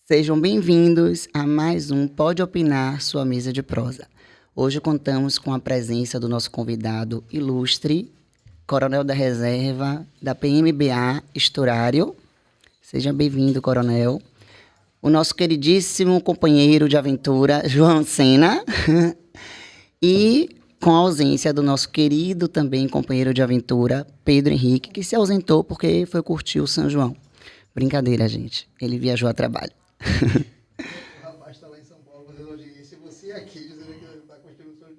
Sejam bem-vindos a mais um Pode Opinar, sua mesa de prosa. Hoje contamos com a presença do nosso convidado ilustre, Coronel da Reserva da PMBA Esturário. Seja bem-vindo, Coronel. O nosso queridíssimo companheiro de aventura, João Sena. E com a ausência do nosso querido também companheiro de aventura, Pedro Henrique, que se ausentou porque foi curtir o São João. Brincadeira, gente. Ele viajou a trabalho. O rapaz está lá em São Paulo fazendo audiência e você aqui dizendo que está curtindo o São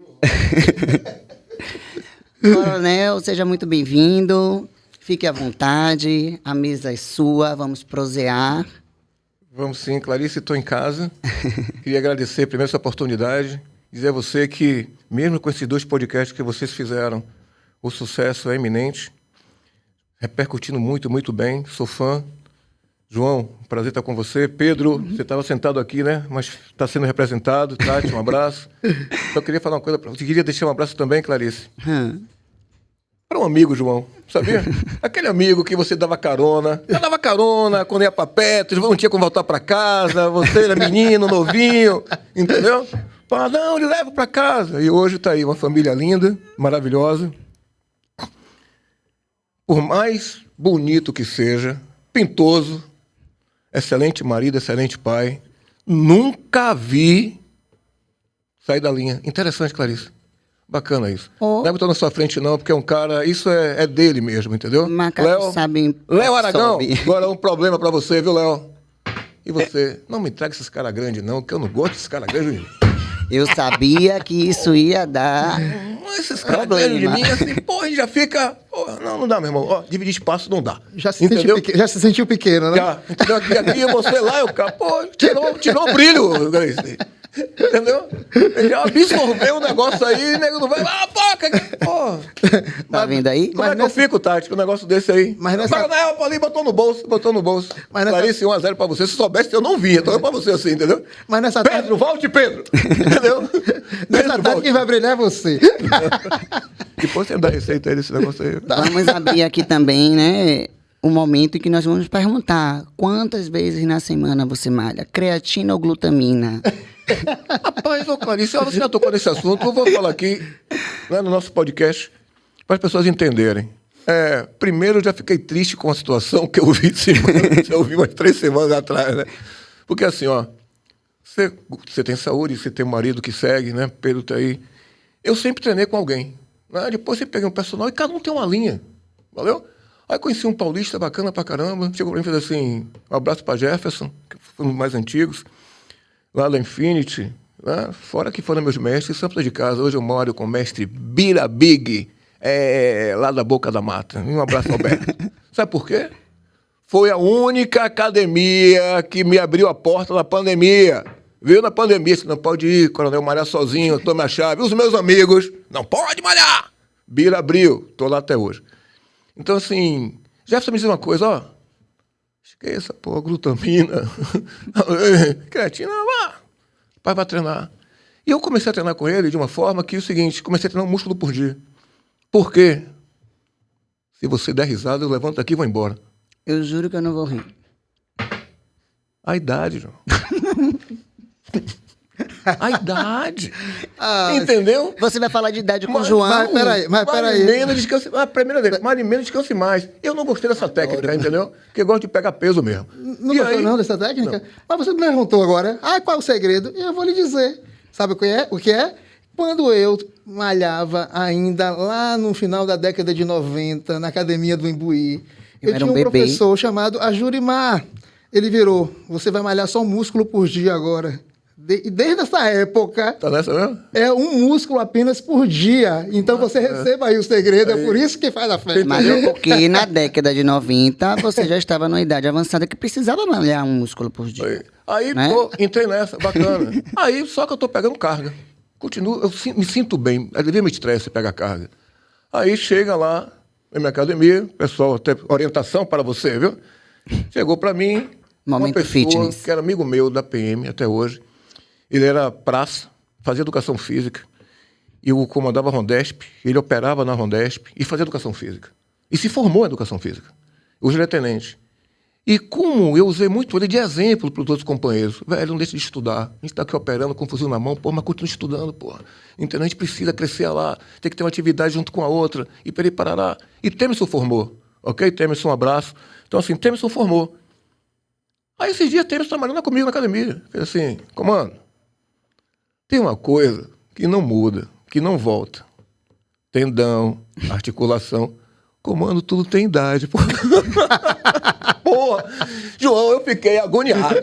João. Coronel, seja muito bem-vindo. Fique à vontade. A mesa é sua. Vamos prosear. Vamos sim, Clarice, estou em casa. Queria agradecer primeiro essa oportunidade. Dizer a você que, mesmo com esses 2 podcasts que vocês fizeram, o sucesso é iminente. Repercutindo muito, muito bem. Sou fã. João, prazer estar com você. Pedro, você estava sentado aqui, né? Mas está sendo representado. Tati, um abraço. Só queria falar uma coisa para você. Queria deixar um abraço também, Clarice. Para um amigo, João, sabia? Aquele amigo que você dava carona. Eu dava carona quando ia para Petros, não tinha como voltar para casa. Você era menino, novinho, entendeu? Fala, não, ele leva para casa. E hoje está aí uma família linda, maravilhosa. Por mais bonito que seja, pintoso, excelente marido, excelente pai. Nunca vi sair da linha. Interessante, Clarice. Bacana isso. Oh. Não é botar na sua frente, não, porque é um cara... Isso é dele mesmo, entendeu? Macaco sabe... Léo Aragão, sobe. agora é um problema pra você, viu, Léo? E você? Não me traga esses caras grandes, não, que eu não gosto desses caras grandes. Eu sabia que isso ia dar Esses caras grandes de mim, assim, porra, a gente já fica... Porra, não dá, meu irmão. Ó, dividir espaço não dá. Já se sentiu pequeno, né? Já, entendeu? Aqui você lá, eu cara, pô, tirou o brilho, Grace. Entendeu? Ele já absorveu o negócio aí, nego não vai. Ah, pô! Tá vendo aí? Como é que eu fico, Tati, com um negócio desse aí? Mas nessa... Não, o Paulinho botou no bolso. Mas Clarice, 1-0 pra você. Se soubesse, eu não vinha. Então é pra você assim, entendeu? Mas nessa Pedro, volte, Pedro! Entendeu? Nessa tarde quem vai brilhar é você. Depois você me dá receita aí desse negócio aí. Vamos abrir aqui também, né? O momento em que nós vamos perguntar quantas vezes na semana você malha? Creatina ou glutamina? Rapaz, ô Clarice, você já tocou nesse assunto, eu vou falar aqui, né, no nosso podcast, para as pessoas entenderem. Primeiro, eu já fiquei triste com a situação que eu vi umas 3 semanas atrás, né? Porque assim, ó, você tem saúde, você tem um marido que segue, né? Pedro tá aí. Eu sempre treinei com alguém, né? Depois você pega um personal e cada um tem uma linha, valeu? Aí conheci um paulista bacana pra caramba, chegou pra mim e fez assim, um abraço pra Jefferson, que foi um dos mais antigos, lá da Infinity, né? Fora que foram meus mestres, Santos de casa. Hoje eu moro com o mestre Bira Big, lá da Boca da Mata. Um abraço, Alberto. Sabe por quê? Foi a única academia que me abriu a porta na pandemia. Viu na pandemia, você não pode ir, Coronel, malhar sozinho, tome a chave. Os meus amigos, não pode malhar. Bira abriu, tô lá até hoje. Então, assim, Jefferson me diz uma coisa, ó. Esqueça, pô, glutamina, creatina, pai vai treinar. E eu comecei a treinar com ele de uma forma que é o seguinte, comecei a treinar um músculo por dia. Por quê? Se você der risada, eu levanto aqui e vou embora. Eu juro que eu não vou rir. A idade, João. A idade. Entendeu? Você vai falar de idade com o João? Mas peraí. Menos descanse mais. Eu não gostei dessa técnica, entendeu? Porque eu gosto de pegar peso mesmo. Não gostou não dessa técnica? Não. Mas você me perguntou agora, qual é o segredo? E eu vou lhe dizer. Sabe o que é? Quando eu malhava ainda lá no final da década de 90, na academia do Imbuí, eu tinha um professor chamado Ajurimar. Ele virou, você vai malhar só um músculo por dia agora. Desde essa época, tá nessa mesmo? É um músculo apenas por dia. Então você receba aí o segredo, é por isso que faz a festa. Mas porque na década de 90 você já estava numa idade avançada que precisava malhar um músculo por dia. Aí né? Pô, entrei nessa, bacana. Aí só que eu tô pegando carga. Continuo, eu me sinto bem, alivia meu estresse pegar carga. Aí chega lá na minha academia, pessoal, até orientação para você, viu? Chegou para mim Momento uma pessoa fitness. que era amigo meu da PM até hoje. Ele era praça, fazia educação física, e eu comandava a Rondesp, ele operava na Rondesp e fazia educação física. E se formou em educação física. Hoje ele é tenente. E como eu usei muito ele de exemplo para os outros companheiros. Velho, não deixe de estudar. A gente está aqui operando com um fuzil na mão, pô, mas continua estudando, pô. Entendeu? A gente precisa crescer lá, tem que ter uma atividade junto com a outra. E peraí, parará. E Temerson formou, ok? Temerson, um abraço. Então, assim, Temerson formou. Aí, esses dias, Temerson trabalhando comigo na academia. Fez assim, comando, tem uma coisa que não muda, que não volta. Tendão, articulação. Comando, tudo tem idade, pô. Porra, João, eu fiquei agoniado.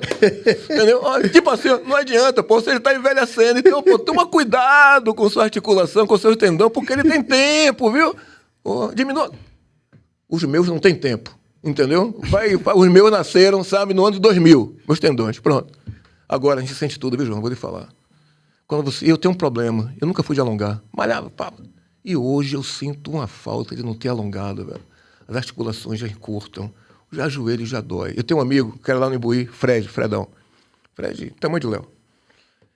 Entendeu? Tipo assim, não adianta, pô, você está envelhecendo. Então, pô, toma cuidado com sua articulação, com seu tendão, porque ele tem tempo, viu? Pô, diminua. Os meus não têm tempo, entendeu? Os meus nasceram, sabe, no ano de 2000, meus tendões, pronto. Agora, a gente sente tudo, viu, João? Vou lhe falar. Eu tenho um problema, eu nunca fui de alongar. Malhava, pá. E hoje eu sinto uma falta de não ter alongado, velho. As articulações já encurtam. Já joelho já dói. Eu tenho um amigo, que era lá no Imbuí, Fredão. Fred, tamanho de Léo.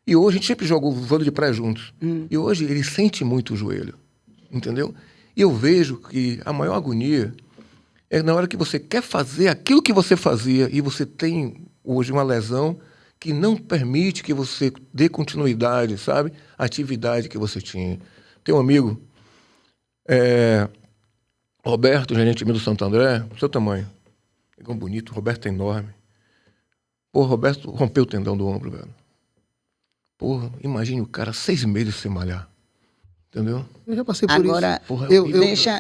E hoje a gente sempre jogou vôlei de praia juntos. E hoje ele sente muito o joelho. Entendeu? E eu vejo que a maior agonia é na hora que você quer fazer aquilo que você fazia e você tem hoje uma lesão que não permite que você dê continuidade, sabe? À atividade que você tinha. Tem um amigo, Roberto, gerente do Santo André, seu tamanho. É bonito, o Roberto é enorme. Pô, Roberto rompeu o tendão do ombro, velho. Porra, imagine o cara 6 meses sem malhar. Entendeu? Eu já passei por Agora, isso. Porra,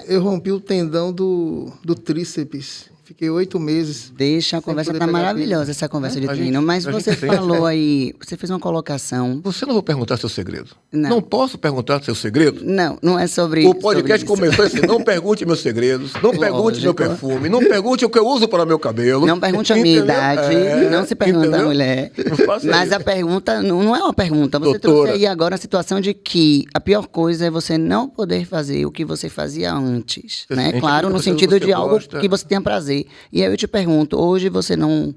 Eu rompi o tendão do tríceps. Fiquei 8 meses. Deixa a sem conversa poder tá pegar maravilhosa, essa conversa de A treino. gente- Mas a você gente tem. falou aí, você fez uma colocação. Você não vai perguntar seu segredo. Não. Não posso perguntar seu segredo? Não, não é sobre O podcast sobre isso. começou assim, não pergunte meus segredos, não pergunte meu Lógico. perfume, não pergunte o que eu uso para meu cabelo. Não pergunte a minha Entendeu? idade, não se pergunta a entendeu? mulher. Não faça Mas isso. a pergunta não é uma pergunta. Você Doutora. trouxe aí agora a situação de que a pior coisa é você não poder fazer o que você fazia antes. Você Né? sente Claro, que no você- sentido você de algo gosta. que você tenha prazer. E aí eu te pergunto, hoje você não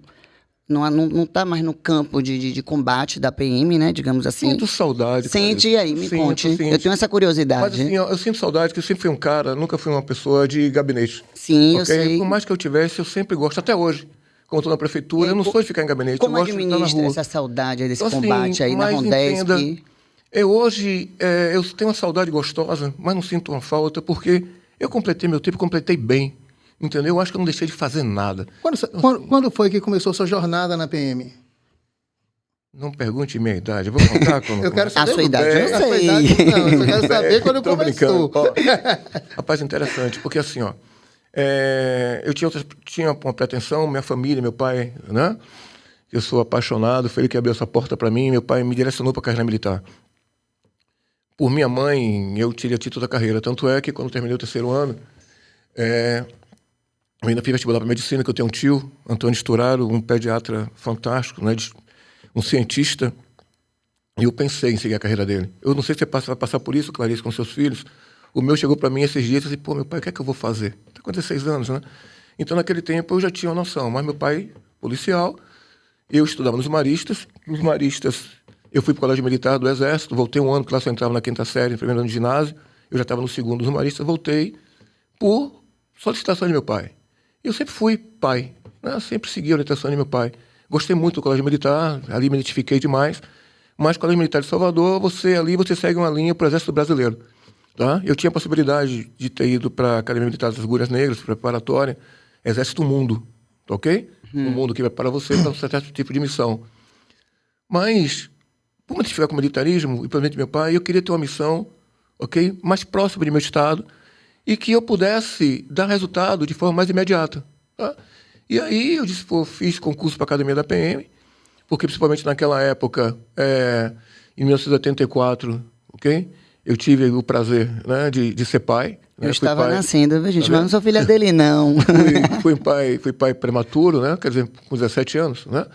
está mais no campo de combate da PM, né? Digamos assim. Sinto saudade. Sente Clarice. aí, me Sinto, conte. sinto. Eu tenho essa curiosidade. Mas assim, eu sinto saudade, que eu sempre fui um cara, nunca fui uma pessoa de gabinete. Sim, eu ok? sei. Por mais que eu tivesse, eu sempre gosto, até hoje. Como estou na prefeitura, eu não sou de ficar em gabinete, Como eu gosto de estar na administra rua. essa saudade aí desse Então, assim, combate aí na mas Rondesp? entenda, eu tenho uma saudade gostosa, mas não sinto uma falta, porque eu completei meu tempo, completei bem. Entendeu? Eu acho que eu não deixei de fazer nada. Quando foi que começou sua jornada na PM? Não pergunte minha idade, eu vou contar quando. Eu quero A saber. sua idade eu A sua sei. idade, não, eu só quero saber quando Tô começou. brincando. Ó, rapaz, interessante, porque assim, ó, eu tinha uma pretensão, minha família, meu pai, né? Eu sou apaixonado, foi ele que abriu essa porta para mim, meu pai me direcionou para a carreira militar. Por minha mãe, eu tirei o título da carreira, tanto é que quando terminei o 3º ano, eu ainda fiz vestibular para medicina, que eu tenho um tio, Antônio Sturaro, um pediatra fantástico, né? Um cientista, e eu pensei em seguir a carreira dele. Eu não sei se você vai passar por isso, Clarice, com seus filhos. O meu chegou para mim esses dias e disse, pô, meu pai, o que é que eu vou fazer? Tem 46 anos, né? Então, naquele tempo, eu já tinha uma noção, mas meu pai, policial, eu estudava nos Maristas, eu fui para o Colégio Militar do Exército, voltei um ano, que lá só entrava na 5ª série, no 1º ano de ginásio, eu já estava no 2º dos Maristas, voltei por solicitação de meu pai. Eu sempre fui pai, né? Sempre segui a orientação de meu pai. Gostei muito do Colégio Militar, ali me identifiquei demais. Mas o Colégio Militar de Salvador, você segue uma linha para o Exército Brasileiro. Tá? Eu tinha a possibilidade de ter ido para a Academia Militar das Agulhas Negras, preparatória, Exército Mundo, tá ok? Um mundo que prepara você para um certo tipo de missão. Mas, por me identificar com o militarismo, e principalmente meu pai, eu queria ter uma missão, ok? Mais próxima de meu estado, e que eu pudesse dar resultado de forma mais imediata. Tá? E aí eu disse, pô, fiz concurso para a Academia da PM, porque principalmente naquela época, em 1984, ok? Eu tive o prazer, né, de ser pai. Eu né? estava pai, nascendo, viu, gente? tá Mas não sou filha dele, não. fui pai prematuro, né? Quer dizer, com 17 anos, né?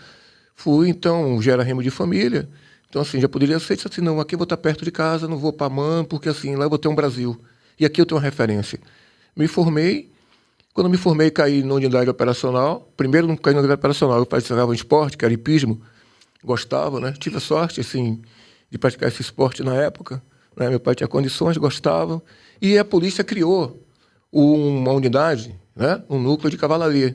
Então, já era remo de família. Então, assim, já poderia ser, disse assim, não, aqui eu vou estar perto de casa, não vou para Man, porque assim, lá eu vou ter um Brasil. E aqui eu tenho uma referência. Me formei. Quando me formei, caí na unidade operacional. Primeiro, não caí na unidade operacional. Eu praticava um esporte, que era hipismo. Gostava, né? Tive a sorte, assim, de praticar esse esporte na época. Né? Meu pai tinha condições, gostava. E a polícia criou uma unidade, né? Um núcleo de cavalaria.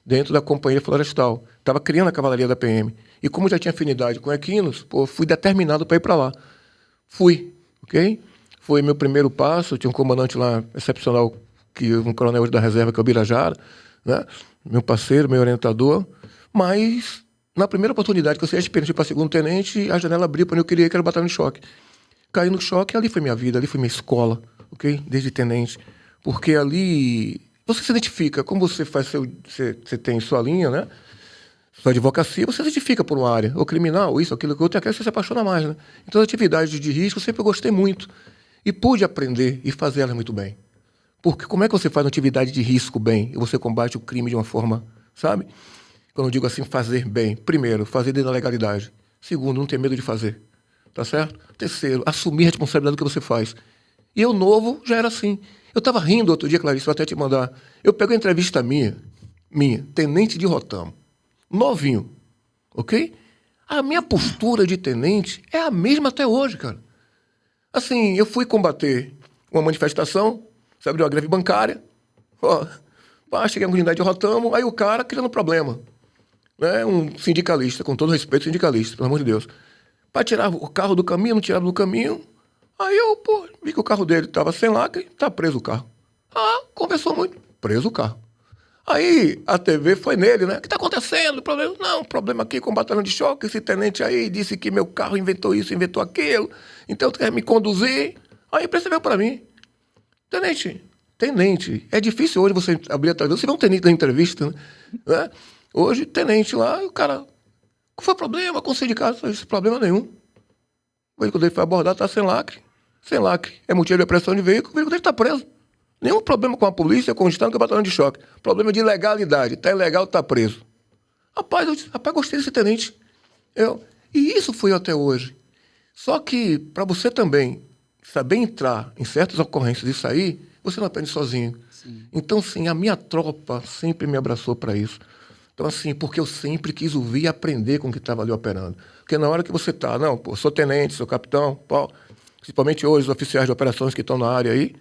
dentro da Companhia Florestal. Estava criando a cavalaria da PM. E como já tinha afinidade com equinos, pô, fui determinado para ir para lá. Fui, ok? Foi meu primeiro passo, tinha um comandante lá excepcional, um coronel hoje da reserva, que é o Birajara, né? Meu parceiro, meu orientador. Mas, na primeira oportunidade que eu saí experiente para segundo tenente, a janela abriu para onde eu queria ir, que era o batalhão de choque. Caí no choque, ali foi minha vida, ali foi minha escola, ok? Desde tenente. Porque ali você se identifica, como você faz você tem sua linha, né? Sua advocacia, você se identifica por uma área, ou criminal, ou isso, aquilo, outra, você se apaixona mais, né? Então, as atividades de risco eu sempre gostei muito. E pude aprender e fazer elas muito bem. Porque como é que você faz uma atividade de risco bem e você combate o crime de uma forma, sabe? Quando eu digo assim, fazer bem. Primeiro, fazer dentro da legalidade. Segundo, não ter medo de fazer. Tá certo? Terceiro, assumir a responsabilidade do que você faz. E eu, novo, já era assim. Eu estava rindo outro dia, Clarice, vou até te mandar. Eu peguei uma entrevista minha, tenente de Rotamo, novinho, ok? A minha postura de tenente é a mesma até hoje, cara. Assim, eu fui combater uma manifestação, sabe, de uma greve bancária. Ó, cheguei na unidade de Rotamo, aí o cara criando problema. Né? Um sindicalista, com todo respeito, sindicalista, pelo amor de Deus. Para tirar o carro do caminho, não tirava do caminho. Aí eu, vi que o carro dele estava sem lacre, tá preso o carro. Conversou muito, preso o carro. Aí a TV foi nele, né? O que está acontecendo? Problema? Não, problema aqui com o batalhão de choque. Esse tenente aí disse que meu carro inventou isso, inventou aquilo. Então tu quer me conduzir? Aí percebeu para mim. Tenente, é difícil hoje você abrir a televisão. Você vê um tenente na entrevista, né? Hoje, tenente lá, o cara... Qual foi o problema com o sindicato? Não disse, problema nenhum. Quando ele foi abordado, está sem lacre. Sem lacre. É motivo de apreensão de veículo, o veículo dele está preso. Nenhum problema com a polícia, com o Estado, com o batalhão de choque. Problema de ilegalidade. Está ilegal, está preso. Rapaz, eu disse, gostei desse tenente. E isso foi até hoje. Só que, para você também saber entrar em certas ocorrências e sair, você não aprende sozinho. Sim. Então, sim, a minha tropa sempre me abraçou para isso. Então, assim, porque eu sempre quis ouvir e aprender com o que estava ali operando. Porque na hora que você está, sou tenente, sou capitão, principalmente hoje, os oficiais de operações que estão na área aí,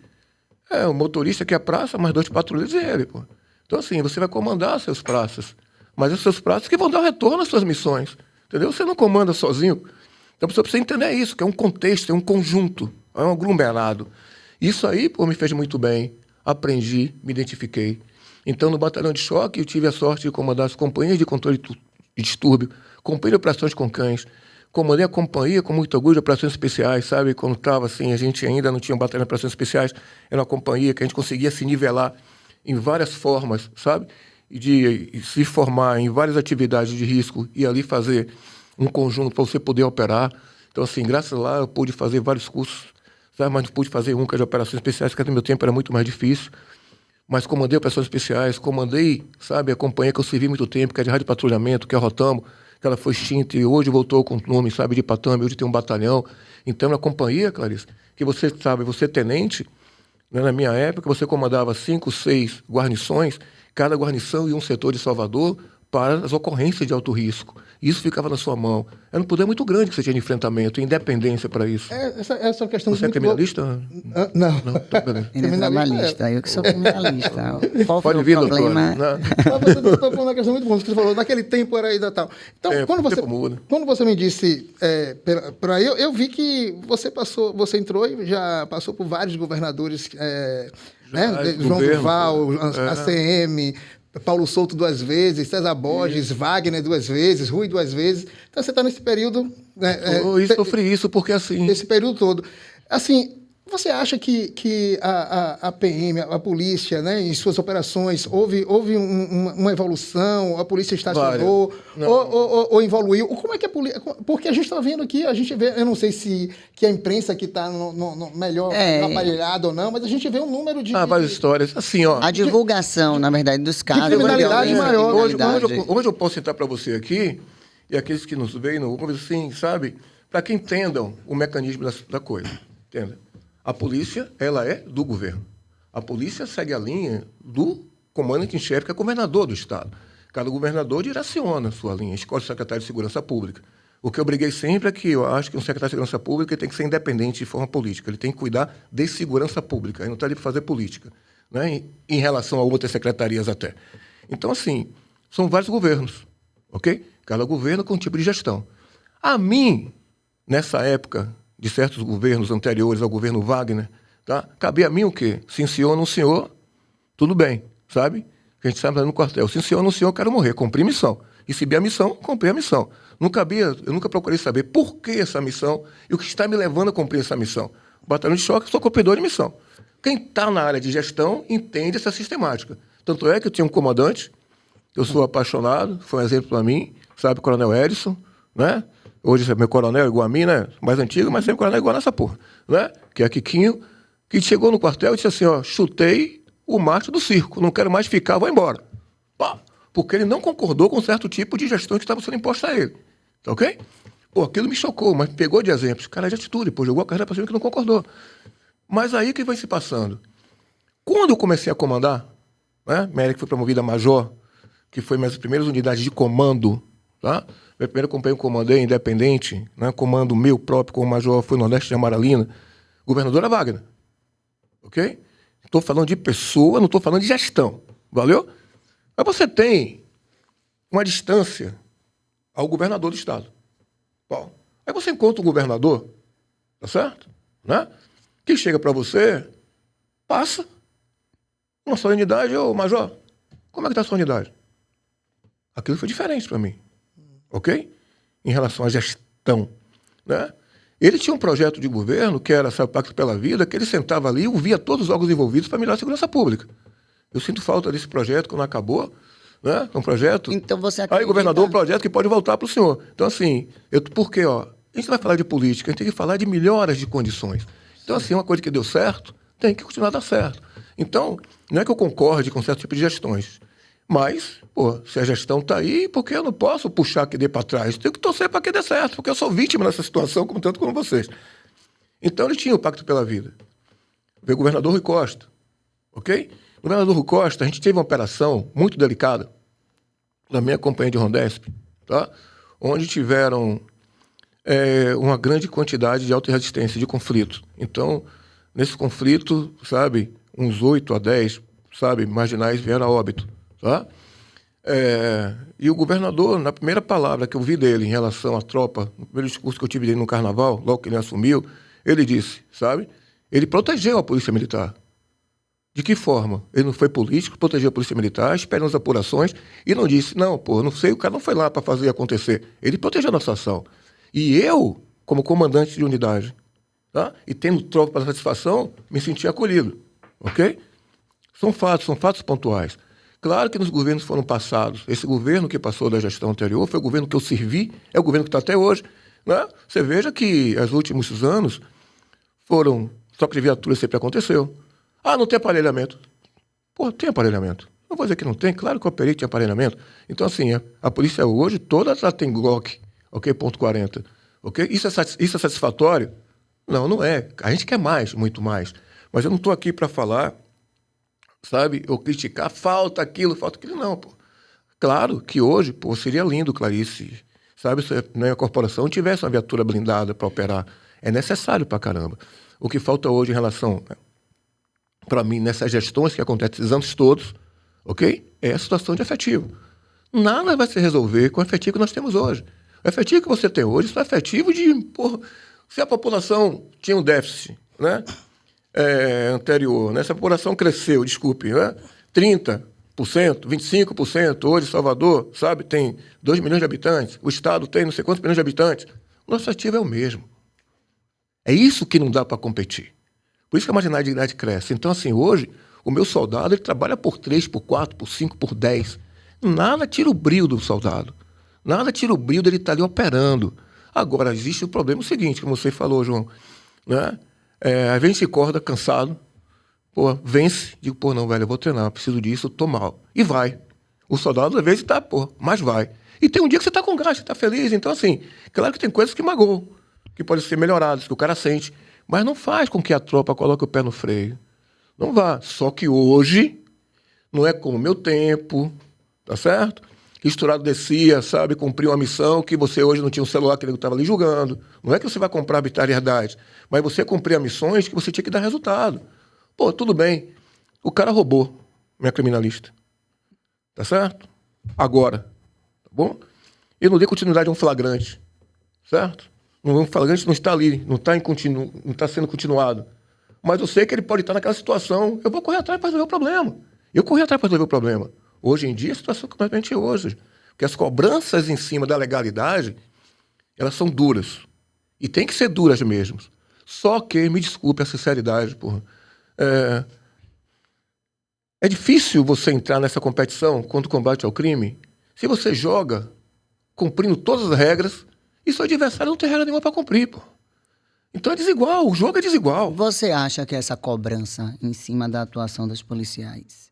o motorista que é a praça, mais 2 patrulheiros e ele, pô. Então, assim, você vai comandar seus praças. Mas é seus praças que vão dar retorno às suas missões. Entendeu? Você não comanda sozinho. Então, você precisa entender isso, que é um contexto, é um conjunto, é um aglomerado. Isso aí, me fez muito bem. Aprendi, me identifiquei. Então, no batalhão de choque, eu tive a sorte de comandar as companhias de controle de distúrbio, companhia de operações com cães, comandei a companhia com muito orgulho de operações especiais, sabe? Quando estava assim, a gente ainda não tinha um batalhão de operações especiais, era uma companhia que a gente conseguia se nivelar em várias formas, sabe? De se formar em várias atividades de risco e ali fazer um conjunto para você poder operar. Então, assim, graças a lá eu pude fazer vários cursos, sabe? Mas não pude fazer um que é de operações especiais, que no meu tempo era muito mais difícil. Mas comandei operações especiais, comandei, sabe, a companhia que eu servi muito tempo, que é de rádio patrulhamento, que é a Rotamo, que ela foi extinta e hoje voltou com o nome, sabe, de Patame, hoje tem um batalhão. Então, na companhia, Clarice, que você sabe, você tenente, né, na minha época, você comandava 5, 6 guarnições, cada guarnição ia um setor de Salvador para as ocorrências de alto risco. Isso ficava na sua mão. Era um poder muito grande que você tinha de enfrentamento, independência para isso. Essa questão você é criminalista? Não. Não, tá beleza. Ele é trabalhista, eu que sou criminalista. Qual foi Pode vir, o problema? Você está falando uma questão muito boa, você falou, naquele tempo era ainda tal. Então, quando você me disse, eu vi que você entrou e já passou por vários governadores, João Duval, ACM, Paulo Souto 2 vezes, César Borges, Wagner 2 vezes, Rui 2 vezes. Então, você está nesse período... sofri isso porque assim... Esse período todo. Assim, você acha que a PM, a polícia, né, em suas operações, houve uma evolução, a polícia estacionou, ou evoluiu? Como é que a polícia... Porque a gente está vendo aqui, eu não sei se que a imprensa que está melhor aparelhada ou não, mas a gente vê um número de... várias histórias. Assim, ó... A divulgação, na verdade, dos casos... De criminalidade maior. Hoje eu posso citar para você aqui, e aqueles que nos veem, assim, sabe? Para que entendam o mecanismo da coisa. Entenda? A polícia, ela é do governo. A polícia segue a linha do comandante em chefe, que é governador do Estado. Cada governador direciona a sua linha, escolhe o secretário de Segurança Pública. O que eu briguei sempre é que eu acho que um secretário de Segurança Pública tem que ser independente de forma política. Ele tem que cuidar de segurança pública. Ele não está ali para fazer política, né? Em relação a outras secretarias até. Então, assim, são vários governos, ok? Cada governo com um tipo de gestão. A mim, nessa época de certos governos anteriores ao governo Wagner, tá? Cabia a mim o quê? Sim, senhor, não, senhor, tudo bem, sabe? A gente sabe no quartel. Sim, senhor, não, senhor, eu quero morrer. Cumpri missão. Recebi a missão, cumpri a missão. Eu nunca procurei saber por que essa missão e o que está me levando a cumprir essa missão. O batalhão de choque, eu sou cumpridor de missão. Quem está na área de gestão entende essa sistemática. Tanto é que eu tinha um comandante, eu sou apaixonado, foi um exemplo para mim, sabe, Coronel Edson, né? Hoje é meu coronel igual a mim, né? Mais antigo, mas sempre coronel igual nessa porra, né? Que é Quiquinho, que chegou no quartel e disse assim, ó, chutei o mastro do circo, não quero mais ficar, vou embora. Pá, porque ele não concordou com certo tipo de gestão que estava sendo imposta a ele. Tá ok? Pô, aquilo me chocou, mas pegou de exemplos. Cara de atitude, pô, jogou a carreira para cima que não concordou. Mas aí que vai se passando. Quando eu comecei a comandar, né? Minha área que foi promovida a major, que foi minhas primeiras unidades de comando, tá? Meu primeiro companheiro comandei independente, né? Comando meu próprio como major foi no Nordeste de Amaralina, governadora Wagner. Ok? Estou falando de pessoa, não estou falando de gestão. Valeu? Mas você tem uma distância ao governador do estado. Bom, aí você encontra o governador, tá certo? Né? Que chega para você, passa uma solenidade, ô major, como é que está a sua unidade? Aquilo foi diferente para mim. Ok? Em relação à gestão. Né? Ele tinha um projeto de governo, que era o Pacto pela Vida, que ele sentava ali e ouvia todos os órgãos envolvidos para melhorar a segurança pública. Eu sinto falta desse projeto quando acabou, né? Um projeto... Então você acredita... Aí, governador, um projeto que pode voltar para o senhor. Então, assim, por quê? Ó, a gente vai falar de política, a gente tem que falar de melhoras de condições. Então, assim, uma coisa que deu certo, tem que continuar a dar certo. Então, não é que eu concorde com certo tipo de gestões, mas, pô, se a gestão está aí, por que eu não posso puxar que dê para trás? Tenho que torcer para que dê certo, porque eu sou vítima dessa situação, como tanto como vocês. Então, ele tinha o Pacto pela Vida. Veio o governador Rui Costa, ok? O governador Rui Costa, a gente teve uma operação muito delicada na minha companhia de Rondesp, tá? Onde tiveram uma grande quantidade de alta resistência, de conflito. Então, nesse conflito, sabe, uns 8 a 10, sabe, marginais vieram a óbito, tá? E o governador, na primeira palavra que eu vi dele em relação à tropa, no primeiro discurso que eu tive dele no Carnaval, logo que ele assumiu, ele disse, sabe, ele protegeu a Polícia Militar. De que forma? Ele não foi político, protegeu a Polícia Militar, esperou as apurações e não disse, não, pô, não sei, o cara não foi lá para fazer acontecer. Ele protegeu a nossa ação. E eu, como comandante de unidade, tá? E tendo tropa para satisfação, me senti acolhido, ok? São fatos pontuais. Claro que nos governos foram passados. Esse governo que passou da gestão anterior foi o governo que eu servi, é o governo que está até hoje. Né? Você veja que os últimos anos foram... Só que de viatura sempre aconteceu. Ah, não tem aparelhamento. Pô, tem aparelhamento. Não vou dizer que não tem, claro que eu operei tinha aparelhamento. Então, assim, a polícia hoje, toda ela tem Glock, ok? .40. Ok? Isso é satisfatório? Não, não é. A gente quer mais, muito mais. Mas eu não estou aqui para falar, sabe, ou criticar, falta aquilo, não, pô. Claro que hoje, pô, seria lindo, Clarice, sabe, se a corporação tivesse uma viatura blindada para operar. É necessário pra caramba. O que falta hoje em relação, para mim, nessas gestões que acontecem esses anos todos, ok? É a situação de efetivo. Nada vai se resolver com o efetivo que nós temos hoje. O efetivo que você tem hoje, isso é efetivo de, porra, se a população tinha um déficit, né? Anterior, né? Se a população cresceu, desculpe, né? 30%, 25%, hoje Salvador, sabe, tem 2 milhões de habitantes, o Estado tem não sei quantos milhões de habitantes, o nosso ativo é o mesmo. É isso que não dá para competir. Por isso que a marginalidade cresce. Então, assim, hoje, o meu soldado, ele trabalha por 3, por 4, por 5, por 10. Nada tira o brilho do soldado. Nada tira o brilho dele estar ali operando. Agora, existe o problema seguinte, como você falou, João, né? Às vezes se acorda cansado, pô, vence, digo, pô, não, velho, eu vou treinar, preciso disso, tô mal. E vai. O soldado, às vezes, tá, pô, mas vai. E tem um dia que você tá com gás, você tá feliz. Então, assim, claro que tem coisas que magoam, que podem ser melhoradas, que o cara sente, mas não faz com que a tropa coloque o pé no freio. Não vá. Só que hoje, não é como o meu tempo, tá certo? Que estourado descia, sabe, cumpriu uma missão que você hoje não tinha um celular que ele estava ali julgando. Não é que você vai comprar arbitrariedade, mas você cumpria missões que você tinha que dar resultado. Pô, tudo bem. O cara roubou, minha criminalista. Tá certo? agora, tá bom? Eu não dei continuidade a um flagrante, certo? Um flagrante não está ali, não está sendo continuado. Mas eu sei que ele pode estar naquela situação, eu vou correr atrás para resolver o problema. Eu corri atrás para resolver o problema. Hoje em dia, a situação é completamente hoje. Porque as cobranças em cima da legalidade, elas são duras. E tem que ser duras mesmo. Só que, me desculpe a sinceridade, porra. É difícil você entrar nessa competição contra o combate ao crime se você joga cumprindo todas as regras e seu adversário não tem regra nenhuma para cumprir, pô. Então é desigual, o jogo é desigual. Você acha que essa cobrança em cima da atuação dos policiais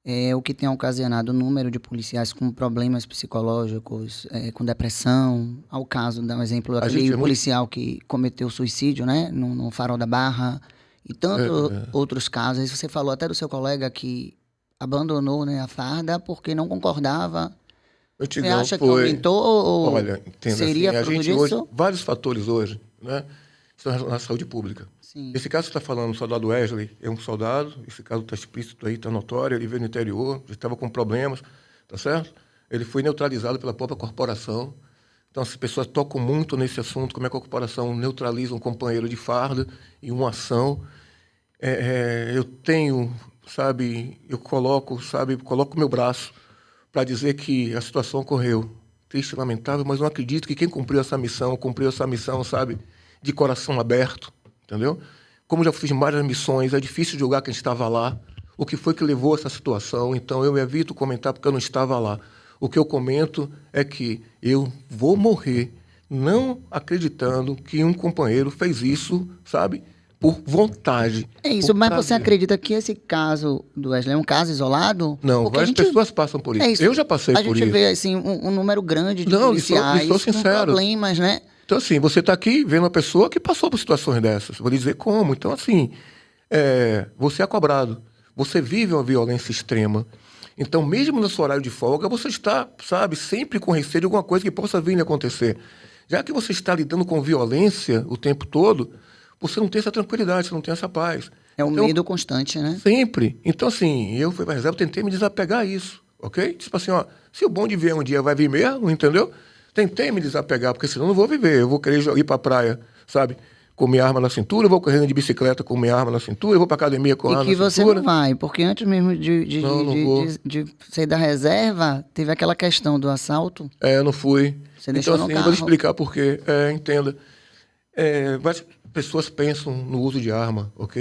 é o que tem ocasionado o número de policiais com problemas psicológicos, com depressão? Ao caso, dá um exemplo, aquele policial que cometeu suicídio, né, no Farol da Barra, e tantos outros casos. Aí você falou até do seu colega que abandonou, né, a farda porque não concordava. Você acha que aumentou ou olha, seria assim, fruto a gente disso? hoje, vários fatores hoje, né, estão relacionados à saúde pública. Sim. Esse caso que você está falando, o soldado Wesley, é um soldado, esse caso está explícito aí, está notório, ele veio no interior, já estava com problemas, tá certo? Ele foi neutralizado pela própria corporação. Então, as pessoas tocam muito nesse assunto, como é que a corporação neutraliza um companheiro de farda em uma ação. Eu tenho, sabe, eu coloco meu braço para dizer que a situação ocorreu. Triste, lamentável, mas não acredito que quem cumpriu essa missão, sabe, de coração aberto, entendeu? Como já fiz várias missões, é difícil julgar quem estava lá, o que foi que levou a essa situação, então eu evito comentar porque eu não estava lá. O que eu comento é que eu vou morrer não acreditando que um companheiro fez isso, sabe, por vontade. É isso, mas prazer. você acredita que esse caso do Wesley é um caso isolado? Não, Porque várias pessoas passam por isso. Eu já passei por isso. A gente vê assim, um número grande de Não, policiais sou sincero. com problemas, né? Então, assim, você está aqui vendo uma pessoa que passou por situações dessas. Vou lhe dizer como. Então, assim, você é cobrado. Você vive uma violência extrema. Então, mesmo no seu horário de folga, você está, sabe, sempre com receio de alguma coisa que possa vir a acontecer. Já que você está lidando com violência o tempo todo, você não tem essa tranquilidade, você não tem essa paz. É um então, medo constante, né? Sempre. Então, assim, eu fui para a reserva, tentei me desapegar a isso, ok? Tipo assim, ó, se o bonde vier um dia, vai vir mesmo, entendeu? Tentei me desapegar, porque senão eu não vou viver. Eu vou querer ir para a praia, sabe? Com minha arma na cintura, eu vou correndo de bicicleta com minha arma na cintura, eu vou para academia com a arma na cintura. E que você não vai, porque antes mesmo de sair da reserva, teve aquela questão do assalto. Eu não fui. Você deixou então, no assim, carro. eu vou lhe explicar por quê. Entenda. Várias pessoas pensam no uso de arma, ok?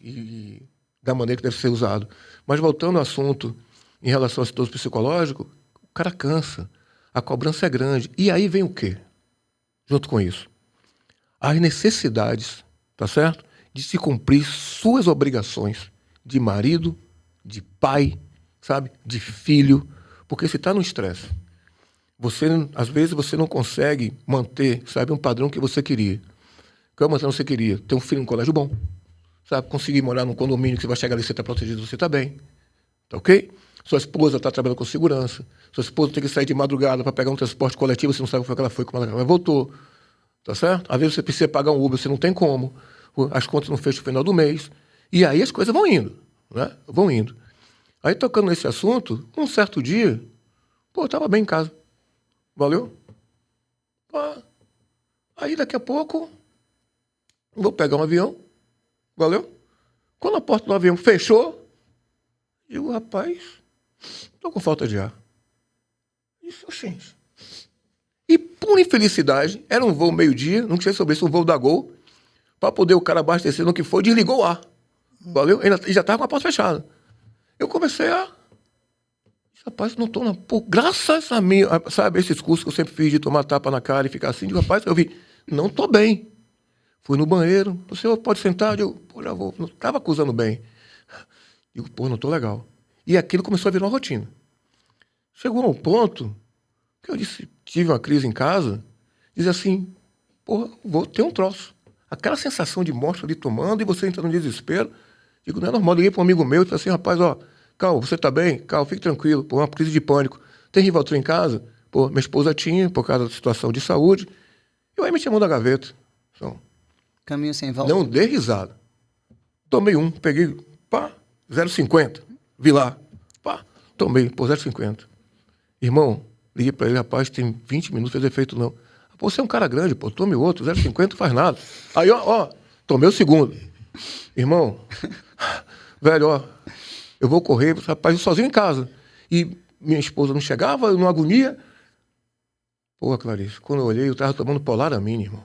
E da maneira que deve ser usado. Mas voltando ao assunto, em relação ao setor psicológico, o cara cansa. A cobrança é grande. E aí vem o quê? Junto com isso. As necessidades, tá certo? De se cumprir suas obrigações de marido, de pai, sabe? De filho. Porque se está no estresse, às vezes você não consegue manter, sabe, um padrão que você queria. Qual é o você queria? Ter um filho no colégio bom, sabe? Conseguir morar num condomínio que você vai chegar ali, você está protegido, você está bem. Tá ok? Sua esposa está trabalhando com segurança. Sua esposa tem que sair de madrugada para pegar um transporte coletivo, você não sabe como é que ela foi, como ela voltou. Tá certo? Às vezes você precisa pagar um Uber, você não tem como. As contas não fecham no final do mês. E aí as coisas vão indo, né? Vão indo. Aí, tocando nesse assunto, um certo dia, eu estava bem em casa. Valeu? Aí, daqui a pouco, vou pegar um avião. Valeu? Quando a porta do avião fechou, digo, rapaz, estou com falta de ar. Isso, gente. E, por infelicidade, era um voo meio-dia, não sei sobre isso, um voo da Gol, para poder o cara abastecer no que foi, desligou o ar. Valeu? E já estava com a porta fechada. Eu comecei rapaz, não estou na... Pô, graças a mim, sabe, esses cursos que eu sempre fiz de tomar tapa na cara e ficar assim, digo, rapaz, eu vi, não estou bem. Fui no banheiro, o senhor pode sentar? Eu, já vou. Não estava acusando bem. Digo, não estou legal. E aquilo começou a virar uma rotina. Chegou a um ponto que eu tive uma crise em casa, diz assim, vou ter um troço. Aquela sensação de morte ali tomando e você entrando no desespero. Digo, não é normal. Liguei para um amigo meu e falei assim, rapaz, Cal, você tá bem? Cal, fique tranquilo, uma crise de pânico. Tem Rivotril em casa? Minha esposa tinha, por causa da situação de saúde. E aí me chamou da gaveta. Então, caminho sem volta. não dei risada. Tomei peguei, 0,50. Vi lá, tomei, 0,50. Irmão, liguei pra ele, rapaz, tem 20 minutos, fez efeito não. Pô, você é um cara grande, pô, tome outro, 0,50 não faz nada. Aí, ó, tomei o segundo. Irmão, velho, ó, eu vou correr, rapaz, eu sozinho em casa. E minha esposa não chegava, numa agonia. Pô, Clarice, quando eu olhei, eu tava tomando Polaramine, irmão.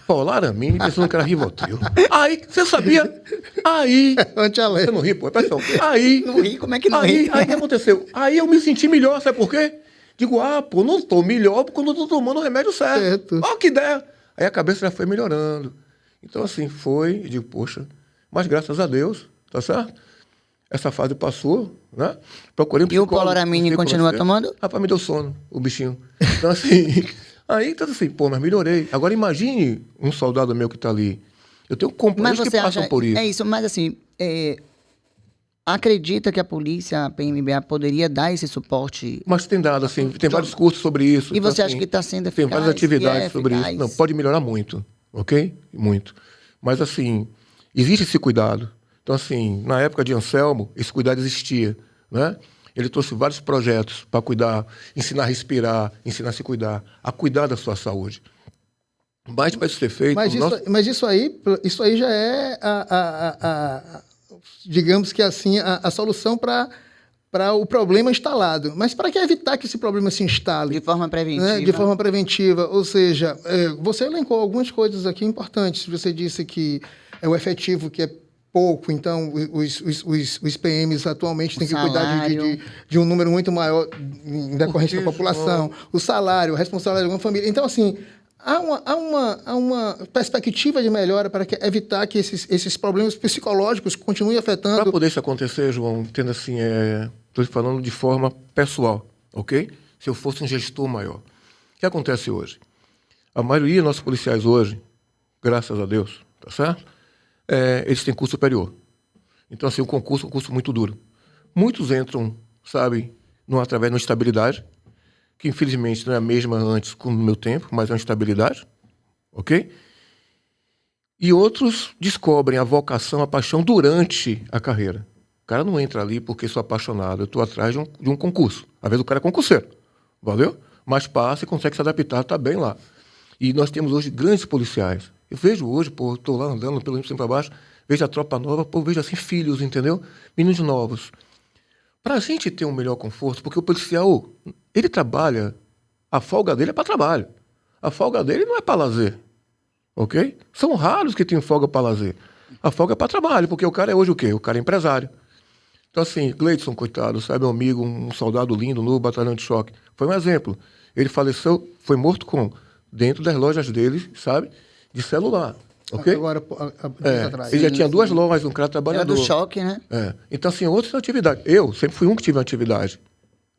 Polaramine, pensando que era Rivotril. Aí, você sabia? Aí... Antialérgico. Você não ri, pô, é pressão. Aí... Não ri? Como é que não ri? Aí, o que aconteceu? Aí eu me senti melhor, sabe por quê? Digo, pô, não tô melhor porque eu não tô tomando o remédio certo. Ó, que ideia. Aí a cabeça já foi melhorando. Então, assim, foi, e digo, poxa, mas graças a Deus, tá certo? Essa fase passou, né? Procurei um E o psicólogo. Polaramine continua tomando? Rapaz, me deu sono, o bichinho. Então, assim, aí, tá assim, pô, mas melhorei. Agora, imagine um soldado meu que tá ali. Eu tenho companheiros que passam por isso. É isso, mas assim, acredita que a polícia, a PMBA, poderia dar esse suporte? Mas tem dado, assim, tem vários cursos sobre isso. E então, você acha assim, que está sendo tem eficaz? várias atividades sobre eficaz? isso. Não, pode melhorar muito, ok? Muito. Mas, assim, existe esse cuidado. Então, assim, na época de Anselmo, esse cuidado existia, né? Ele trouxe vários projetos para cuidar, ensinar a respirar, ensinar a se cuidar, a cuidar da sua saúde. Mas para isso ser feito... Mas isso aí já é, digamos que assim, a solução para o problema instalado. Mas para que evitar que esse problema se instale? De forma preventiva. Né? De forma preventiva. Ou seja, você elencou algumas coisas aqui importantes. Você disse que é o efetivo que é pouco, então os PMs atualmente têm que cuidar de um número muito maior em decorrência da população, o salário, a responsabilidade de uma família. Então, assim, há uma perspectiva de melhora para evitar que esses problemas psicológicos continuem afetando... Para poder isso acontecer, João, entenda assim, estou falando de forma pessoal, ok? Se eu fosse um gestor maior. O que acontece hoje? A maioria dos nossos policiais hoje, graças a Deus, tá certo? Eles têm curso superior. Então, assim, o concurso é um curso muito duro. Muitos entram, sabe, através de uma estabilidade, que infelizmente não é a mesma antes como no meu tempo, mas é uma estabilidade, ok? E outros descobrem a vocação, a paixão durante a carreira. O cara não entra ali porque sou apaixonado, eu estou atrás de um concurso. Às vezes o cara é concurseiro, valeu? Mas passa e consegue se adaptar, está bem lá. E nós temos hoje grandes policiais. Eu vejo hoje, pô, estou lá andando pelo cima para baixo, vejo a tropa nova, pô, vejo assim filhos, entendeu? Meninos novos. Para a gente ter um melhor conforto, porque o policial, ele trabalha, a folga dele é para trabalho. A folga dele não é para lazer, ok? São raros que têm folga para lazer. A folga é para trabalho, porque o cara é hoje o quê? O cara é empresário. Então, assim, Gleidson, coitado, sabe, meu amigo, um soldado lindo no batalhão de choque. Foi um exemplo. Ele faleceu, foi morto dentro das lojas dele, sabe, de celular. Ok? Agora, atrás. Ele já tinha 2 lojas, um cara trabalhador. Era do choque, né? Então, assim, outras atividades. Eu sempre fui um que tive uma atividade.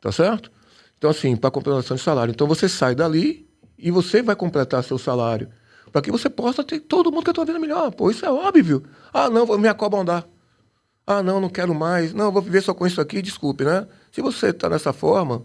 Tá certo? Então, assim, para compensação de salário. Então, você sai dali e você vai completar seu salário. Para que você possa ter todo mundo que a tua vida melhor. Pô, isso é óbvio. Não, vou me acomodar. Não quero mais. Não, vou viver só com isso aqui. Desculpe, né? Se você está dessa forma,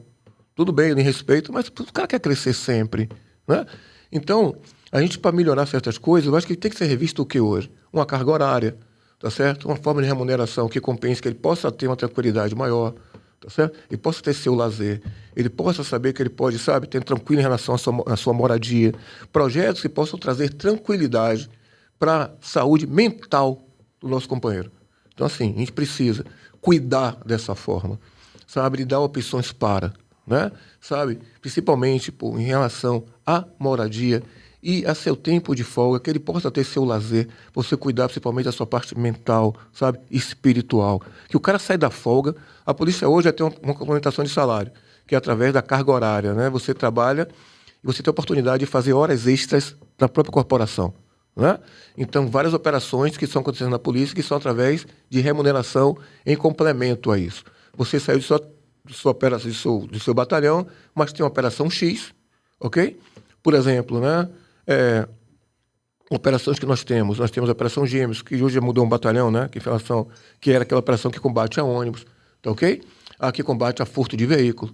tudo bem, eu lhe respeito, mas o cara quer crescer sempre, né? Então, a gente, para melhorar certas coisas, eu acho que tem que ser revisto o que hoje? Uma carga horária, tá certo? Uma forma de remuneração que compense, que ele possa ter uma tranquilidade maior, tá certo? Ele possa ter seu lazer, ele possa saber que ele pode, sabe, ter tranquilo em relação à sua moradia. Projetos que possam trazer tranquilidade para a saúde mental do nosso companheiro. Então, assim, a gente precisa cuidar dessa forma, sabe? Lhe dar opções para, né? Sabe? Principalmente, em relação à moradia e a seu tempo de folga, que ele possa ter seu lazer, você cuidar principalmente da sua parte mental, sabe, espiritual. Que o cara sai da folga, a polícia hoje já tem uma complementação de salário, que é através da carga horária, né? Você trabalha e você tem a oportunidade de fazer horas extras na própria corporação, né? Então, várias operações que estão acontecendo na polícia que são através de remuneração em complemento a isso. Você saiu do seu batalhão, mas tem uma operação X, ok? Por exemplo, né? Operações que nós temos a Operação Gêmeos, que hoje já mudou um batalhão, né? Que era aquela operação que combate a ônibus, tá ok? Que combate a furto de veículo,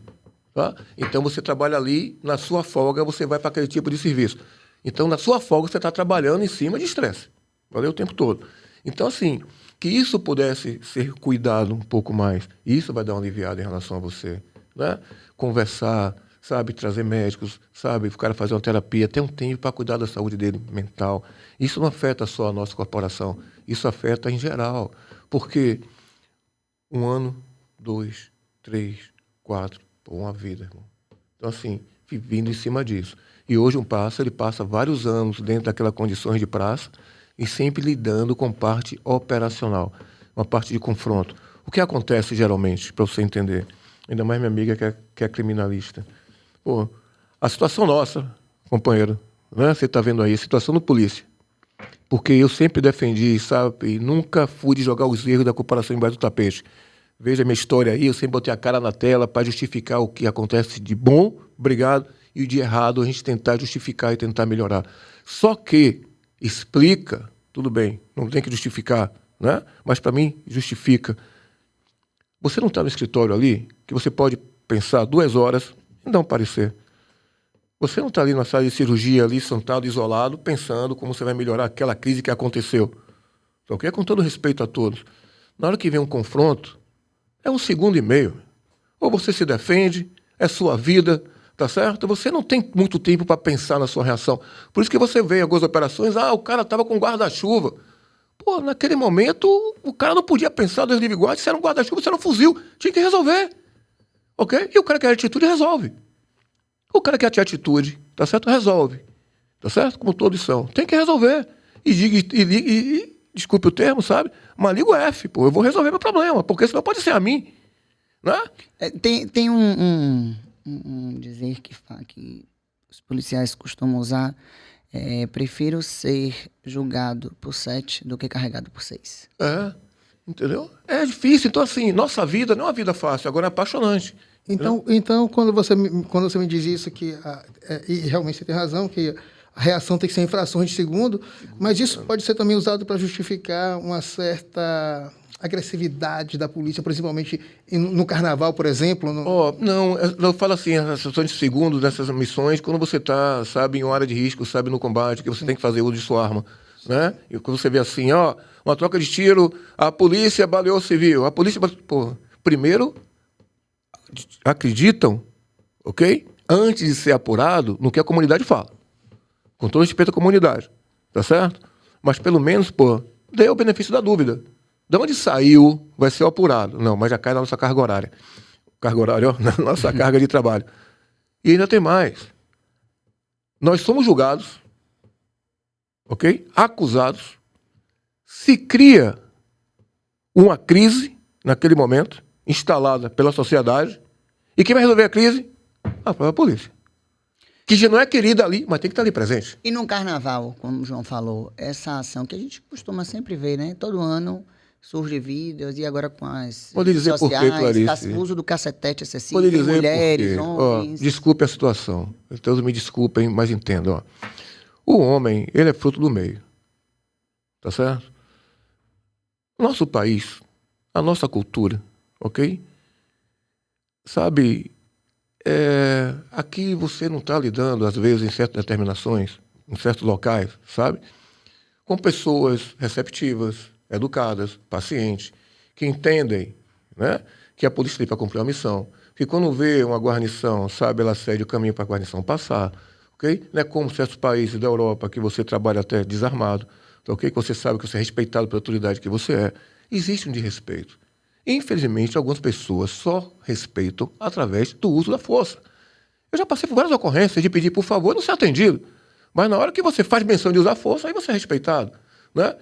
tá? Então você trabalha ali, na sua folga você vai para aquele tipo de serviço. Então na sua folga você está trabalhando em cima de estresse, valeu, o tempo todo. Então assim, que isso pudesse ser cuidado um pouco mais, isso vai dar uma aliviada em relação a você, né? Conversar, sabe? Trazer médicos, sabe? O cara fazer uma terapia, ter um tempo para cuidar da saúde dele mental. Isso não afeta só a nossa corporação, isso afeta em geral. Porque 1 ano, 2, 3, 4, uma vida, irmão. Então, assim, vivendo em cima disso. E hoje ele passa vários anos dentro daquelas condições de praça e sempre lidando com parte operacional, uma parte de confronto. O que acontece geralmente, para você entender? Ainda mais minha amiga que é criminalista. Pô, a situação nossa, companheiro, né? Você está vendo aí, a situação do polícia. Porque eu sempre defendi, sabe, e nunca fui de jogar os erros da corporação embaixo do tapete. Veja a minha história aí, eu sempre botei a cara na tela para justificar o que acontece de bom, obrigado, e de errado a gente tentar justificar e tentar melhorar. Só que explica, tudo bem, não tem que justificar, né? Mas para mim justifica. Você não está no escritório ali, que você pode pensar 2 horas e dar um parecer. Você não está ali na sala de cirurgia, ali sentado, isolado, pensando como você vai melhorar aquela crise que aconteceu. Então, com todo respeito a todos. Na hora que vem um confronto, é 1 segundo e meio. Ou você se defende, é sua vida, tá certo? Você não tem muito tempo para pensar na sua reação. Por isso que você vê em algumas operações, o cara estava com guarda-chuva. Pô, naquele momento, o cara não podia pensar dos livre guarda, se era um guarda-chuva, se era um fuzil. Tinha que resolver. Ok? E o cara que quer atitude, resolve. O cara que quer atitude, tá certo? Resolve. Tá certo? Como todos são. Tem que resolver. E desculpe o termo, sabe? Mas liga o F, pô. Eu vou resolver meu problema, porque senão pode ser a mim. Né? Tem um dizer que os policiais costumam usar. Prefiro ser julgado por 7 do que carregado por 6. Entendeu? É difícil. Então, assim, nossa vida não é uma vida fácil, agora é apaixonante. Então quando você me diz isso, e realmente você tem razão, que a reação tem que ser em frações de segundo, mas isso pode ser também usado para justificar uma certa agressividade da polícia, principalmente no carnaval, por exemplo? Não, eu falo assim, as frações de segundo dessas missões, quando você está, sabe, em uma área de risco, sabe, no combate, que você tem que fazer uso de sua arma, né? E quando você vê assim, uma troca de tiro, a polícia baleou o civil, primeiro acreditam, ok? Antes de ser apurado, no que a comunidade fala. Com todo respeito à comunidade, tá certo? Mas pelo menos, dê o benefício da dúvida. De onde saiu, vai ser apurado. Não, mas já cai na nossa carga horária. Carga horária, na nossa carga de trabalho. E ainda tem mais. Nós somos julgados, ok? Acusados. Se cria uma crise, naquele momento, instalada pela sociedade. E quem vai resolver a crise? A própria polícia. Que já não é querida ali, mas tem que estar ali presente. E no carnaval, como o João falou, essa ação que a gente costuma sempre ver, né? Todo ano surge vídeos, e agora com as redes sociais, por quê, Clarice? O uso do cacetete excessivo, mulheres, homens... desculpe a situação. Então, me desculpem, mas entendam. O homem, ele é fruto do meio. Tá certo? Nosso país, a nossa cultura, ok? Sabe, aqui você não está lidando, às vezes, em certas determinações, em certos locais, sabe? Com pessoas receptivas, educadas, pacientes, que entendem, né, que a polícia tem para cumprir uma missão. Que quando vê uma guarnição, sabe, ela cede o caminho para a guarnição passar, ok? Não é como certos países da Europa que você trabalha até desarmado, ok? Que você sabe que você é respeitado pela autoridade que você é. Existe um desrespeito. Infelizmente, algumas pessoas só respeitam através do uso da força. Eu já passei por várias ocorrências de pedir, por favor, não ser atendido. Mas na hora que você faz menção de usar força, aí você é respeitado, né?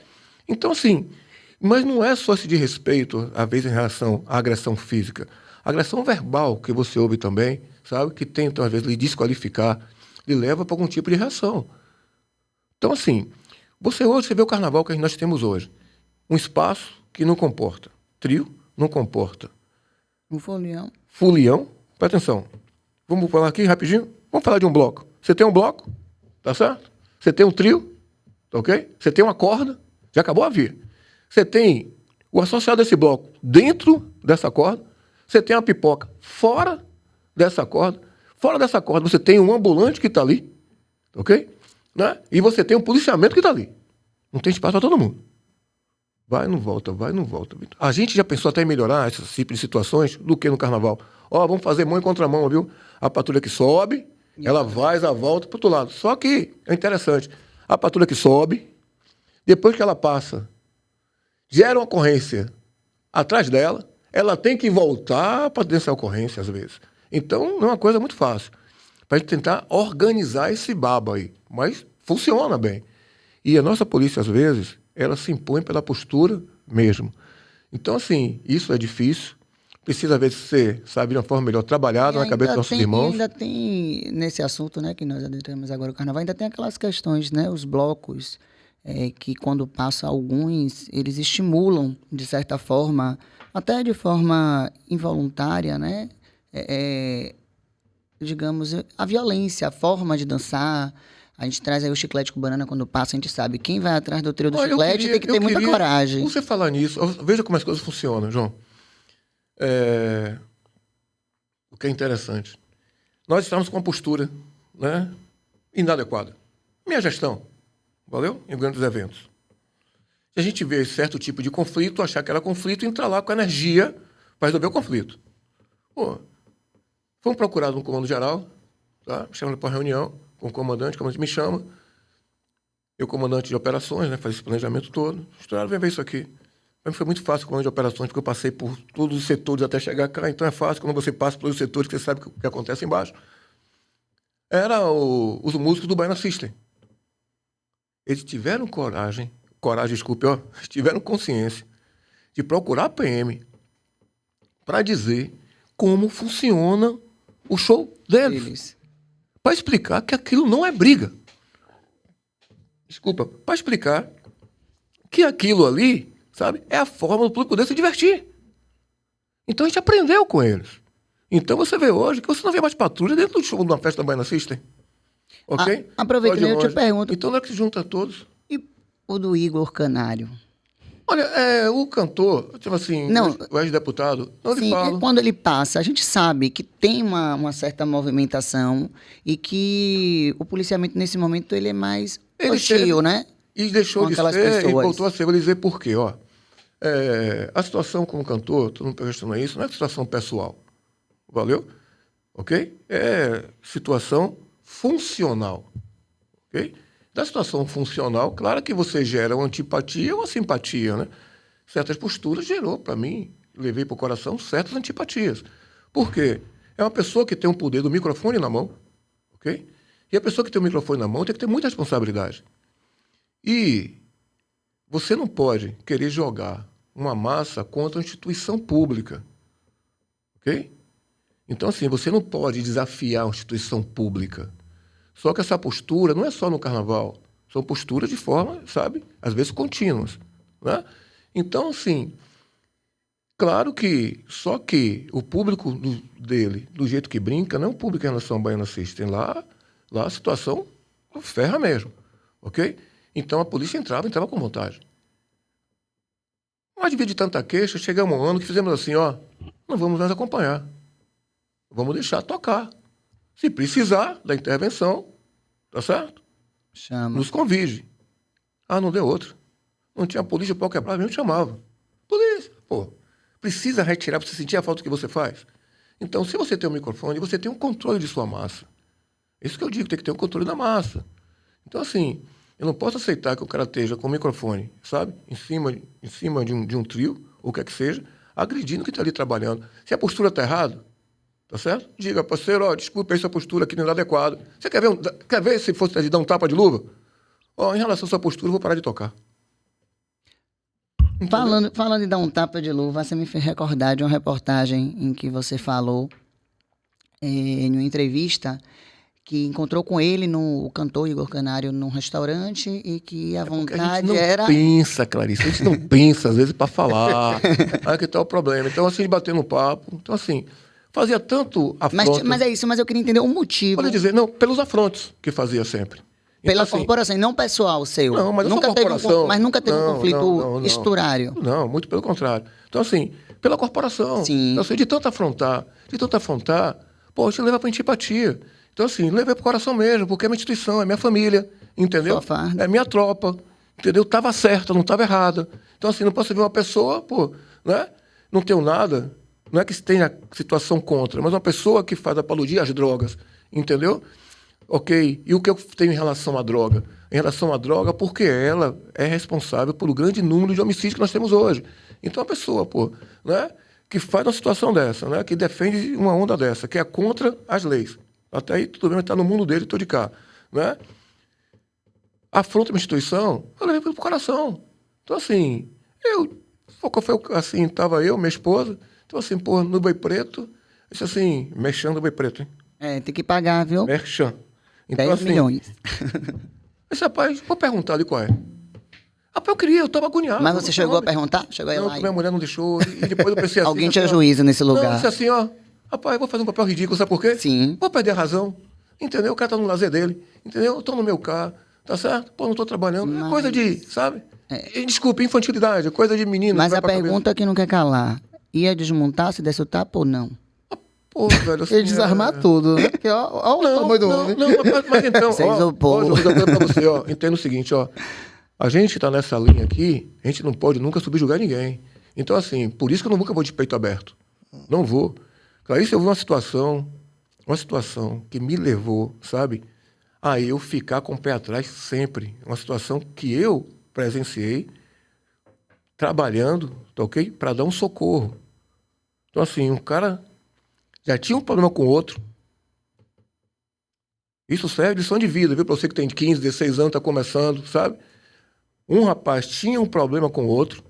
Então, assim, mas não é só esse de respeito, às vezes, em relação à agressão física. A agressão verbal, que você ouve também, sabe? Que tentam, às vezes, lhe desqualificar, lhe leva para algum tipo de reação. Então, assim, você vê o carnaval que nós temos hoje. Um espaço que não comporta. Trio não comporta. Um folião. Folião, presta atenção. Vamos falar aqui rapidinho? Vamos falar de um bloco. Você tem um bloco, tá certo? Você tem um trio, tá ok? Você tem uma corda, já acabou a via. Você tem o associado desse bloco dentro dessa corda, você tem uma pipoca fora dessa corda. Fora dessa corda você tem um ambulante que está ali, ok? Né? E você tem um policiamento que está ali. Não tem espaço para todo mundo. Vai, não volta, vai, não volta. A gente já pensou até em melhorar esse tipo de situações do que no carnaval. Ó, vamos fazer mão e contramão, viu? A patrulha que sobe, ela vai, ela volta pro outro lado. Só que é interessante. A patrulha que sobe, depois que ela passa, gera uma ocorrência atrás dela, ela tem que voltar para dessa ocorrência, às vezes. Então, não é uma coisa muito fácil. Para a gente tentar organizar esse baba aí. Mas funciona bem. E a nossa polícia, às vezes, ela se impõe pela postura mesmo. Então, assim, isso é difícil. Precisa, às vezes, ser, sabe, de uma forma melhor trabalhada na cabeça dos nossos irmãos. Ainda tem, nesse assunto, né, que nós adentramos agora o carnaval, ainda tem aquelas questões, né, os blocos, que quando passa alguns, eles estimulam, de certa forma, até de forma involuntária, né, digamos, a violência, a forma de dançar. A gente traz aí o chiclete com banana quando passa, a gente sabe. Quem vai atrás do trio do chiclete tem que ter muita coragem. Você falar nisso, veja como as coisas funcionam, João. O que é interessante. Nós estamos com uma postura, né, inadequada. Minha gestão, valeu? Em grandes eventos. Se a gente vê certo tipo de conflito, achar que era conflito, entrar lá com energia para resolver o conflito. Pô, fomos procurados no comando geral, tá? Me chamam para uma reunião com o comandante me chama. Eu, comandante de operações, né, faz esse planejamento todo. Estourado, vem ver isso aqui. Para mim foi muito fácil o comando de operações, porque eu passei por todos os setores até chegar cá, então é fácil. Quando você passa por todos os setores, você sabe o que acontece embaixo. Os músicos do Baiana System. Eles tiveram tiveram consciência de procurar a PM para dizer como funciona o show deles. Para explicar que aquilo não é briga. Desculpa, para explicar que aquilo ali, sabe, é a forma do público poder se divertir. Então a gente aprendeu com eles. Então você vê hoje que você não vê mais patrulha dentro do show de uma festa da Baiana System. Ok? Aproveitando, eu te pergunto. Então não é que se junta todos. E o do Igor Canário? Olha, o cantor, tipo assim, não, o ex-deputado, não lhe falo. Quando ele passa, a gente sabe que tem uma certa movimentação e que o policiamento nesse momento ele é mais hostil, né? E deixou de ser e voltou a ser. Vou dizer por quê, ó. A situação como cantor, todo mundo questiona isso, não é situação pessoal. Valeu? Ok? É situação funcional. Ok? Da situação funcional, claro que você gera uma antipatia ou uma simpatia, né? Certas posturas gerou para mim, levei para o coração certas antipatias. Por quê? É uma pessoa que tem o poder do microfone na mão, ok? E a pessoa que tem o microfone na mão tem que ter muita responsabilidade. E você não pode querer jogar uma massa contra a instituição pública, ok? Então, assim, você não pode desafiar a instituição pública. Só que essa postura não é só no carnaval. São posturas de forma, sabe, às vezes contínuas, né? Então, assim, claro que só que o público dele, do jeito que brinca, não é um público em relação ao Baiana System. Lá a situação ferra mesmo, ok? Então a polícia entrava com vontade. Mas devido de tanta queixa, chegamos um ano que fizemos assim, ó, não vamos mais acompanhar. Vamos deixar tocar. Se precisar da intervenção, tá certo? Chama. Nos convide. Não deu outro. Não tinha polícia, o pau quebrado, mesmo chamava. Polícia, pô. Precisa retirar para você sentir a falta que você faz. Então, se você tem um microfone, você tem um controle de sua massa. Isso que eu digo, tem que ter um controle da massa. Então, assim, eu não posso aceitar que o cara esteja com o microfone, sabe? Em cima de um trio, ou o que é que seja, agredindo quem está ali trabalhando. Se a postura está errada, tá certo? Diga, parceiro, ó, desculpa, essa postura aqui não é adequada. Você quer ver se fosse de dar um tapa de luva? Ó, em relação à sua postura, eu vou parar de tocar. Falando de dar um tapa de luva, você me fez recordar de uma reportagem em que você falou, em uma entrevista, que encontrou com ele, o cantor Igor Canário, num restaurante e que a vontade era... A gente não pensa, Clarice, a gente não pensa, às vezes, para falar. Aí que tá o problema. Então, assim, bater no papo. Então, assim... Fazia tanto afronto. Mas é isso, mas eu queria entender o motivo. Pode dizer, não, pelos afrontos que fazia sempre. Pela então, corporação, não pessoal seu. Não, mas nunca teve mas nunca teve um conflito não. esturário. Não, muito pelo contrário. Então, assim, pela corporação. Sim. Então, assim, de tanto afrontar, pô, isso leva para antipatia. Então, assim, levei pro coração mesmo, porque é minha instituição, é minha família, entendeu? É minha tropa, entendeu? Tava certa, não tava errada. Então, assim, não posso ver uma pessoa, pô, né? Não tenho nada, Não é que tenha situação contra, mas uma pessoa que faz apologia às drogas, entendeu? Ok, e o que eu tenho em relação à droga? Em relação à droga, porque ela é responsável pelo grande número de homicídios que nós temos hoje. Então, a pessoa, né, que faz uma situação dessa, né, que defende uma onda dessa, que é contra as leis. Até aí, tudo bem, está no mundo dele, estou de cá. Né? Afronta uma instituição, eu levei pro coração. Então, assim, estava eu, minha esposa, então, assim, no Boi Preto, isso assim, mexendo no Boi Preto, hein? Tem que pagar, viu? Merchan. Então, 10 milhões. Esse rapaz, vou perguntar ali qual é. Rapaz, eu estava agoniado. Mas você chegou a perguntar? Chegou aí não, lá? Minha mulher não deixou. E depois eu pensei assim... Alguém tinha assim, juízo nesse lugar. Não, disse assim, rapaz, eu vou fazer um papel ridículo, sabe por quê? Sim. Vou perder a razão. Entendeu? O cara tá no lazer dele. Entendeu? Eu tô no meu carro. Tá certo? Não tô trabalhando. É coisa de, sabe? Desculpa, infantilidade. É coisa de menino. Mas a pergunta que não quer calar. Ia desmontar se desse o tapa ou não? Pô, velho, assim, Ele desarmar tudo, né? Porque, ó, o tamanho do homem. Não, mas então, Você isopor. eu vou dizer uma coisa pra você, entenda o seguinte, a gente tá nessa linha aqui, a gente não pode nunca subjugar ninguém. Então, assim, por isso que eu nunca vou de peito aberto. Não vou. Clarice, eu vi uma situação que me levou, sabe, a eu ficar com o pé atrás sempre. Uma situação que eu presenciei trabalhando, tá ok? Para dar um socorro. Então, assim, um cara já tinha um problema com o outro. Isso serve de lição de vida, viu? Para você que tem 15, 16 anos, está começando, sabe? Um rapaz tinha um problema com o outro.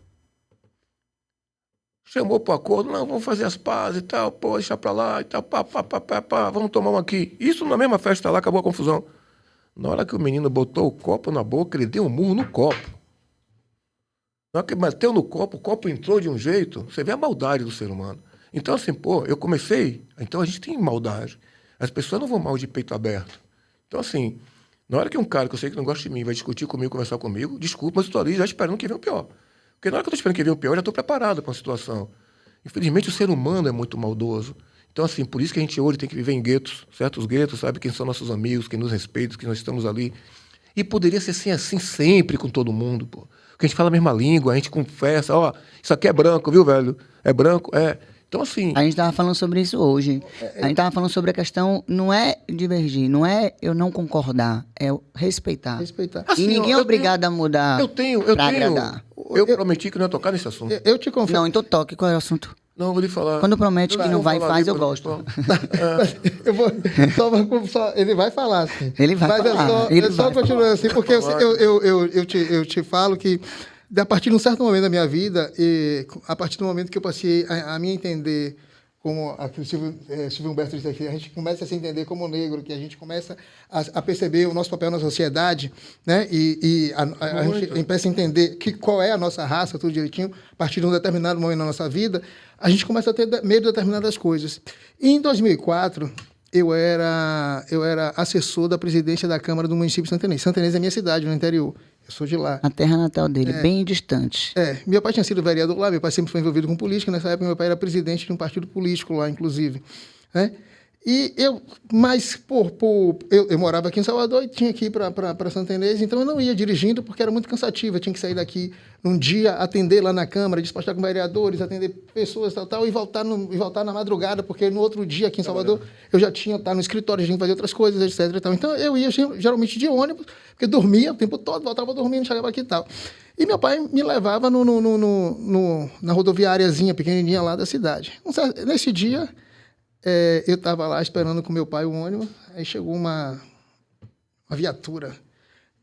Chamou para o acordo, não, vamos fazer as pazes e tal, deixa para lá e tal, vamos tomar um aqui. Isso na mesma festa lá, acabou a confusão. Na hora que o menino botou o copo na boca, ele deu um murro no copo. Na hora que bateu no copo, o copo entrou de um jeito, você vê a maldade do ser humano. Então, assim, eu comecei... Então, a gente tem maldade. As pessoas não vão mal de peito aberto. Então, assim, na hora que um cara que eu sei que não gosta de mim vai discutir comigo, conversar comigo, desculpa, mas eu estou ali já esperando que venha o pior. Porque na hora que eu estou esperando que venha o pior, eu já estou preparado para uma situação. Infelizmente, o ser humano é muito maldoso. Então, assim, por isso que a gente hoje tem que viver em guetos, certos guetos, sabe? Quem são nossos amigos, quem nos respeita, que nós estamos ali. E poderia ser assim sempre com todo mundo, pô. Porque a gente fala a mesma língua, a gente confessa, isso aqui é branco, viu, velho? É branco, é... Então, assim... A gente estava falando sobre isso hoje. A gente estava falando sobre a questão, não é divergir, não é eu não concordar, é respeitar. Assim, e ninguém é obrigado a mudar pra agradar. Eu prometi que não ia tocar nesse assunto. Eu te confesso. Não, então toque. Qual é o assunto? Não, vou lhe falar. Quando promete que não vai e faz, eu gosto. Eu vou, ele vai falar, assim. Ele vai falar. É só continuando assim, porque eu te falo que a partir de um certo momento da minha vida, e a partir do momento que eu passei a me entender como o Silvio Humberto disse aqui, a gente começa a se entender como negro, que a gente começa a perceber o nosso papel na sociedade, né? E a gente começa a entender qual é a nossa raça, tudo direitinho, a partir de um determinado momento na nossa vida, a gente começa a ter medo de determinadas coisas. E em 2004, eu era assessor da presidência da Câmara do município de Santenês. Santenês é minha cidade, no interior. Eu sou de lá. A terra natal dele, bem distante. Meu pai tinha sido vereador lá, meu pai sempre foi envolvido com política, nessa época meu pai era presidente de um partido político lá, inclusive. Né? E eu morava aqui em Salvador e tinha que ir para Santenês, então eu não ia dirigindo porque era muito cansativo, eu tinha que sair daqui num dia, atender lá na Câmara, despachar com vereadores, atender pessoas, tal, e voltar na madrugada, porque no outro dia aqui em Salvador eu já tinha estar no escritório, a gente fazia outras coisas, etc. E tal. Então eu ia geralmente de ônibus, porque dormia o tempo todo, voltava dormindo, chegava aqui e tal. E meu pai me levava na rodoviáriazinha pequenininha lá da cidade. Nesse dia... eu estava lá esperando com meu pai o ônibus, aí chegou uma viatura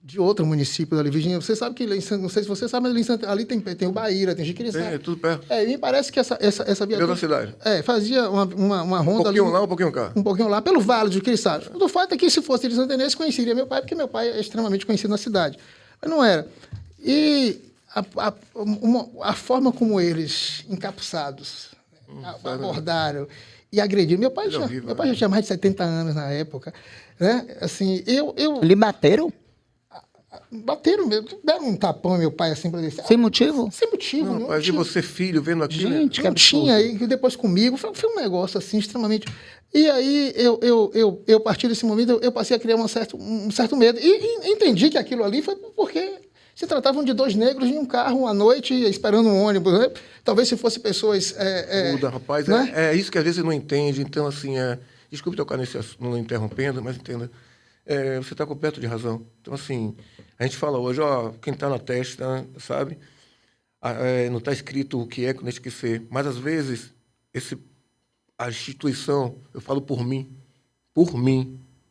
de outro município ali, Virgínia. Você sabe que, não sei se você sabe, mas ali tem o Baíra, tem Jiquiriçá. É tudo perto. E me parece que essa viatura... Dentro da cidade. Fazia uma ronda ali. Um pouquinho lá, um pouquinho cá. Um pouquinho lá, pelo Vale de Jiquiriçá. O fato é que se fosse de Santenês, conheceria meu pai, porque meu pai é extremamente conhecido na cidade. Mas não era. E a forma como eles, encapuçados, abordaram... E agrediram. Meu pai já tinha mais de 70 anos na época. Né? Assim, Lhe bateram? Bateram mesmo. Deram um tapão meu pai assim para descer. Sem motivo? Sem motivo. Não, mas e você, filho, vendo aquilo? Gente, não tinha. E depois comigo. Foi um negócio assim, extremamente... E aí, eu a partir desse momento, eu passei a criar um certo medo. E entendi que aquilo ali foi porque... se tratavam de 2 negros em um carro à noite, esperando um ônibus, né? Talvez se fossem pessoas... Muda, rapaz. né? É isso que às vezes você não entende. Então, assim, desculpe tocar nesse assunto, não interrompendo, mas entenda. Você está coberto de razão. Então, assim, a gente fala hoje, ó, quem está na testa, sabe? Não está escrito o que é, quando tem que ser. Mas, às vezes, a instituição, eu falo por mim,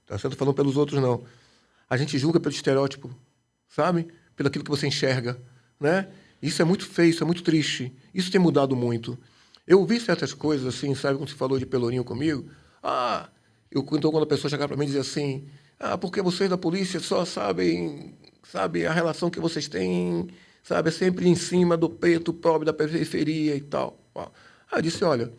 tá certo? Falando pelos outros, não. A gente julga pelo estereótipo, sabe? Pelo aquilo que você enxerga, né? Isso é muito feio, isso é muito triste. Isso tem mudado muito. Eu vi certas coisas, assim, sabe? Quando você falou de Pelourinho comigo. Então, quando a pessoa chegava para mim e dizia assim, porque vocês da polícia só sabem, sabe, a relação que vocês têm, sabe, é sempre em cima do preto pobre da periferia e tal. Eu disse, olha,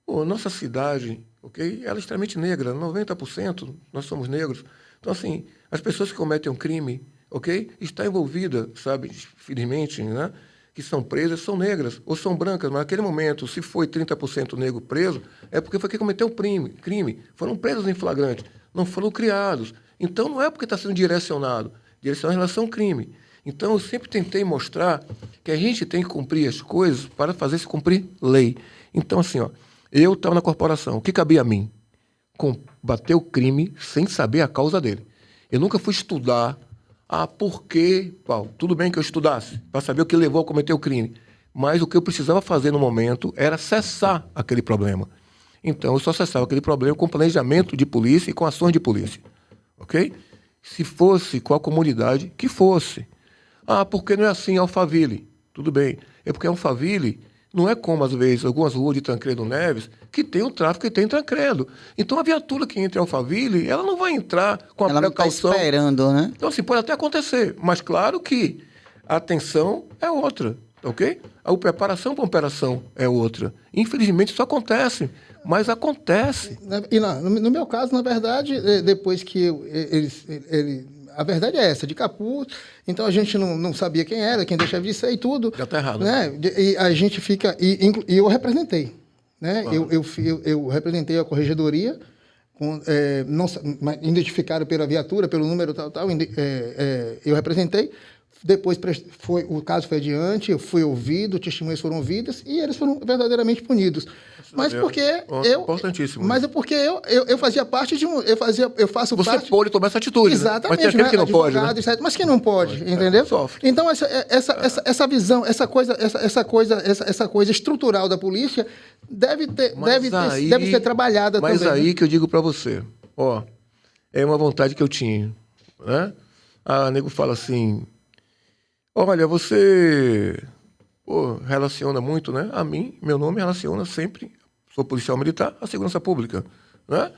nossa cidade, ok, ela é extremamente negra, 90% nós somos negros. Então, assim, as pessoas que cometem um crime, ok, está envolvida, sabe, infelizmente, né, que são presas, são negras ou são brancas, mas naquele momento, se foi 30% negro preso, é porque foi quem cometeu um crime. Foram presos em flagrante, não foram criados. Então, não é porque está sendo direcionado em relação ao crime. Então, eu sempre tentei mostrar que a gente tem que cumprir as coisas para fazer se cumprir lei. Então, assim, ó, eu estava na corporação, o que cabia a mim? Combater o crime sem saber a causa dele. Eu nunca fui estudar por quê, Paulo. Tudo bem que eu estudasse para saber o que levou a cometer o crime, mas o que eu precisava fazer no momento era cessar aquele problema. Então, eu só cessava aquele problema com planejamento de polícia e com ações de polícia, ok? Se fosse com a comunidade, que fosse. Porque não é assim Alphaville. Tudo bem. É porque Alphaville não é como, às vezes, algumas ruas de Tancredo Neves, que tem o tráfico e tem Tancredo. Então, a viatura que entra em Alphaville, ela não vai entrar com a Ela precaução. Não está esperando, né? Então, assim, pode até acontecer, mas claro que a atenção é outra, ok? A preparação para a operação é outra. Infelizmente, isso acontece, mas acontece. E no meu caso, na verdade, depois que a verdade é essa, de capuz, então a gente não sabia quem era, quem deixava de ser e tudo. Já está errado. Né? E a gente fica... E eu representei. Né? Eu representei a corregedoria, identificaram pela viatura, pelo número tal, eu representei. Depois o caso foi adiante, eu fui ouvido, testemunhas foram ouvidas e eles foram verdadeiramente punidos. Mas porque importantíssimo. Mas é porque eu fazia parte de um... Eu faço Você parte... pode tomar essa atitude, Exatamente, né? Mas tem aquele que não pode, né? Mas que não pode, entendeu? Sofre. Então, essa visão, essa coisa estrutural da polícia deve ser trabalhada também. Mas aí que eu digo para você, é uma vontade que eu tinha, né? Nego fala assim, olha, você relaciona muito, né? A mim, meu nome relaciona sempre, sou policial militar, a segurança pública, né?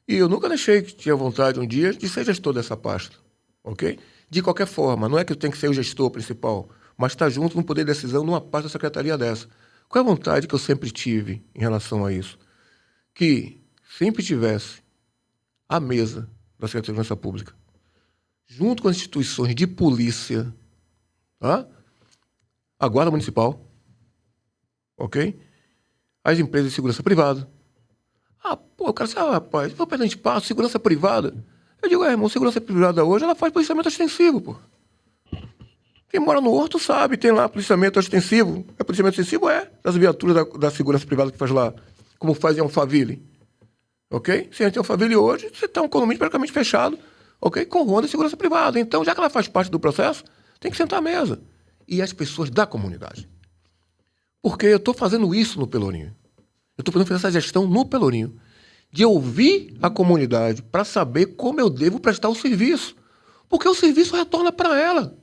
E eu nunca deixei que tinha vontade um dia de ser gestor dessa pasta, ok? De qualquer forma, não é que eu tenho que ser o gestor principal, mas estar junto no poder de decisão numa pasta da secretaria dessa. Qual é a vontade que eu sempre tive em relação a isso? Que sempre tivesse a mesa da Secretaria de Segurança Pública, junto com as instituições de polícia, tá? A Guarda Municipal, ok? As empresas de segurança privada. O cara disse, rapaz, vou perder espaço, segurança privada. Eu digo, irmão, segurança privada hoje, ela faz policiamento ostensivo, pô. Quem mora no Horto sabe, tem lá policiamento ostensivo. Policiamento ostensivo das viaturas da segurança privada que faz lá, como faz em Alphaville, ok? Se a gente tem Alphaville hoje, você está um condomínio praticamente fechado, ok? Com ronda de segurança privada. Então, já que ela faz parte do processo, tem que sentar à mesa. E as pessoas da comunidade. Porque eu estou fazendo isso no Pelourinho. Eu estou fazendo essa gestão no Pelourinho. De ouvir a comunidade para saber como eu devo prestar o serviço. Porque o serviço retorna para ela.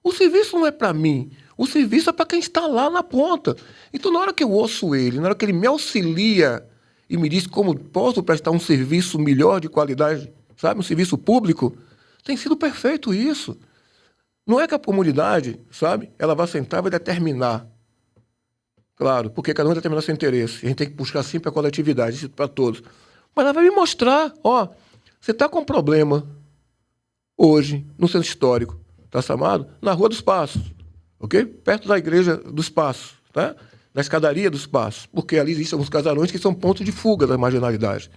O serviço não é para mim. O serviço é para quem está lá na ponta. Então, na hora que eu ouço ele, na hora que ele me auxilia e me diz como posso prestar um serviço melhor de qualidade, sabe? Um serviço público, tem sido perfeito isso. Não é que a comunidade, sabe, ela vai sentar e vai determinar. Claro, porque cada um vai determinar seu interesse. A gente tem que buscar sempre a coletividade, isso para todos. Mas ela vai me mostrar, você está com um problema hoje, no centro histórico, tá chamado? Na Rua dos Passos, ok? Perto da Igreja dos Passos, tá? Na escadaria dos Passos, porque ali existem alguns casarões que são pontos de fuga da marginalidade.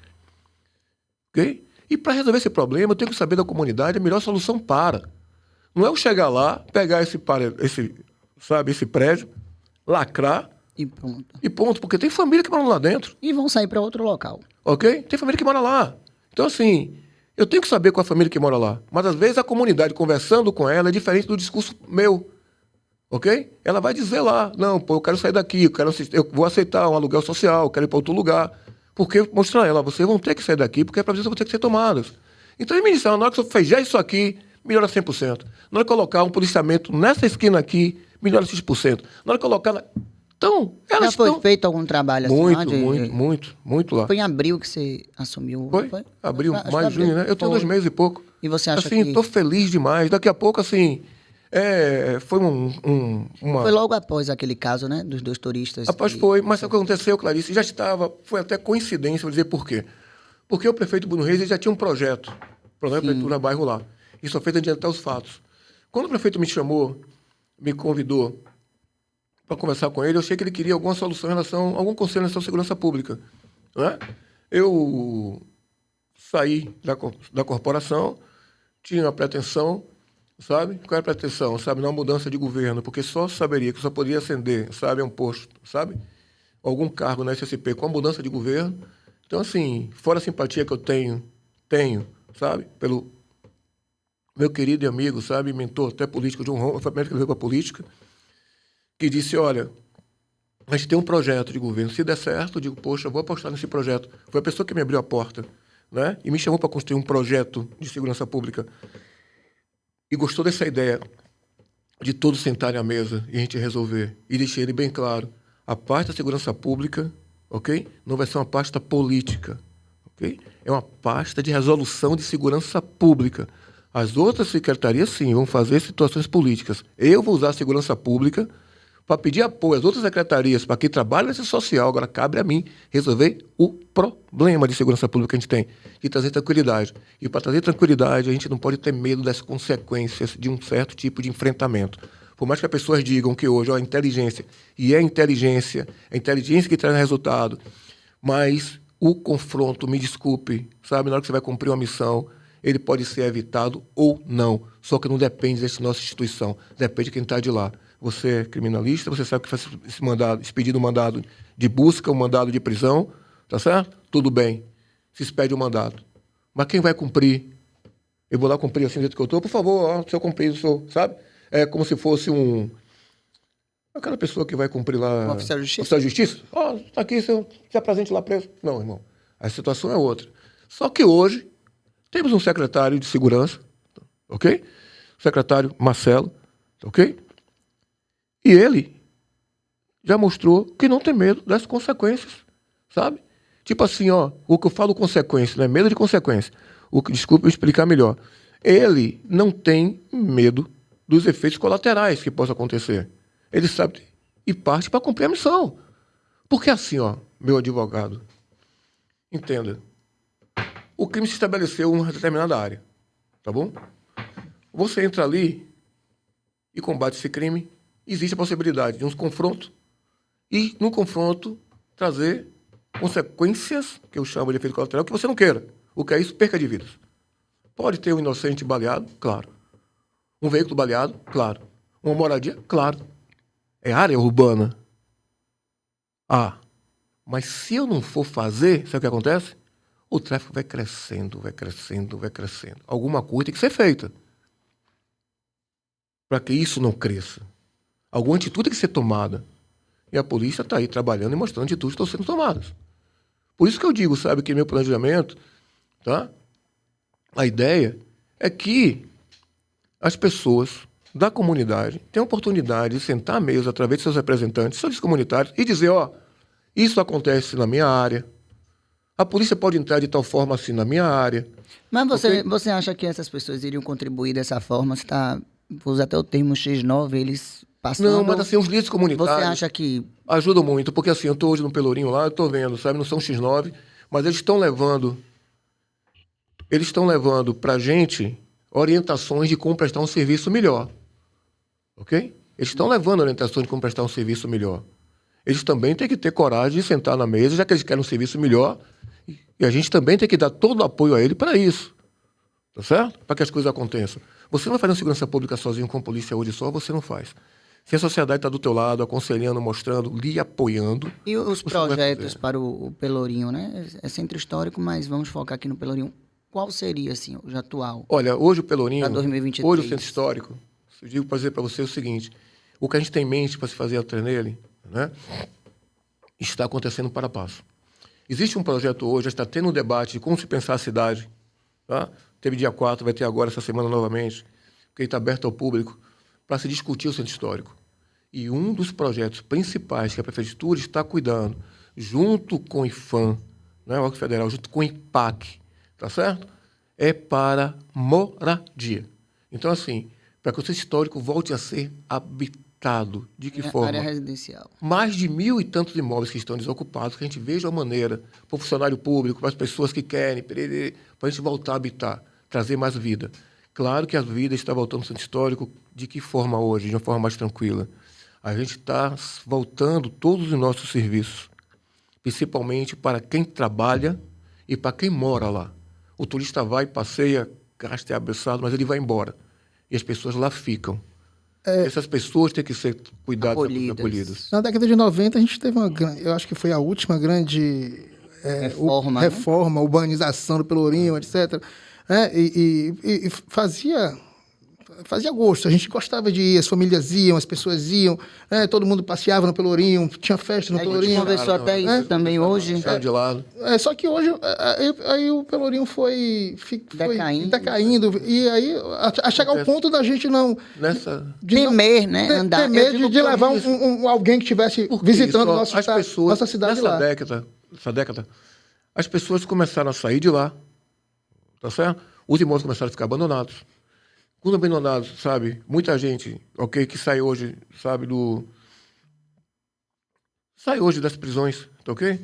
Ok? E para resolver esse problema, eu tenho que saber da comunidade a melhor solução para. Não é eu chegar lá, pegar esse prédio, lacrar E pronto. e ponto. Porque tem família que mora lá dentro, E vão sair para outro local. ok? Tem família que mora lá. Então, assim, eu tenho que saber qual é a família que mora lá. Mas, às vezes, a comunidade, conversando com ela, é diferente do discurso meu, ok? Ela vai dizer lá, não, pô, eu quero sair daqui, eu vou aceitar um aluguel social, eu quero ir para outro lugar. Porque mostrar a ela, vocês vão ter que sair daqui, porque as providências vão ter que ser tomadas. Então, eles me disseram, na hora que você fizer isso aqui, melhora 100%. Na hora de colocar um policiamento nessa esquina aqui, melhora X%. Na hora de colocar... Então, elas Já foi estão... feito algum trabalho assim lá? Muito lá. Foi em abril que você assumiu? Foi? Abril, Acho que maio, junho, né? Eu tenho Foi. 2 meses e pouco. E você acha assim, que... tô feliz demais. Daqui a pouco, assim, foi uma... Foi logo após aquele caso, né? Dos 2 turistas. Rapaz, foi. Mas sabe o que aconteceu, Clarice? Já estava... Foi até coincidência, vou dizer por quê. Porque o prefeito Bruno Reis ele já tinha um projeto para a prefeitura bairro lá. E só fez adiantar os fatos. Quando o prefeito me chamou, me convidou para conversar com ele, eu achei que ele queria alguma solução em relação... Algum conselho em relação à segurança pública. Né? Eu saí da corporação, tinha a pretensão, sabe? Qual era a pretensão, sabe? Na mudança de governo, porque só saberia que só poderia ascender, sabe? A um posto, sabe? Algum cargo na SSP com a mudança de governo. Então, assim, fora a simpatia que eu tenho, sabe? Pelo meu querido e amigo, sabe? Mentor até político, João Roma, foi a primeira que ele veio para a política, que disse, olha, a gente tem um projeto de governo, se der certo, eu digo, poxa, eu vou apostar nesse projeto. Foi a pessoa que me abriu a porta, né? E me chamou para construir um projeto de segurança pública. E gostou dessa ideia de todos sentarem à mesa e a gente resolver. E deixei ele bem claro, a parte da segurança pública, ok? Não vai ser uma pasta política, ok? É uma pasta de resolução de segurança pública. As outras secretarias, sim, vão fazer situações políticas. Eu vou usar a segurança pública para pedir apoio às outras secretarias, para quem trabalha nesse social. Agora cabe a mim resolver o problema de segurança pública que a gente tem, de trazer tranquilidade. E para trazer tranquilidade, a gente não pode ter medo das consequências de um certo tipo de enfrentamento. Por mais que as pessoas digam que hoje a inteligência, e é a inteligência que traz resultado, mas o confronto, me desculpe, sabe, na hora que você vai cumprir uma missão, ele pode ser evitado ou não. Só que não depende dessa nossa instituição, depende de quem está de lá. Você é criminalista, você sabe que faz esse pedido, um mandado de busca, um mandado de prisão, tá certo? Tudo bem, se expede o mandado. Mas quem vai cumprir? Eu vou lá cumprir assim do jeito que eu estou? Por favor, ó, se eu cumprir, sabe? É como se fosse aquela pessoa que vai cumprir lá... Um oficial de justiça? Oficial de justiça? Ó, tá aqui, se apresente lá preso. Não, irmão, a situação é outra. Só que hoje, temos um secretário de segurança, ok? O secretário Marcelo, ok? E ele já mostrou que não tem medo das consequências, sabe? Tipo assim, ó, o que eu falo consequência, não é medo de consequência. Desculpa eu explicar melhor. Ele não tem medo dos efeitos colaterais que possam acontecer. Ele sabe e parte para cumprir a missão. Porque assim, ó, meu advogado, entenda, o crime se estabeleceu em uma determinada área, tá bom? Você entra ali e combate esse crime, existe a possibilidade de um confronto e, no confronto, trazer consequências, que eu chamo de efeito colateral, que você não queira. O que é isso? Perca de vidas. Pode ter um inocente baleado? Claro. Um veículo baleado? Claro. Uma moradia? Claro. É área urbana. Ah, mas se eu não for fazer, sabe o que acontece? O tráfico vai crescendo, vai crescendo, vai crescendo. Alguma coisa tem que ser feita para que isso não cresça. Alguma atitude tem que ser tomada. E a polícia está aí trabalhando e mostrando atitudes que estão sendo tomadas. Por isso que eu digo, sabe, que meu planejamento, tá? A ideia é que as pessoas da comunidade tenham a oportunidade de sentar à mesa através de seus representantes, seus comunitários, e dizer, ó, isso acontece na minha área. A polícia pode entrar de tal forma assim na minha área. Mas você acha que essas pessoas iriam contribuir dessa forma? Você está, vou usar até o termo X9, eles passando... Não, mas assim, os líderes comunitários... Você acha que... Ajudam muito, porque assim, eu estou hoje no Pelourinho lá, eu estou vendo, sabe, não são X9, mas eles estão levando para a gente orientações de como prestar um serviço melhor. Ok? Eles estão levando orientações de como prestar um serviço melhor. Eles também têm que ter coragem de sentar na mesa, já que eles querem um serviço melhor, e a gente também tem que dar todo o apoio a ele para isso. Tá certo? Para que as coisas aconteçam. Você não vai fazer uma segurança pública sozinho com a polícia hoje só, você não faz. Se a sociedade está do teu lado, aconselhando, mostrando, lhe apoiando... E os você vai projetos fazer. para o Pelourinho, né? É centro histórico, mas vamos focar aqui no Pelourinho. Qual seria, assim, o atual? Olha, hoje o Pelourinho, Pra 2023. hoje o centro histórico, eu digo para dizer para você o seguinte, o que a gente tem em mente para se fazer a nele, né, está acontecendo para passo. Existe um projeto hoje, já está tendo um debate de como se pensar a cidade. Tá? Teve dia 4, vai ter agora essa semana novamente, porque está aberto ao público, para se discutir o centro histórico. E um dos projetos principais que a Prefeitura está cuidando, junto com o IFAM, né, o órgão federal, junto com o IPAC, tá certo? É para moradia. Então, assim, para que o centro histórico volte a ser habitado. De que forma? Área residencial. Mais de 1.000 e tantos imóveis que estão desocupados, que a gente veja a maneira, para o funcionário público, para as pessoas que querem, para a gente voltar a habitar, trazer mais vida. Claro que a vida está voltando ao centro histórico, de que forma hoje? De uma forma mais tranquila. A gente está voltando todos os nossos serviços, principalmente para quem trabalha e para quem mora lá. O turista vai, passeia, gasta, é abraçado, mas ele vai embora. E as pessoas lá ficam. Essas pessoas têm que ser cuidadas, acolhidas. Na década de 90, a gente teve eu acho que foi a última grande Reforma, né? reforma, urbanização do Pelourinho, etc. E fazia gosto. A gente gostava de ir, as famílias iam, as pessoas iam, todo mundo passeava no Pelourinho, tinha festa no A gente Pelourinho. conversou até isso também hoje. Deixaram de lado. Só que hoje aí o Pelourinho foi decaindo. E aí, a chegar ao ponto da gente não... Nessa... Temer, né? Andar. Temer Eu digo de levar por isso. alguém que estivesse Porque visitando só nosso as estado, pessoas, nossa cidade nessa lá. década, as pessoas começaram a sair de lá, tá certo? Os imóveis começaram a ficar abandonados. Quando abandonados, sabe, muita gente, ok, que sai hoje, sabe, sai hoje das prisões, tá ok?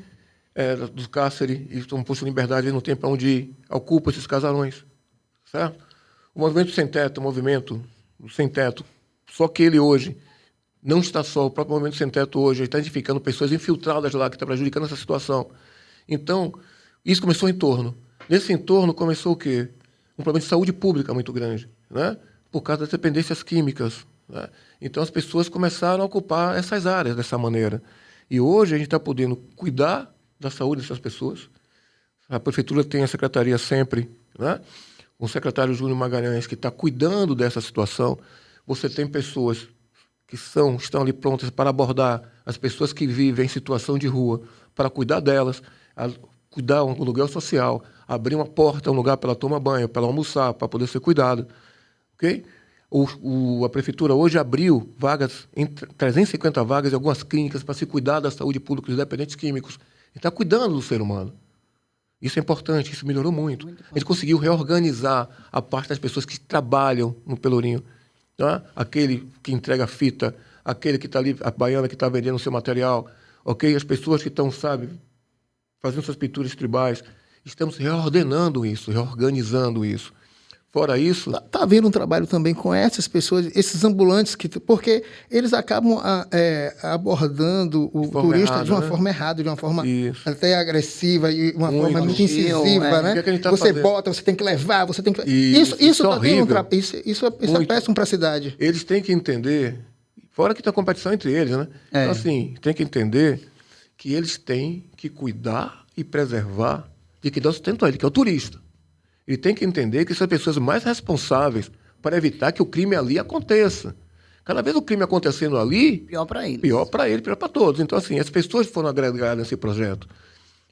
Do cárcere, e estão posto em liberdade, eles não têm para onde ir, ocupa esses casarões, certo? O movimento sem teto, só que ele hoje não está só, o próprio movimento sem teto hoje está identificando pessoas infiltradas lá, que está prejudicando essa situação. Então, isso começou em torno. Nesse entorno começou o quê? Um problema de saúde pública muito grande, né? Por causa das dependências químicas, né? Então, as pessoas começaram a ocupar essas áreas dessa maneira. E hoje a gente está podendo cuidar da saúde dessas pessoas. A Prefeitura tem a secretaria sempre, né? O secretário Júnior Magalhães, que está cuidando dessa situação. Você tem pessoas que estão ali prontas para abordar as pessoas que vivem em situação de rua, para cuidar delas, cuidar um aluguel social, abrir uma porta, um lugar para ela tomar banho, para ela almoçar, para poder ser cuidado. Okay? A Prefeitura hoje abriu vagas, 350 vagas em algumas clínicas para se cuidar da saúde pública dos dependentes químicos. E está cuidando do ser humano. Isso é importante, isso melhorou muito. A gente conseguiu reorganizar a parte das pessoas que trabalham no Pelourinho. Tá? Aquele que entrega fita, aquele que está ali, a baiana que está vendendo o seu material, ok? As pessoas que estão, sabe, fazendo suas pinturas tribais. Estamos reordenando isso, reorganizando isso. Fora isso... Está havendo um trabalho também com essas pessoas, esses ambulantes, porque eles acabam abordando o turista errada, de uma né? forma errada, de uma forma Isso. até agressiva e uma forma muito hostil, incisiva, né? O que é que a gente tá você fazendo? bota, você tem que levar, você tem que... Isso é horrível. Isso é péssimo para a cidade. Eles têm que entender, fora que tem a competição entre eles, né? Então, assim, tem que entender que eles têm que cuidar e preservar de quem dá sustento a ele, que é o turista. Ele tem que entender que são as pessoas mais responsáveis para evitar que o crime ali aconteça. Cada vez o crime acontecendo ali... Pior para ele. Pior para ele, pior para todos. Então, assim, as pessoas foram agregadas nesse projeto.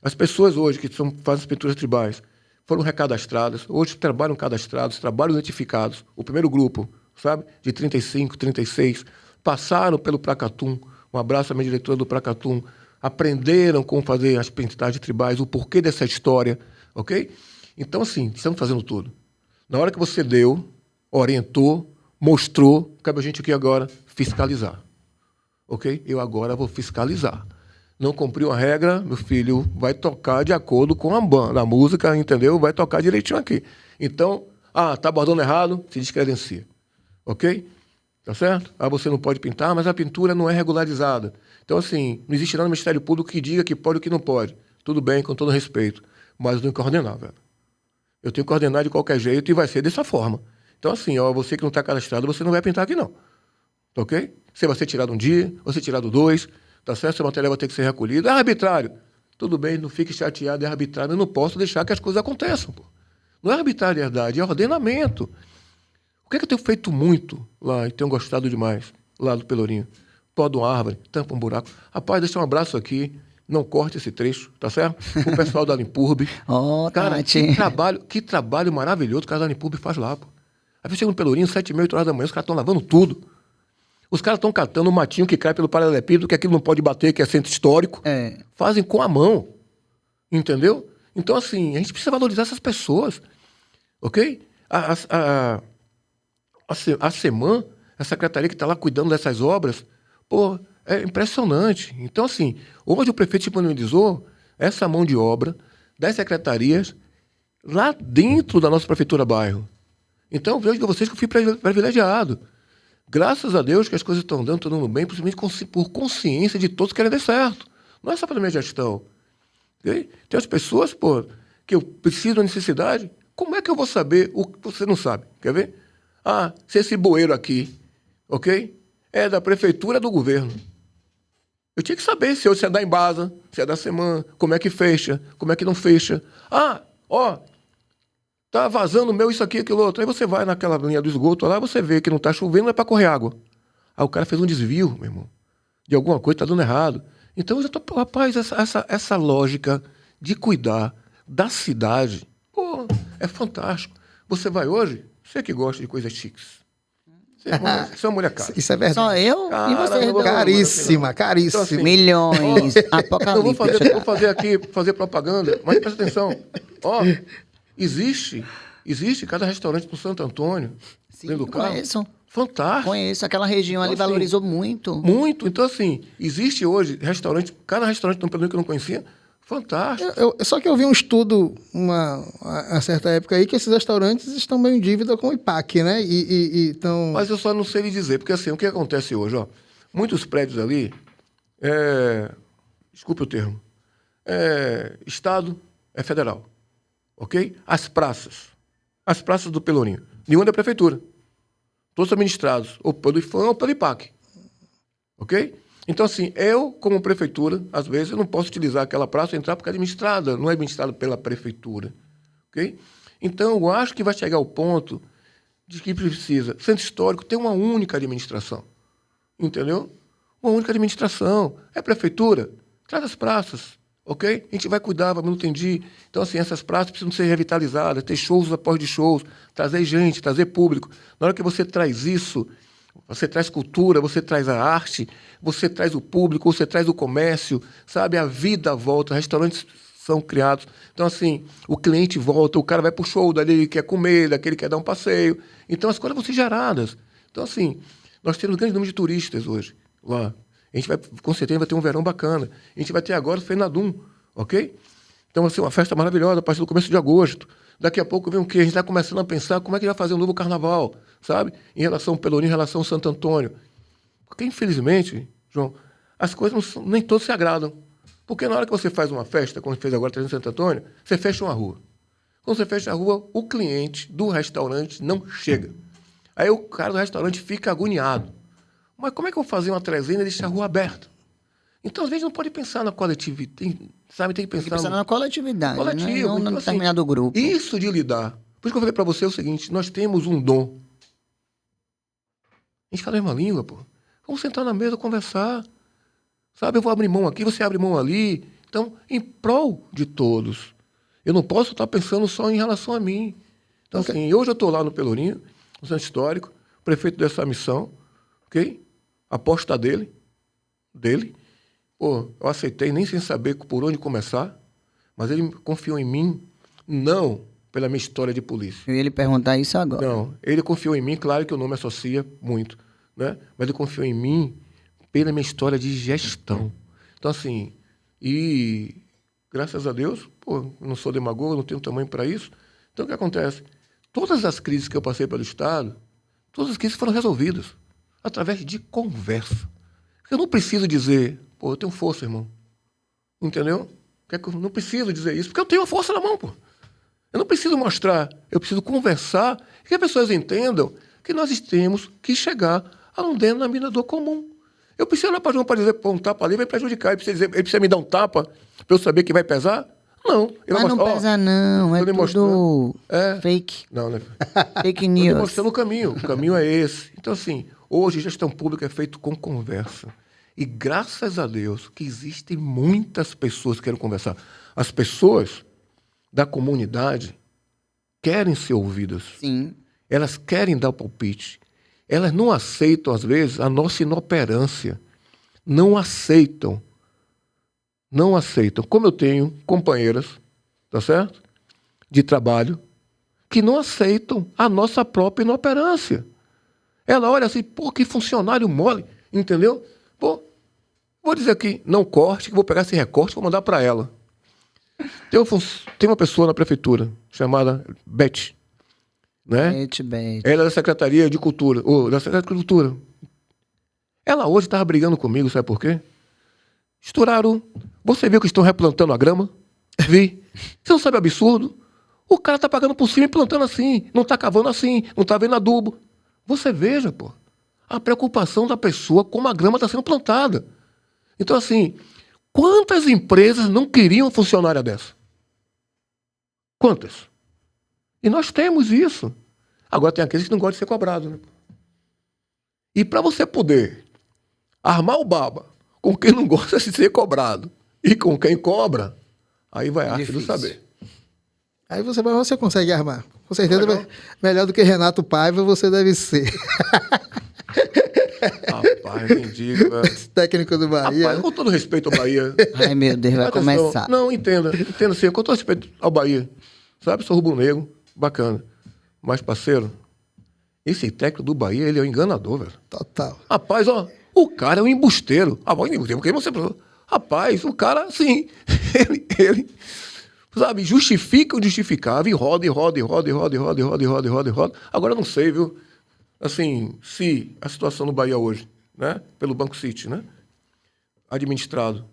As pessoas hoje que fazem as pinturas tribais foram recadastradas, hoje trabalham cadastrados, trabalham identificados. O primeiro grupo, sabe, de 35, 36, passaram pelo Pracatum. Um abraço à minha diretora do Pracatum. Aprenderam como fazer as pintagens tribais, o porquê dessa história, ok? Então, assim, estamos fazendo tudo. Na hora que você deu, orientou, mostrou, cabe a gente aqui agora fiscalizar. Ok? Eu agora vou fiscalizar. Não cumpriu a regra, meu filho vai tocar de acordo com a banda, a música, entendeu? Vai tocar direitinho aqui. Então, tá abordando errado, se descredencia. Ok? Tá certo? Você não pode pintar, mas a pintura não é regularizada. Então, assim, não existe nada no Ministério Público que diga que pode ou que não pode. Tudo bem, com todo respeito. Mas eu tenho que coordenar, velho. Eu tenho que coordenar de qualquer jeito e vai ser dessa forma. Então, assim, ó, você que não está cadastrado, você não vai pintar aqui, não. Tá ok? Você vai ser tirado um dia, vai ser tirado 2, tá certo? Seu material vai ter que ser recolhido. É arbitrário. Tudo bem, não fique chateado, é arbitrário. Eu não posso deixar que as coisas aconteçam, pô. Não é arbitrariedade, é ordenamento. O que é que eu tenho feito muito lá e tenho gostado demais, lá do Pelourinho? Poda uma árvore, tampa um buraco. Rapaz, deixa um abraço aqui, não corte esse trecho, tá certo? O pessoal da Limpurbe. Ó, Cara, Tati. que trabalho maravilhoso que o cara da Limpurbe faz lá, pô. Aí você chega no Pelourinho, 7h30, 8 horas da manhã, os caras estão lavando tudo. Os caras estão catando o matinho que cai pelo paralelepípedo, que aquilo não pode bater, que é centro histórico. É. Fazem com a mão. Entendeu? Então, assim, a gente precisa valorizar essas pessoas. Ok? A SEMAN, a secretaria que está lá cuidando dessas obras, pô, é impressionante. Então, assim, hoje o prefeito disponibilizou essa mão de obra das secretarias lá dentro da nossa prefeitura bairro. Então, eu vejo de vocês que eu fui privilegiado. Graças a Deus que as coisas estão dando, tudo bem, principalmente por consciência de todos que querem dar certo. Não é só pela minha gestão. Okay? Tem as pessoas, pô, que eu preciso da necessidade. Como é que eu vou saber o que você não sabe? Quer ver? Ah, se esse bueiro aqui, ok? É da prefeitura, do governo. Eu tinha que saber se é da Embasa, se é da SEMAN, como é que fecha, como é que não fecha. Ah, ó, tá vazando meu isso aqui, aquilo outro. Aí você vai naquela linha do esgoto lá, você vê que não tá chovendo, não é para correr água. Aí o cara fez um desvio, meu irmão, de alguma coisa, tá dando errado. Então, eu tô, rapaz, essa lógica de cuidar da cidade, pô, é fantástico. Você vai hoje, você que gosta de coisas chiques. Você é uma mulher cara. Isso é verdade. Só eu e você. não vou falar Caríssima, caríssima. Então, assim, Milhões. Eu vou Apocalipse. fazer aqui, fazer propaganda, mas presta atenção. Ó, existe cada restaurante pro Santo Antônio, Sim, dentro do carro. conheço. Fantástico. Conheço. Aquela região ali Então, assim, valorizou muito. Muito. Então, assim, existe hoje restaurante, cada restaurante no Pelourinho que eu não conhecia, fantástico. Só que eu vi um estudo a certa época aí que esses restaurantes estão meio em dívida com o IPAC, né? Então... Mas eu só não sei lhe dizer, porque assim, o que acontece hoje, ó, muitos prédios ali, desculpe o termo, Estado é federal, ok? As praças do Pelourinho, nenhuma da prefeitura, todos administrados ou pelo IFAM ou pelo IPAC, ok? Então, assim, eu, como prefeitura, às vezes, eu não posso utilizar aquela praça e entrar porque é administrada, não é administrada pela prefeitura, ok? Então, eu acho que vai chegar ao ponto de que precisa, centro histórico, ter uma única administração, entendeu? Uma única administração. É prefeitura? Traz as praças, ok? A gente vai cuidar, vai manutenir. Então, assim, essas praças precisam ser revitalizadas, ter shows após de shows, trazer gente, trazer público. Na hora que você traz isso, você traz cultura, você traz a arte, você traz o público, você traz o comércio, sabe? A vida volta, restaurantes são criados. Então, assim, o cliente volta, o cara vai pro show, dali ele quer comer, daquele quer dar um passeio. Então, as coisas vão ser geradas. Então, assim, nós temos um grande número de turistas hoje lá. A gente vai, com certeza, vai ter um verão bacana. A gente vai ter agora o Fenadum, ok? Então, vai ser uma festa maravilhosa a partir do começo de agosto. Daqui a pouco vem o quê? A gente está começando a pensar como é que vai fazer um novo carnaval, sabe? Em relação ao Pelourinho, em relação ao Santo Antônio. Porque, infelizmente, João, as coisas nem todas se agradam. Porque na hora que você faz uma festa, como fez agora em Santo Antônio, você fecha uma rua. Quando você fecha a rua, o cliente do restaurante não chega. Aí o cara do restaurante fica agoniado. Mas como é que eu vou fazer uma trezena e deixar a rua aberta? Então, às vezes, não pode pensar na coletividade, tem que pensar na coletividade, coletivo. né? Não Então, no assim, determinado grupo. Isso de lidar. Por isso que eu falei para você o seguinte, nós temos um dom. A gente fala a mesma língua, pô. Vamos sentar na mesa, conversar. Sabe, eu vou abrir mão aqui, você abre mão ali. Então, em prol de todos. Eu não posso estar pensando só em relação a mim. Então, assim, hoje eu estou lá no Pelourinho, no Centro Histórico, o prefeito deu essa missão, ok? A aposta dele. Pô, eu aceitei nem sem saber por onde começar, mas ele confiou em mim, não pela minha história de polícia. Eu ia lhe perguntar isso agora. Não, ele confiou em mim, claro que o nome associa muito, né? Mas ele confiou em mim pela minha história de gestão. Então, assim, e graças a Deus, pô, eu não sou demagogo, não tenho tamanho para isso. Então, o que acontece? Todas as crises que eu passei pelo Estado, todas as crises foram resolvidas através de conversa. Eu não preciso dizer, pô, eu tenho força, irmão. Entendeu? Eu não preciso dizer isso, porque eu tenho a força na mão, pô. Eu não preciso mostrar, eu preciso conversar, que as pessoas entendam que nós temos que chegar a um denominador comum. Eu preciso olhar para João para dizer, pô, um tapa ali vai prejudicar. Ele precisa me dar um tapa para eu saber que vai pesar? Não. Ele Mas vai não mostrar, pesa não, é tô lhe tudo mostrando. É. fake. Não, né? Fake Eu estou news. mostrando o caminho. O caminho é esse. Então, assim, hoje gestão pública é feito com conversa. E graças a Deus que existem muitas pessoas que querem conversar. As pessoas da comunidade querem ser ouvidas. Sim. Elas querem dar o palpite. Elas não aceitam, às vezes, a nossa inoperância. Não aceitam. Não aceitam. Como eu tenho companheiras, tá certo? De trabalho, que não aceitam a nossa própria inoperância. Ela olha assim, pô, que funcionário mole, entendeu? Pô, vou dizer aqui, não corte, que vou pegar esse recorte e vou mandar para ela. Tem uma pessoa na prefeitura chamada Beth, né? Bet. Ela é da Secretaria de Cultura, ou da Secretaria de Cultura. Ela hoje estava brigando comigo, sabe por quê? Estouraram. Você viu que estão replantando a grama? Vi. Você não sabe o absurdo? O cara tá pagando por cima e plantando assim, não tá cavando assim, não tá vendo adubo. Você veja, pô, a preocupação da pessoa como a grama está sendo plantada. Então, assim, quantas empresas não queriam funcionária dessa? Quantas? E nós temos isso. Agora tem aqueles que não gostam de ser cobrados, né? E para você poder armar o baba com quem não gosta de ser cobrado e com quem cobra, aí vai a arte do saber. Aí você consegue armar. Com certeza, Legal. melhor do que Renato Paiva, você deve ser. Rapaz, nem diga, velho. Esse técnico do Bahia. Rapaz, com todo respeito ao Bahia. Ai, meu Deus, vai Atenção. começar. Não, entenda sim, com todo respeito ao Bahia. Sabe, sou rubro-negro, bacana. Mas, parceiro, esse técnico do Bahia, ele é um enganador, velho. Total. Rapaz, ó, o cara é um embusteiro. Rapaz, o cara, assim, ele sabe, justifica o justificável e roda. Agora eu não sei, viu? Assim, se a situação no Bahia hoje, né, pelo Banco City, né, administrado,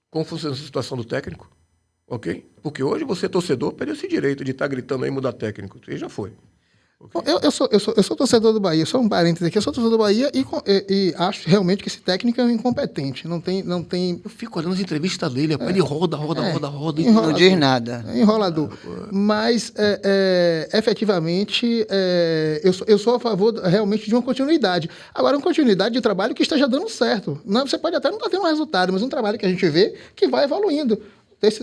como funciona a situação do técnico, ok? Porque hoje você, torcedor, perdeu esse direito de estar gritando aí mudar técnico. Você já foi. Okay? Eu sou torcedor do Bahia, só um parênteses aqui, eu sou torcedor do Bahia e acho realmente que esse técnico é um incompetente. Não tem. Eu fico olhando as entrevistas dele, rapaz, ele roda. Não diz nada. É enrolador. Mas, efetivamente, eu sou a favor realmente de uma continuidade. Agora, uma continuidade de trabalho que esteja dando certo. Não, você pode até não estar tendo um resultado, mas um trabalho que a gente vê que vai evoluindo.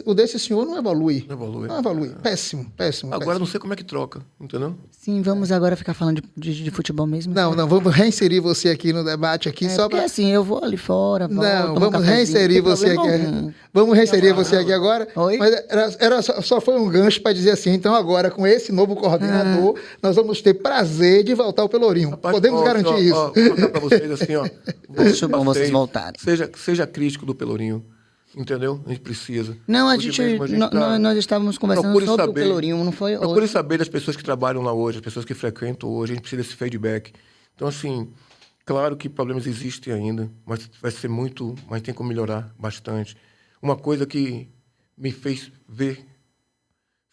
O desse senhor não evolui. Não evolui. Péssimo. Agora não sei como é que troca, entendeu? Sim, vamos agora ficar falando de futebol mesmo. Não, vamos reinserir você aqui no debate aqui só porque para. assim, eu vou ali fora. Não, vamos reinserir você aqui. Vamos reinserir você aqui agora. Oi? Mas só foi um gancho para dizer assim, então agora com esse novo coordenador, nós vamos ter prazer de voltar ao Pelourinho. Rapaz, Podemos garantir isso. Vou contar para vocês assim, ó. Acho bom vocês voltarem. Seja crítico do Pelourinho. Entendeu? A gente precisa. Não, Hoje mesmo nós estávamos conversando sobre o Pelourinho, não foi hoje. Procure saber das pessoas que trabalham lá hoje, as pessoas que frequentam hoje, a gente precisa desse feedback. Então, assim, claro que problemas existem ainda, mas mas tem como melhorar bastante. Uma coisa que me fez ver,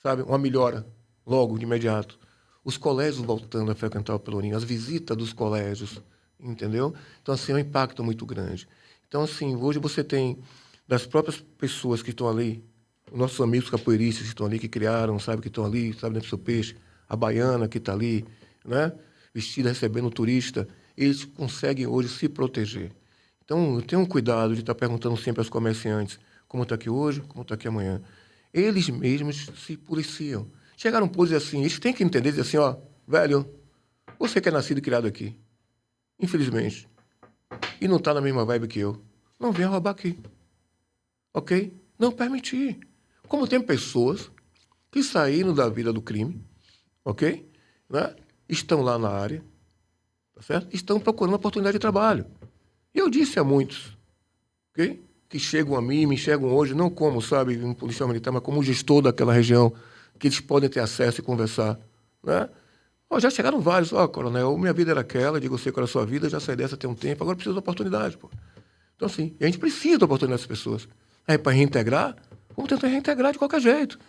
sabe, uma melhora logo, de imediato. Os colégios voltando a frequentar o Pelourinho, as visitas dos colégios, entendeu? Então, assim, é um impacto muito grande. Então, assim, hoje você tem das próprias pessoas que estão ali, os nossos amigos capoeiristas que estão ali, que criaram, sabe, que estão ali, sabe, dentro do seu peixe, a baiana que está ali, né, vestida, recebendo o turista, eles conseguem hoje se proteger. Então, tenham cuidado de estar perguntando sempre aos comerciantes como está aqui hoje, como está aqui amanhã. Eles mesmos se policiam. Chegaram a dizer assim, eles têm que entender, dizer assim, ó, velho, você que é nascido e criado aqui, infelizmente, e não está na mesma vibe que eu, não venha roubar aqui. Ok? Não permitir. Como tem pessoas que saíram da vida do crime, ok? Né? Estão lá na área, tá certo? Estão procurando oportunidade de trabalho. E eu disse a muitos, ok? Que chegam a mim, me enxergam hoje, não como, sabe, um policial militar, mas como gestor daquela região, que eles podem ter acesso e conversar, né? Já chegaram vários. Coronel, minha vida era aquela, digo, eu sei qual era a sua vida, já saí dessa tem um tempo, agora preciso de oportunidade, pô. Então, assim, a gente precisa da oportunidade das pessoas. Aí, para reintegrar, vamos tentar reintegrar de qualquer jeito.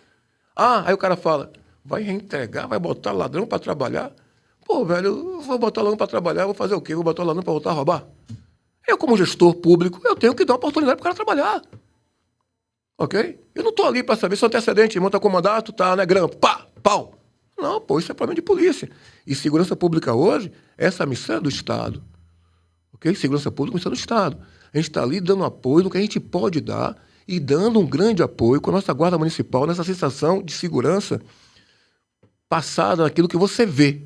Aí o cara fala, vai reentregar, vai botar ladrão para trabalhar? Pô, velho, eu vou botar ladrão para trabalhar, vou fazer o quê? Vou botar ladrão para voltar a roubar? Eu, como gestor público, eu tenho que dar uma oportunidade para o cara trabalhar. Ok? Eu não estou ali para saber se o antecedente, monta com mandato, tá, né, grampo, pá, pau. Não, pô, isso é problema de polícia. E segurança pública hoje, essa missão é do Estado. Ok? Segurança pública é missão do Estado. A gente está ali dando apoio no que a gente pode dar e dando um grande apoio com a nossa Guarda Municipal nessa sensação de segurança passada naquilo que você vê.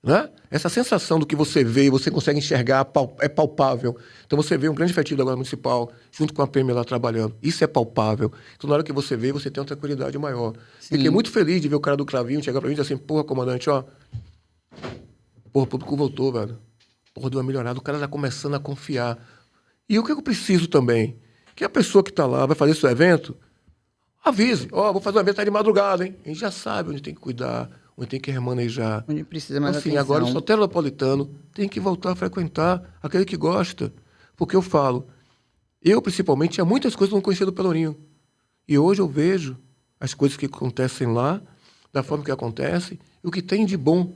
Né? Essa sensação do que você vê e você consegue enxergar é palpável. Então você vê um grande efetivo da Guarda Municipal junto com a PM lá trabalhando. Isso é palpável. Então na hora que você vê, você tem uma tranquilidade maior. Sim. Fiquei muito feliz de ver o cara do Cravinho chegar pra mim e dizer assim, porra, comandante, ó, porra, o público voltou, velho. Porra, deu uma melhorada, o cara tá começando a confiar. E o que eu preciso também? Que a pessoa que tá lá vai fazer esse evento, avise. Ó, vou fazer um evento aí de madrugada, hein? A gente já sabe onde tem que cuidar, onde tem que remanejar. Onde precisa mais Assim, atenção. agora o soteropolitano tem que voltar a frequentar aquele que gosta. Porque eu falo, eu principalmente tinha muitas coisas que não conhecia do Pelourinho. E hoje eu vejo as coisas que acontecem lá, da forma que acontecem, e o que tem de bom.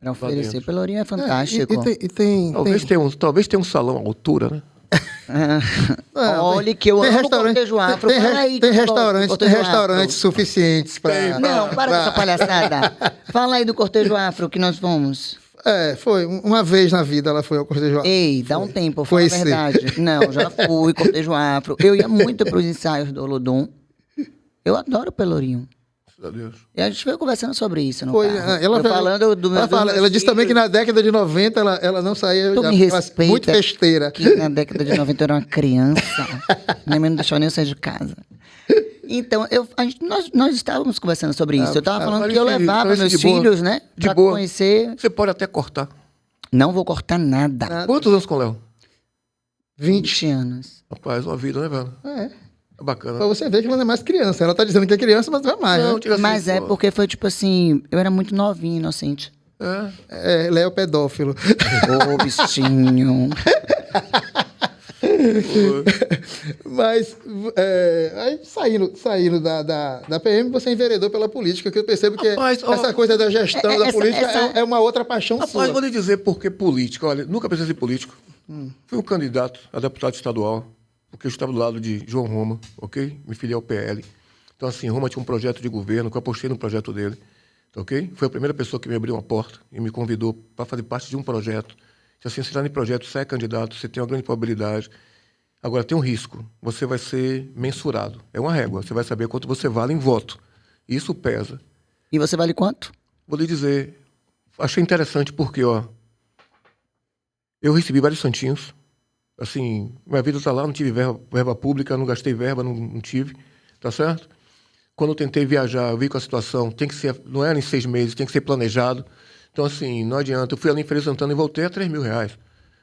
Para oferecer. dentro. Pelourinho é fantástico. Talvez tenha um salão à altura, né? Olha que eu amo cortejo afro. Fala aí Tem que eu gosto do restaurantes, cortejo restaurantes suficientes para... Não, para com essa palhaçada. Fala aí do cortejo afro que nós fomos. Foi. Uma vez na vida ela foi ao cortejo afro. Ei, dá um tempo, fala Foi a sim. verdade. Não, já fui, cortejo afro. Eu ia muito para os ensaios do Olodum. Eu adoro o Pelourinho. Graças a Deus. E a gente veio conversando sobre isso no Foi, carro. ela Eu falando do meu... ela disse também que na década de 90 ela não saía Tu me respeita, muito festeira. que na década de 90 eu era uma criança. Minha mãe não deixava nem eu sair de casa. Então, nós estávamos conversando sobre isso. Eu estava falando que eu levava meus filhos, né? De Pra boa. conhecer. Você pode até cortar. Não vou cortar nada. Nada. Quantos anos com o Léo? 20 anos. Rapaz, uma vida, né, velho? É. É bacana. Pra você ver que ela não é mais criança. Ela tá dizendo que é criança, mas não é mais, Não, né? diga assim, Mas é pô, porque foi tipo assim, eu era muito novinha, inocente. Léo pedófilo. Ô, bichinho. Mas, aí saindo da PM, você enveredou pela política, que eu percebo que Rapaz, ó, essa coisa da gestão da política essa- é uma outra paixão Rapaz, sua. vou lhe dizer por que política. Olha, nunca pensei ser político. Fui um candidato a deputado estadual, porque eu estava do lado de João Roma, ok? Me filiei ao PL. Então, assim, Roma tinha um projeto de governo, que eu apostei no projeto dele, ok? Foi a primeira pessoa que me abriu uma porta e me convidou para fazer parte de um projeto. Se assim, você está em projeto, você é candidato, você tem uma grande probabilidade. Agora, tem um risco. Você vai ser mensurado. É uma régua. Você vai saber quanto você vale em voto. Isso pesa. E você vale quanto? Vou lhe dizer, achei interessante porque, ó, eu recebi vários santinhos. Assim, minha vida está lá, não tive verba pública, não gastei verba, não tive, tá certo? Quando eu tentei viajar, eu vi com a situação, tem que ser, não era em 6 meses, tem que ser planejado. Então, assim, não adianta. Eu fui ali em Feira de Santana e voltei a R$3.000.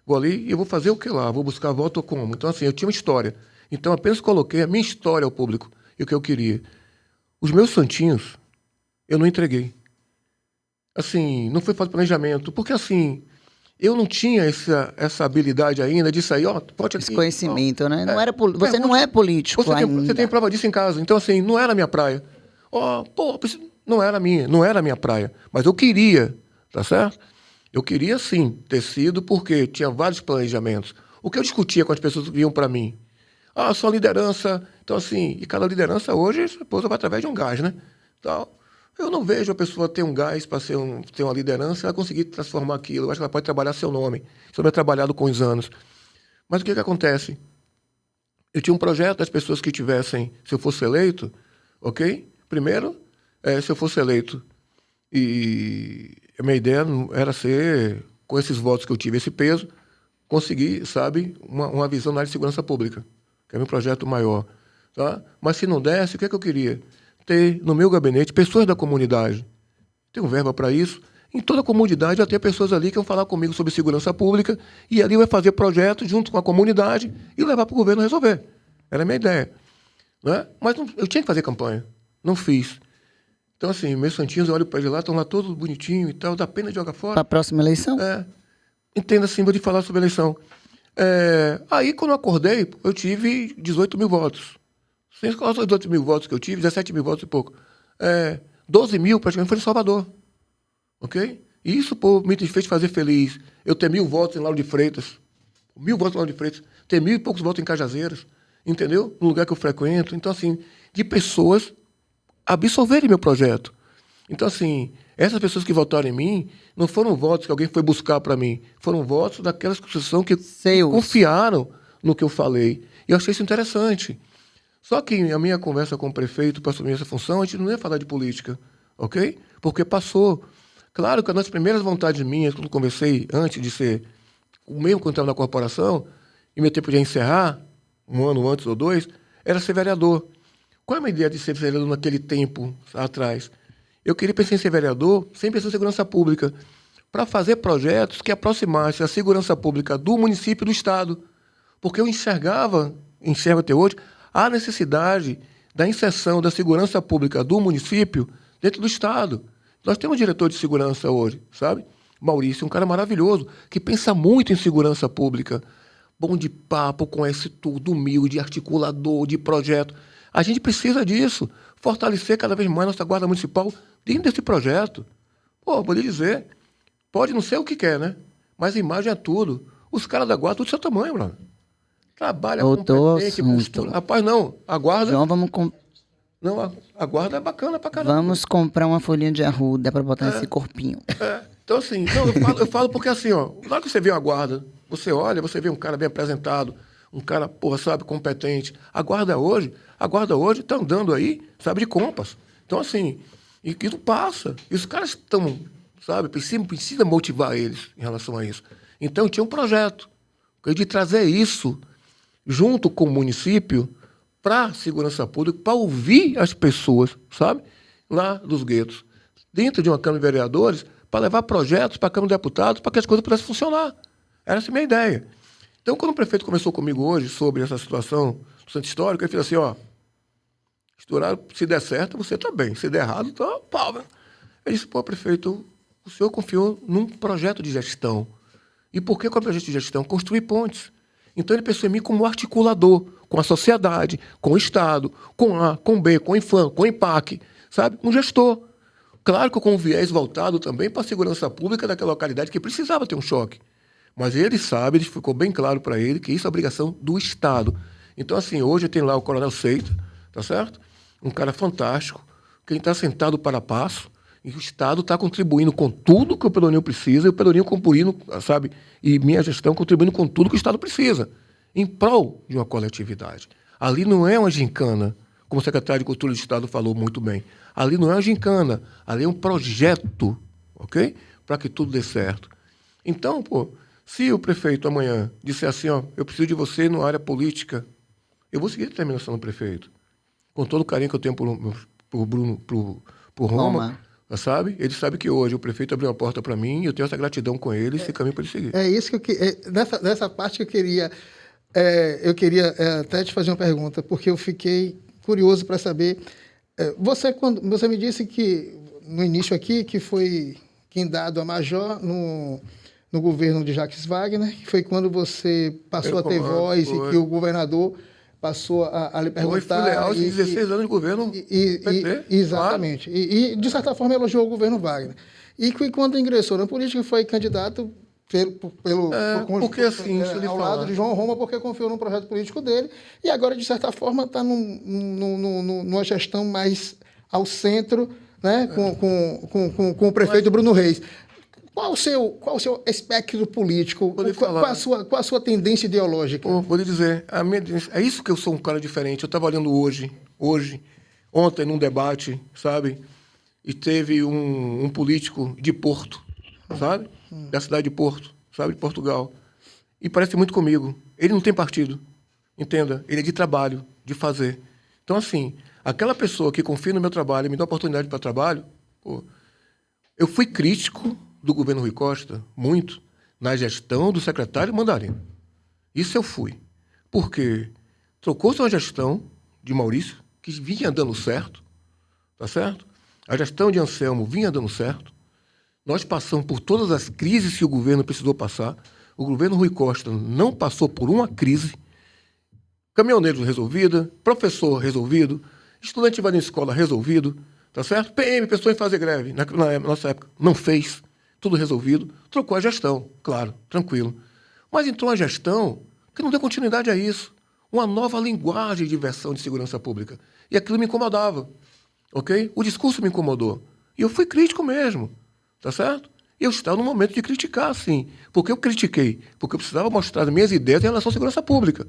Vou ali e eu vou fazer o que lá? Vou buscar voto ou como? Então, assim, eu tinha uma história. Então, apenas coloquei a minha história ao público e o que eu queria. Os meus santinhos, eu não entreguei. Assim, não foi falta de planejamento, porque, assim, eu não tinha essa habilidade ainda de sair, ó, pode aqui. Esse conhecimento, né? Não era você Pergunte- não é político Você ainda. tem prova disso em casa. Então, assim, não era a minha praia. Ó, pô, não era a minha praia. Mas eu queria, tá certo? Eu queria, sim, ter sido, porque tinha vários planejamentos. O que eu discutia com as pessoas que vinham para mim? Ah, só liderança. Então, assim, e cada liderança hoje, a esposa vai através de um gás, né? Então, eu não vejo a pessoa ter um gás para ter uma liderança e ela conseguir transformar aquilo. Eu acho que ela pode trabalhar seu nome. Isso eu trabalhado com os anos. Mas o que acontece? Eu tinha um projeto das pessoas que tivessem, se eu fosse eleito, ok? Primeiro, se eu fosse eleito, e a minha ideia era ser, com esses votos que eu tive, esse peso, conseguir, sabe, uma visão na área de segurança pública, que é meu projeto maior. Tá? Mas se não desse, o que eu queria? Ter no meu gabinete pessoas da comunidade. Tenho verba para isso. Em toda a comunidade, já ter pessoas ali que vão falar comigo sobre segurança pública e ali vai fazer projetos junto com a comunidade e levar para o governo resolver. Era a minha ideia. Né? Mas eu tinha que fazer campanha. Não fiz. Então, assim, meus santinhos, eu olho para eles lá, estão lá todos bonitinhos e tal, dá pena de jogar fora. Para a próxima eleição? Entenda assim, vou te falar sobre a eleição. Aí, quando eu acordei, eu tive 18 mil votos. Sem escolar os 18 mil votos que eu tive, 17 mil votos e pouco. 12 mil praticamente foi em Salvador. Ok? E isso, pô, me fez fazer feliz. Eu ter 1.000 votos em Lauro de Freitas. 1.000 votos em Lauro de Freitas. Ter 1.000 e poucos votos em Cajazeiras. Entendeu? No lugar que eu frequento. Então, assim, de pessoas absorverem meu projeto. Então, assim, essas pessoas que votaram em mim não foram votos que alguém foi buscar para mim. Foram votos daquelas pessoas que confiaram no que eu falei. E eu achei isso interessante. Só que a minha conversa com o prefeito para assumir essa função, a gente não ia falar de política, ok? Porque passou. Claro que uma das primeiras vontades minhas, quando conversei antes de ser, mesmo quando estava na corporação, e meu tempo de encerrar, 1 ano antes ou 2, era ser vereador. Qual é a minha ideia de ser vereador naquele tempo atrás? Eu queria pensar em ser vereador sem pensar em segurança pública, para fazer projetos que aproximassem a segurança pública do município e do Estado. Porque eu enxergo até hoje, a necessidade da inserção da segurança pública do município dentro do Estado. Nós temos um diretor de segurança hoje, sabe? Maurício, um cara maravilhoso, que pensa muito em segurança pública. Bom de papo, conhece tudo, humilde, articulador de projeto. A gente precisa disso, fortalecer cada vez mais nossa guarda municipal dentro desse projeto. Pô, vou lhe dizer, pode não ser o que quer, né? Mas a imagem é tudo. Os caras da guarda, tudo do seu tamanho, mano. Trabalha competente, postura. Rapaz, não, a guarda... João, Não, a guarda é bacana pra caramba. Vamos comprar uma folhinha de arruda para botar esse corpinho. Então, assim, não, eu falo porque assim, ó, na hora que você vê uma guarda, você olha, você vê um cara bem apresentado, um cara, porra, sabe, competente. A guarda hoje tá andando aí, sabe, de compas. Então, assim, e que não passa. E os caras estão, sabe, precisa motivar eles em relação a isso. Então, eu tinha um projeto de trazer isso junto com o município para a segurança pública, para ouvir as pessoas, sabe, lá dos guetos, dentro de uma Câmara de Vereadores, para levar projetos para a Câmara de Deputados, para que as coisas pudessem funcionar. Era essa a minha ideia. Então, quando o prefeito conversou comigo hoje sobre essa situação do Centro Histórico, ele fez assim, ó, estourado, se der certo, você está bem, se der errado, então, pau, né? Ele disse, pô, prefeito, o senhor confiou num projeto de gestão. E por que com o projeto de gestão? Construir pontes. Então, ele pensou em mim como articulador, com a sociedade, com o Estado, com A, com B, com o IFAM, com o IMPAC, sabe? Um gestor. Claro que com um viés voltado também para a segurança pública daquela localidade que precisava ter um choque. Mas ele sabe, ele ficou bem claro para ele que isso é obrigação do Estado. Então, assim, hoje tem lá o Coronel Seita, tá certo? Um cara fantástico, quem está sentado para passo, e o Estado está contribuindo com tudo que o Pelourinho precisa, e o Pelourinho contribuindo, sabe? E minha gestão contribuindo com tudo que o Estado precisa, em prol de uma coletividade. Ali não é uma gincana, como o secretário de Cultura do Estado falou muito bem. Ali não é uma gincana, ali é um projeto, ok? Para que tudo dê certo. Então, pô, se o prefeito amanhã disser assim, ó, eu preciso de você na área política, eu vou seguir a determinação do prefeito. Com todo o carinho que eu tenho por Bruno, por Roma, sabe? Ele sabe que hoje o prefeito abriu uma porta para mim e eu tenho essa gratidão com ele, esse caminho para ele seguir. É isso que nessa parte que eu queria até te fazer uma pergunta, porque eu fiquei curioso para saber. Quando você me disse que no início aqui que foi dado a major no governo de Jacques Wagner, que foi quando você passou a ter voz e que o governador passou a lhe perguntar. Foi leal, 16 anos de governo PT. Exatamente. Claro. E, de certa forma, elogiou o governo Wagner. E que, quando ingressou na política, foi candidato porque assim, ao lado de João Roma, porque confiou no projeto político dele. E agora, de certa forma, está numa gestão mais ao centro, né, com o prefeito Bruno Reis. Qual o seu espectro político? Qual a sua tendência ideológica? Vou lhe dizer, é isso que eu sou um cara diferente. Eu estava olhando ontem, num debate, sabe? E teve um político de Porto, sabe? Da cidade de Porto, sabe? De Portugal. E parece muito comigo. Ele não tem partido, entenda? Ele é de trabalho, de fazer. Então, assim, aquela pessoa que confia no meu trabalho e me dá oportunidade para trabalho, pô, eu fui crítico do governo Rui Costa, muito, na gestão do secretário Mandarino. Isso eu fui. Porque trocou-se uma gestão de Maurício, que vinha dando certo, tá certo? A gestão de Anselmo vinha dando certo. Nós passamos por todas as crises que o governo precisou passar. O governo Rui Costa não passou por uma crise. Caminhoneiro resolvida, professor resolvido, estudante vai na escola resolvido, tá certo? PM, pessoa em fazer greve, na nossa época, não fez, tudo resolvido, trocou a gestão, claro, tranquilo. Mas entrou uma gestão que não deu continuidade a isso, uma nova linguagem de versão de segurança pública. E aquilo me incomodava, ok? O discurso me incomodou. E eu fui crítico mesmo, tá certo? E eu estava no momento de criticar, sim. Porque eu critiquei? Porque eu precisava mostrar as minhas ideias em relação à segurança pública.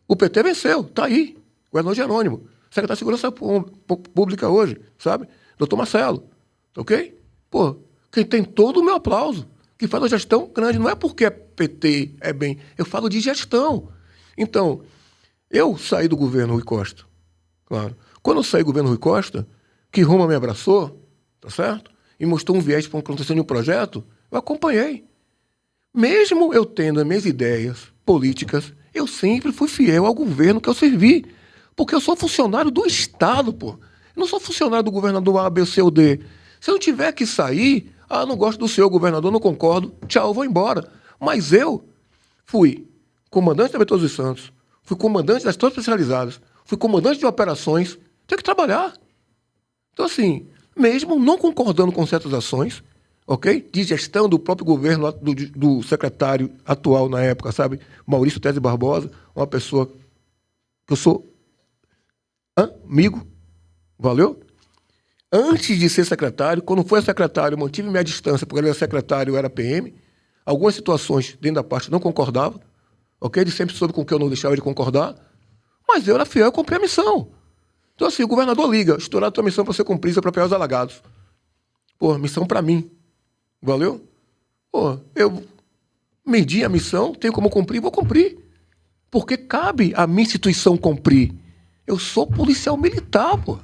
O PT venceu, tá aí. O Governador Jerônimo, secretário de Segurança Pública hoje, sabe? Doutor Marcelo, tá ok? Pô, quem tem todo o meu aplauso, que faz uma gestão grande, não é porque é PT, é bem, eu falo de gestão. Então, eu saí do governo Rui Costa, claro. Quando eu saí do governo Rui Costa, que Roma me abraçou, tá certo? E mostrou um viés para a construção de um projeto, eu acompanhei. Mesmo eu tendo as minhas ideias políticas, eu sempre fui fiel ao governo que eu servi. Porque eu sou funcionário do Estado, pô. Eu não sou funcionário do governador A, B, C ou D. Se eu não tiver que sair, não gosto do senhor governador, não concordo, tchau, vou embora. Mas eu fui comandante da Betoso dos Santos, fui comandante das tropas especializadas, fui comandante de operações, tenho que trabalhar. Então, assim, mesmo não concordando com certas ações, ok? De gestão do próprio governo, do secretário atual na época, sabe? Maurício Tese Barbosa, uma pessoa que eu sou amigo, valeu? Antes de ser secretário, quando foi secretário, eu mantive minha distância, porque ele era secretário, eu era PM. Algumas situações dentro da parte não concordava, ok? Ele sempre soube com que eu não deixava de concordar, mas eu era fiel e cumpri a missão. Então, assim, o governador liga, estourar a tua missão para você cumprir, para pegar os alagados. Pô, missão para mim. Valeu? Pô, eu medi a missão, tenho como cumprir, vou cumprir. Porque cabe à minha instituição cumprir. Eu sou policial militar, pô.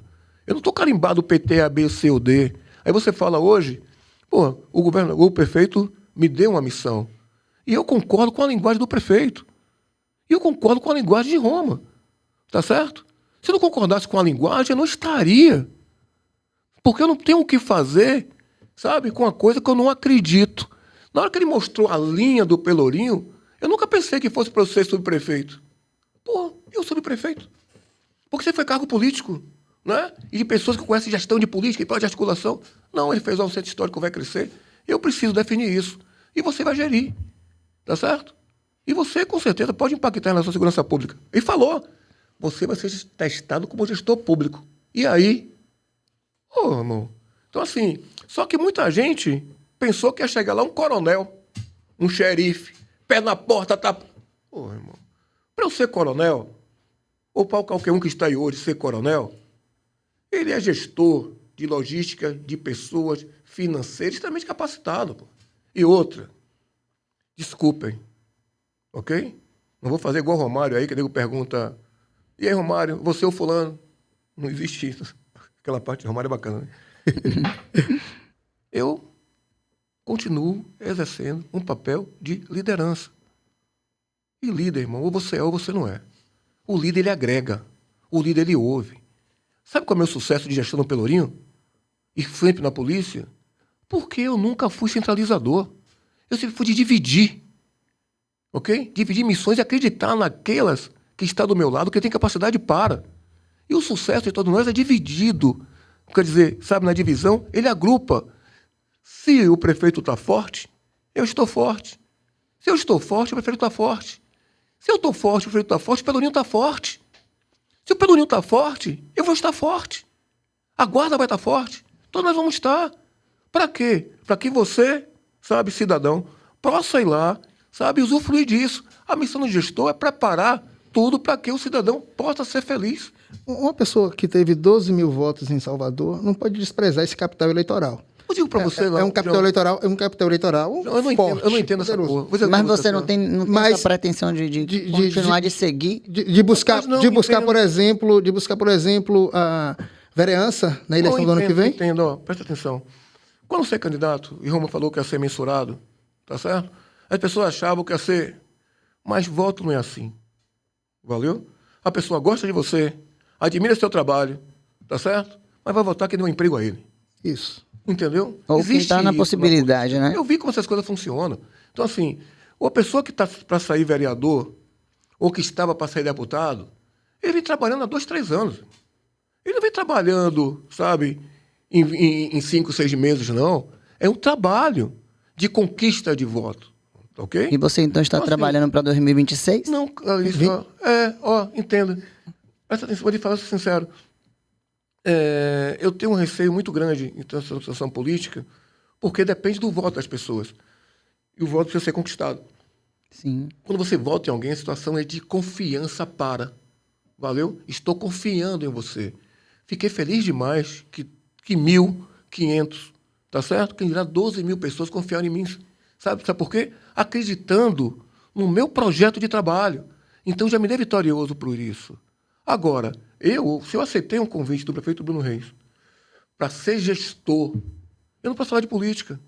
Eu não estou carimbado PT, A, B, C ou D. Aí você fala hoje, pô, o prefeito me deu uma missão. E eu concordo com a linguagem do prefeito. E eu concordo com a linguagem de Roma. Tá certo? Se eu não concordasse com a linguagem, eu não estaria. Porque eu não tenho o que fazer, sabe, com uma coisa que eu não acredito. Na hora que ele mostrou a linha do Pelourinho, eu nunca pensei que fosse para eu ser subprefeito. Pô, eu subprefeito. Porque você foi cargo político, né? E de pessoas que conhecem gestão de política e plano de articulação. Não, ele fez um centro histórico que vai crescer. Eu preciso definir isso. E você vai gerir. Tá certo? E você, com certeza, pode impactar na sua segurança pública. Ele falou, você vai ser testado como gestor público. E aí? Ô, irmão. Então, assim, só que muita gente pensou que ia chegar lá um coronel, um xerife, pé na porta, tá... Ô, irmão, para eu ser coronel, ou para qualquer um que está aí hoje ser coronel, ele é gestor de logística, de pessoas, financeiro, extremamente capacitado. Pô. E outra, desculpem, ok? Não vou fazer igual o Romário aí, que o nego pergunta, e aí, Romário, você ou fulano? Não existe isso. Aquela parte de Romário é bacana, né? Eu continuo exercendo um papel de liderança. E líder, irmão, ou você é ou você não é. O líder, ele agrega. O líder, ele ouve. Sabe qual é o meu sucesso de gestão no Pelourinho? E sempre na polícia? Porque eu nunca fui centralizador. Eu sempre fui de dividir. Ok? Dividir missões e acreditar naquelas que estão do meu lado, que tem capacidade para. E o sucesso de todos nós é dividido. Quer dizer, sabe, na divisão, ele agrupa. Se o prefeito está forte, eu estou forte. Se eu estou forte, o prefeito está forte. Se eu estou forte, o prefeito está forte, o Pelourinho está forte. Se o Pelourinho está forte, eu vou estar forte. A guarda vai estar forte. Então nós vamos estar. Para quê? Para que você, sabe, cidadão, possa ir lá, sabe, usufruir disso. A missão do gestor é preparar tudo para que o cidadão possa ser feliz. Uma pessoa que teve 12 mil votos em Salvador não pode desprezar esse capital eleitoral. Eu digo para você, é um capital eleitoral, eu não entendo essa porra. Mas você não tem essa pretensão de continuar de seguir? De buscar, por exemplo, a vereança na eleição do ano que vem? Entendo, ó, presta atenção. Quando você é candidato, e Roma falou que ia ser mensurado, tá certo? As pessoas achavam que ia ser, mas voto não é assim. Valeu? A pessoa gosta de você, admira seu trabalho, tá certo? Mas vai votar que deu um emprego a ele. Isso. Entendeu? Ou que está na possibilidade, né? Eu vi como essas coisas funcionam. Então, assim, a pessoa que está para sair vereador, ou que estava para sair deputado, ele vem trabalhando há 2, 3 anos. Ele não vem trabalhando, sabe, em 5, 6 meses, não. É um trabalho de conquista de voto, ok? E você então está Então, assim, trabalhando para 2026? Não, Clarice, entenda. Presta atenção, vou te falar sincero. Eu tenho um receio muito grande em toda essa situação política, porque depende do voto das pessoas. E o voto precisa ser conquistado. Sim. Quando você vota em alguém, a situação é de confiança para. Valeu? Estou confiando em você. Fiquei feliz demais que 1.500, tá certo? Quem dirá 12 mil pessoas confiaram em mim. Sabe por quê? Acreditando no meu projeto de trabalho. Então já me dei vitorioso por isso. Agora, se eu aceitei um convite do prefeito Bruno Reis para ser gestor, eu não posso falar de política.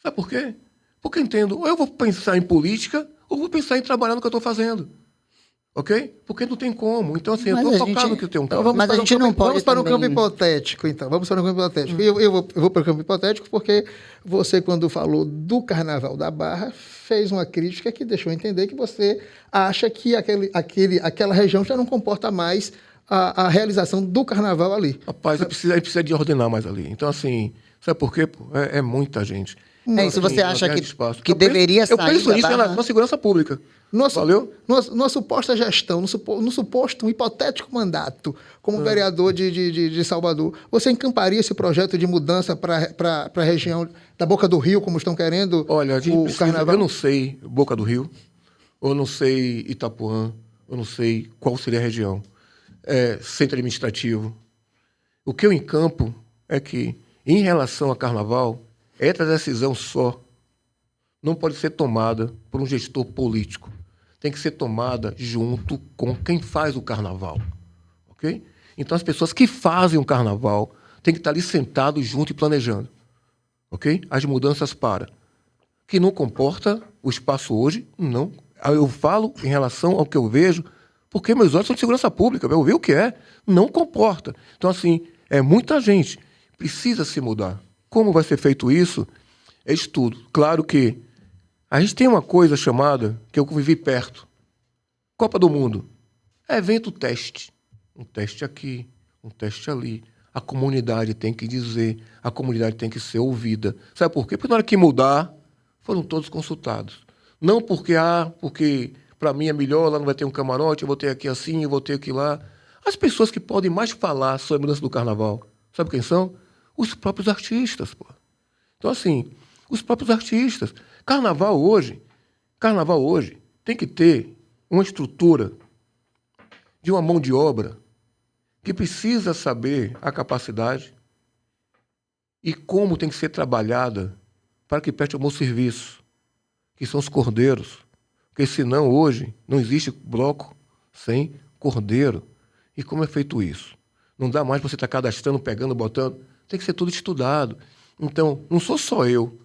Sabe por quê? Porque eu entendo, ou eu vou pensar em política, ou vou pensar em trabalhar no que eu estou fazendo. Ok? Porque não tem como. Então, assim, Mas eu a estou gente- focado no que eu tenho. Então, mas a gente não pode Vamos para um campo também- hipotético, então. Vamos para um campo hipotético. Eu vou para o campo hipotético porque você, quando falou do Carnaval da Barra, fez uma crítica que deixou entender que você acha que aquela região já não comporta mais a realização do Carnaval ali. Rapaz, a gente precisa de ordenar mais ali. Então, assim, sabe por quê? Pô? É muita gente. É isso, você acha guerra que- de espaço. que deveria Eu sair penso da nisso Barra? na segurança pública. Valeu? Numa suposta gestão, no suposto um hipotético mandato como vereador de Salvador, você encamparia esse projeto de mudança para a região da Boca do Rio, como estão querendo Olha, a gente o precisa, Carnaval? eu não sei Boca do Rio, eu não sei Itapuã, eu não sei qual seria a região. Centro administrativo. O que eu encampo é que, em relação a Carnaval, essa decisão só não pode ser tomada por um gestor político. Tem que ser tomada junto com quem faz o Carnaval. Ok? Então, as pessoas que fazem o Carnaval têm que estar ali sentados junto e planejando. Ok? As mudanças para. Que não comporta o espaço hoje, não. Eu falo em relação ao que eu vejo, porque meus olhos são de segurança pública, eu ver o que é, não comporta. Então, assim, muita gente precisa se mudar. Como vai ser feito isso? É estudo. Claro que a gente tem uma coisa chamada, que eu vivi perto, Copa do Mundo. É evento teste. Um teste aqui, um teste ali. A comunidade tem que dizer, a comunidade tem que ser ouvida. Sabe por quê? Porque na hora que mudar, foram todos consultados. Não porque para mim é melhor, lá não vai ter um camarote, eu vou ter aqui assim, eu vou ter aqui lá. As pessoas que podem mais falar sobre a mudança do Carnaval, sabe quem são? Os próprios artistas, pô. Então, assim, os próprios artistas. Carnaval hoje tem que ter uma estrutura de uma mão de obra que precisa saber a capacidade e como tem que ser trabalhada para que preste um bom serviço, que são os cordeiros. Porque senão hoje não existe bloco sem cordeiro. E como é feito isso? Não dá mais para você estar cadastrando, pegando, botando. Tem que ser tudo estudado. Então, não sou só eu,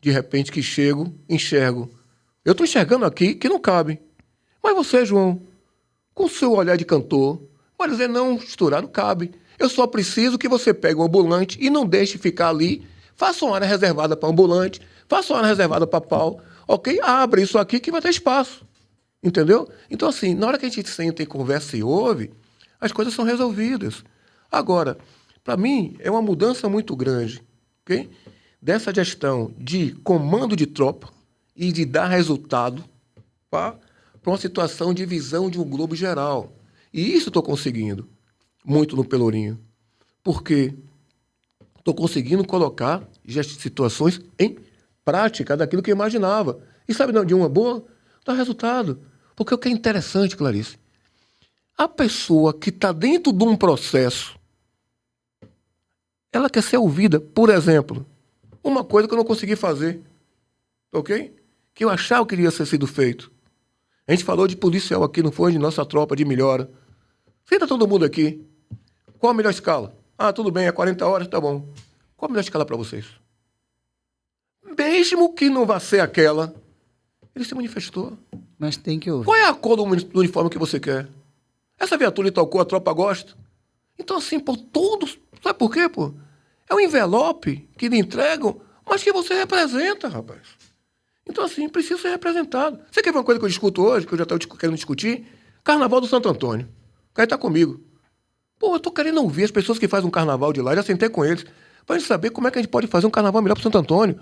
de repente, que enxergo. Eu estou enxergando aqui que não cabe. Mas você, João, com o seu olhar de cantor, vai dizer, não, estourado cabe. Eu só preciso que você pegue um ambulante e não deixe ficar ali. Faça uma área reservada para ambulante, faça uma área reservada para pau. Ok? Abre isso aqui que vai ter espaço. Entendeu? Então, assim, na hora que a gente senta e conversa e ouve, as coisas são resolvidas. Agora, para mim, é uma mudança muito grande, ok? Dessa gestão de comando de tropa e de dar resultado para uma situação de visão de um globo geral. E isso estou conseguindo muito no Pelourinho. Porque estou conseguindo colocar situações em prática daquilo que eu imaginava. E sabe de uma boa? Dá resultado. Porque o que é interessante, Clarice, a pessoa que está dentro de um processo, ela quer ser ouvida. Por exemplo, uma coisa que eu não consegui fazer, ok? Que eu achava que iria ser sido feito. A gente falou de policial aqui, não foi? De nossa tropa de melhora. Senta todo mundo aqui. Qual a melhor escala? Ah, tudo bem, é 40 horas, tá bom. Qual a melhor escala para vocês? Mesmo que não vá ser aquela, ele se manifestou. Mas tem que ouvir. Qual é a cor do uniforme que você quer? Essa viatura de tal cor, a tropa gosta. Então, assim, pô, todos... Sabe por quê, pô? É um envelope que lhe entregam, mas que você representa, rapaz. Então, assim, precisa ser representado. Você quer ver uma coisa que eu discuto hoje, que eu já estou querendo discutir? Carnaval do Santo Antônio. O cara está comigo. Pô, eu tô querendo ouvir as pessoas que fazem um carnaval de lá, já sentei com eles, pra gente saber como é que a gente pode fazer um carnaval melhor pro Santo Antônio.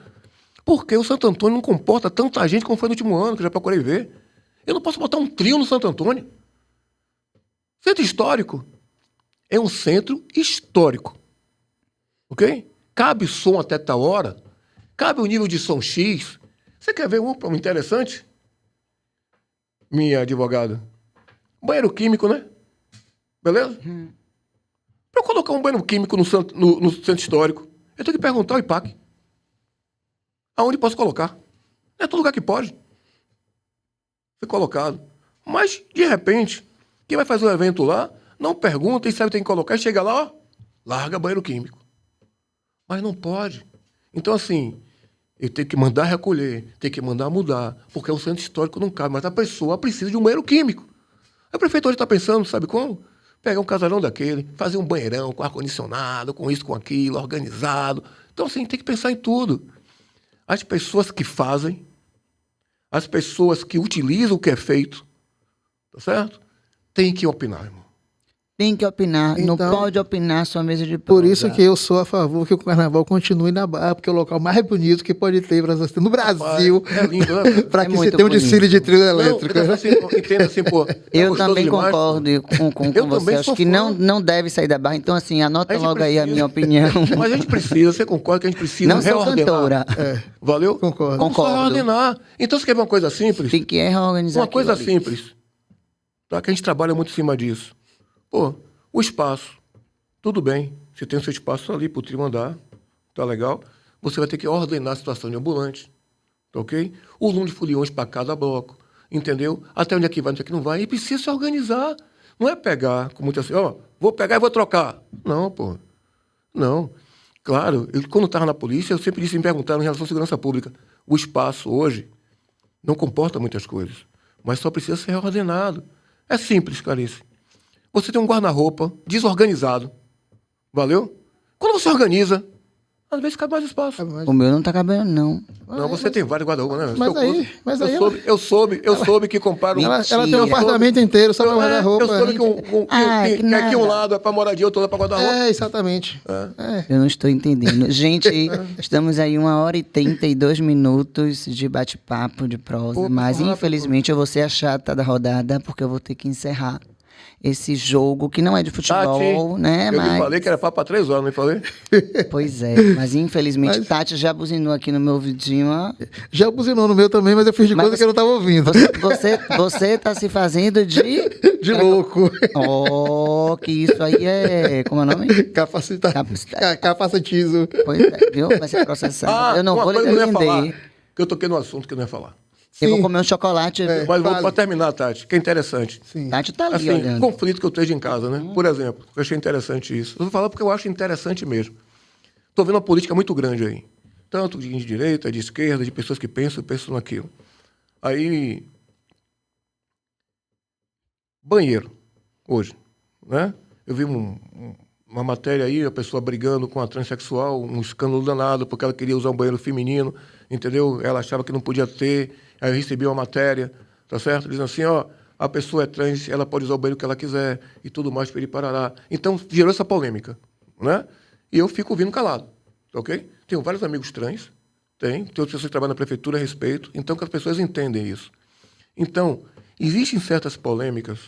Porque o Santo Antônio não comporta tanta gente como foi no último ano, que eu já procurei ver. Eu não posso botar um trio no Santo Antônio. Centro histórico é um centro histórico. Ok? Cabe som até tal hora, cabe o nível de som X. Você quer ver um interessante? Minha advogada. Banheiro químico, né? Beleza? Para eu colocar um banheiro químico no centro histórico, eu tenho que perguntar ao IPAC. Aonde posso colocar? Não é todo lugar que pode ser colocado. Mas, de repente, quem vai fazer o evento lá, não pergunta e sabe que tem que colocar, e chega lá, ó, larga banheiro químico. Mas não pode. Então, assim, eu tenho que mandar recolher, tenho que mandar mudar, porque o centro histórico não cabe, mas a pessoa precisa de um banheiro químico. A prefeitura está pensando, sabe como? Pegar um casarão daquele, fazer um banheirão com ar-condicionado, com isso, com aquilo, organizado. Então, assim, tem que pensar em tudo. As pessoas que fazem, as pessoas que utilizam o que é feito, tá certo? Tem que opinar, irmão. Tem que opinar, não Então, pode opinar sua mesa de Por prosa. isso que eu sou a favor que o carnaval continue na Barra, porque é o local mais bonito que pode ter no Brasil. É lindo, né? Para É que se muito tenha um bonito. desfile de trio Não, elétrico. assim, entenda assim, pô. é Eu gostoso também demais, concordo pô. com Eu você. também Acho sou que fã. não deve sair da Barra. Então, assim, anota A gente logo aí a precisa. minha opinião. Mas a gente precisa, você concorda que a gente precisa Não sou reordenar? cantora. Valeu? Concordo. Vamos só Concordo. reordenar. Então, você quer ver uma coisa simples? Tem que reorganizar Uma coisa aquilo ali. simples. Tá? Que a gente trabalha muito em cima disso. Pô, o espaço. Tudo bem. Você tem o seu espaço ali pro trio andar. Tá legal? Você vai ter que ordenar a situação de ambulante. Tá ok? O número de foliões para cada bloco. Entendeu? Até onde é que vai, onde é que não vai. E precisa se organizar. Não é pegar com muita assim, ó, vou pegar e vou trocar. Não, pô. Não. Claro, quando estava na polícia, eu sempre disse, me perguntaram em relação à segurança pública. O espaço hoje não comporta muitas coisas, mas só precisa ser reordenado. É simples, Clarice. Você tem um guarda-roupa desorganizado. Valeu? Quando você organiza, às vezes cabe mais espaço. O meu não tá cabendo, não. Não, você tem vários guarda-roupas, né? Mas aí eu soube que compraram... Ela tem um Mentira. apartamento inteiro, só para Eu guarda-roupa. soube que que aqui um nada. lado é para moradia, outro lado é para guarda-roupa. É, exatamente. Eu não estou entendendo. Gente, estamos aí 1h32 de bate-papo, de prosa. Pô, Mas, rápido. infelizmente, eu vou ser a chata da rodada, porque eu vou ter que encerrar esse jogo, que não é de futebol, né? Eu Mas... me falei que era papo para 3 horas, não me falei? Pois é, mas infelizmente Tati já buzinou aqui no meu ouvidinho, ó. Já buzinou no meu também, mas eu fiz de Mas conta que eu não estava ouvindo. Você tá se fazendo de... De louco. Oh, que isso aí é... Como é o nome? Capacitismo. Pois é, viu? Vai ser processado. Eu não uma vou lhe coisa que eu não ia falar, defender. que eu toquei no assunto que eu não ia falar. Eu vou Sim. comer um chocolate. Mas vou fale. para terminar, Tati, que é interessante. Sim. Tati tá ali Assim, olhando. conflito que eu tenho em casa, né? Por exemplo, eu achei interessante isso. Eu vou falar porque eu acho interessante mesmo. Estou vendo uma política muito grande aí. Tanto de direita, de esquerda, de pessoas que pensam naquilo. Aí, banheiro, hoje, né? Eu vi uma matéria aí, a pessoa brigando com a transexual, um escândalo danado, porque ela queria usar um banheiro feminino, entendeu? Ela achava que não podia ter, aí eu recebi uma matéria, tá certo? Dizendo assim, ó, a pessoa é trans, ela pode usar o banheiro que ela quiser, e tudo mais, parará. Então, gerou essa polêmica, né? E eu fico ouvindo calado, ok? Tenho vários amigos trans, tem outras pessoas que trabalham na prefeitura a respeito, então que as pessoas entendem isso. Então, existem certas polêmicas,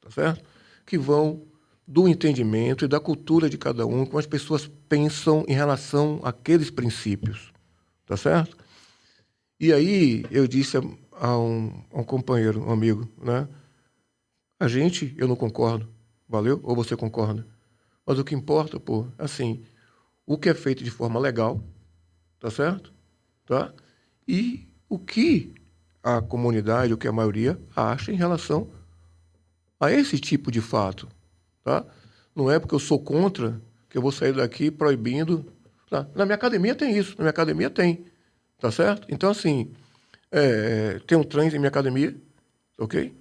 tá certo? Que vão do entendimento e da cultura de cada um, como as pessoas pensam em relação àqueles princípios, tá certo? E aí eu disse a um companheiro, um amigo, né? Eu não concordo, valeu? Ou você concorda? Mas o que importa, pô, assim, o que é feito de forma legal, tá certo? Tá? E o que a comunidade, o que a maioria acha em relação a esse tipo de fato, tá? Não é porque eu sou contra que eu vou sair daqui proibindo. Tá? Na minha academia tem isso, na minha academia tem, tá certo? Então, assim, tem um trans em minha academia, ok?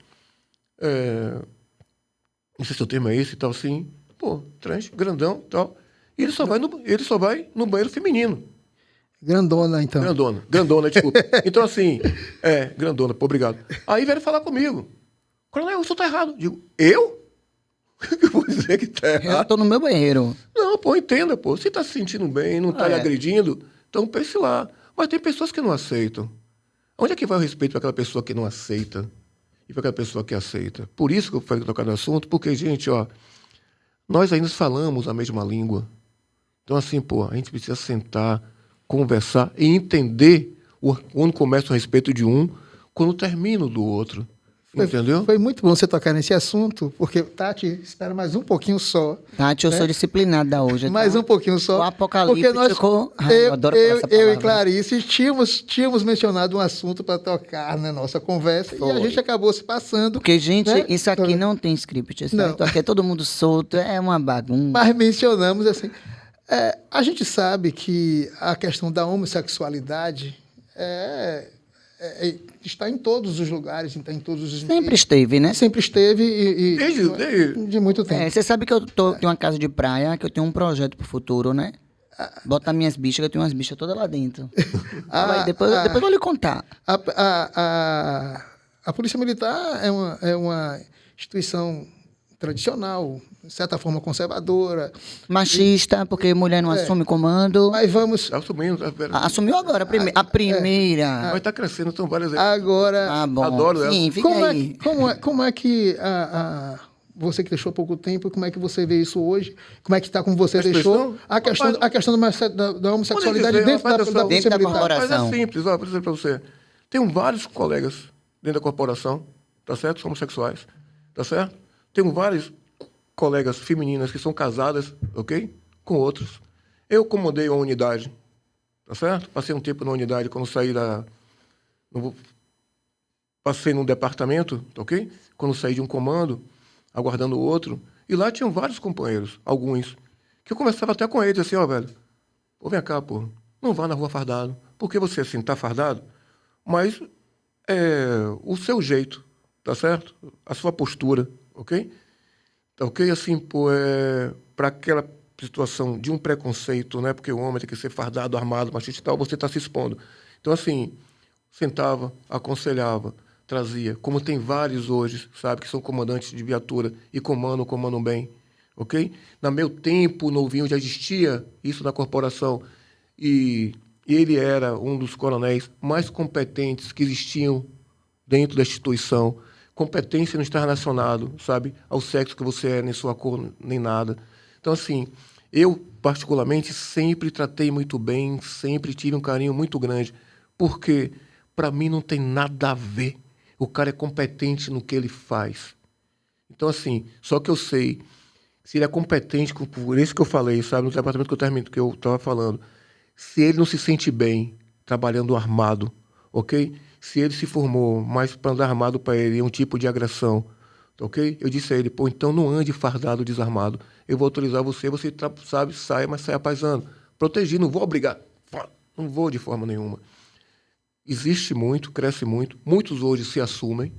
Não sei se o termo é esse e tal, assim, pô, trans, grandão e tal. E ele só vai no banheiro feminino. Grandona, então. Grandona, desculpa. Então, assim, grandona, pô, obrigado. Aí vieram falar comigo. Coronel, o senhor tá errado. Digo, eu? Eu vou dizer que tá Eu errado. tô no meu banheiro. Não, pô, entenda, pô. Se tá se sentindo bem, não tá lhe agredindo, então pense lá. Mas tem pessoas que não aceitam. Onde é que vai o respeito para aquela pessoa que não aceita e para aquela pessoa que aceita? Por isso que eu falei tocar no assunto, porque, gente, ó, nós ainda falamos a mesma língua. Então, assim, pô, a gente precisa sentar, conversar e entender quando começa o respeito de um, quando termina o do outro. Entendeu? Foi muito bom você tocar nesse assunto, porque, Tati, espera mais um pouquinho só. Tati, eu sou disciplinada hoje. Tá? Mais um pouquinho só. O apocalipse porque nós, ficou... Ai, eu adoro falar essa eu e palavra. Clarice tínhamos mencionado um assunto para tocar na nossa conversa e a gente acabou se passando. Porque, gente, né? isso aqui não tem script. Isso Não. aqui é todo mundo solto, é uma bagunça. Mas mencionamos assim. A gente sabe que a questão da homossexualidade está em todos os lugares, está em todos os Sempre esteve, né? Sempre esteve e Desde- de muito tempo. Você sabe que eu tenho uma casa de praia, que eu tenho um projeto pro futuro, né? Botar minhas bichas, que eu tenho umas bichas todas lá dentro. Fala aí, depois eu vou lhe contar. A Polícia Militar é uma instituição tradicional, de certa forma conservadora. Machista, porque mulher não assume comando. Mas vamos Tá assumindo. Assumiu agora, a primeira. Mas tá crescendo, são várias. agora. Ah, bom. Adoro ela. Sim, fica aí. Como é que você que deixou há pouco tempo, como é que você vê isso hoje? Como é que está como você A deixou instituição? a questão da homossexualidade Pode dizer, dentro da rapaz, Polícia dentro da Militar? corporação. Mas é simples, ó, vou dizer pra você. Tenho vários colegas dentro da corporação, tá certo? São homossexuais, tá certo? Tenho vários colegas femininas que são casadas, ok? Com outros. Eu comandei uma unidade, tá certo? Passei um tempo na unidade quando saí da... Passei num departamento, ok? Quando saí de um comando, aguardando o outro, e lá tinham vários companheiros, alguns, que eu conversava até com eles, assim, ó, velho, pô, vem cá, pô, não vá na rua fardado, porque você, assim, tá fardado, mas o seu jeito, tá certo? A sua postura, ok? Tá ok? Assim, pô, para aquela situação de um preconceito, né? Porque o homem tem que ser fardado, armado, machista e tal, você está se expondo. Então, assim, sentava, aconselhava, trazia, como tem vários hoje, sabe, que são comandantes de viatura e comandam bem, ok? No meu tempo, novinho, já existia isso na corporação e ele era um dos coronéis mais competentes que existiam dentro da instituição. Competência não está relacionado, sabe, ao sexo que você é, nem sua cor, nem nada. Então, assim, eu, particularmente, sempre tratei muito bem, sempre tive um carinho muito grande, porque, para mim, não tem nada a ver. O cara é competente no que ele faz. Então, assim, só que eu sei, se ele é competente, por isso que eu falei, sabe, no departamento que eu estava falando, se ele não se sente bem trabalhando armado, ok? Se ele se formou, mas para andar armado para ele é um tipo de agressão, ok? Eu disse a ele, pô, então não ande fardado, desarmado. Eu vou autorizar você, sabe, saia, mas saia paisano. Protegido, não vou obrigar. Não vou de forma nenhuma. Existe muito, cresce muito. Muitos hoje se assumem,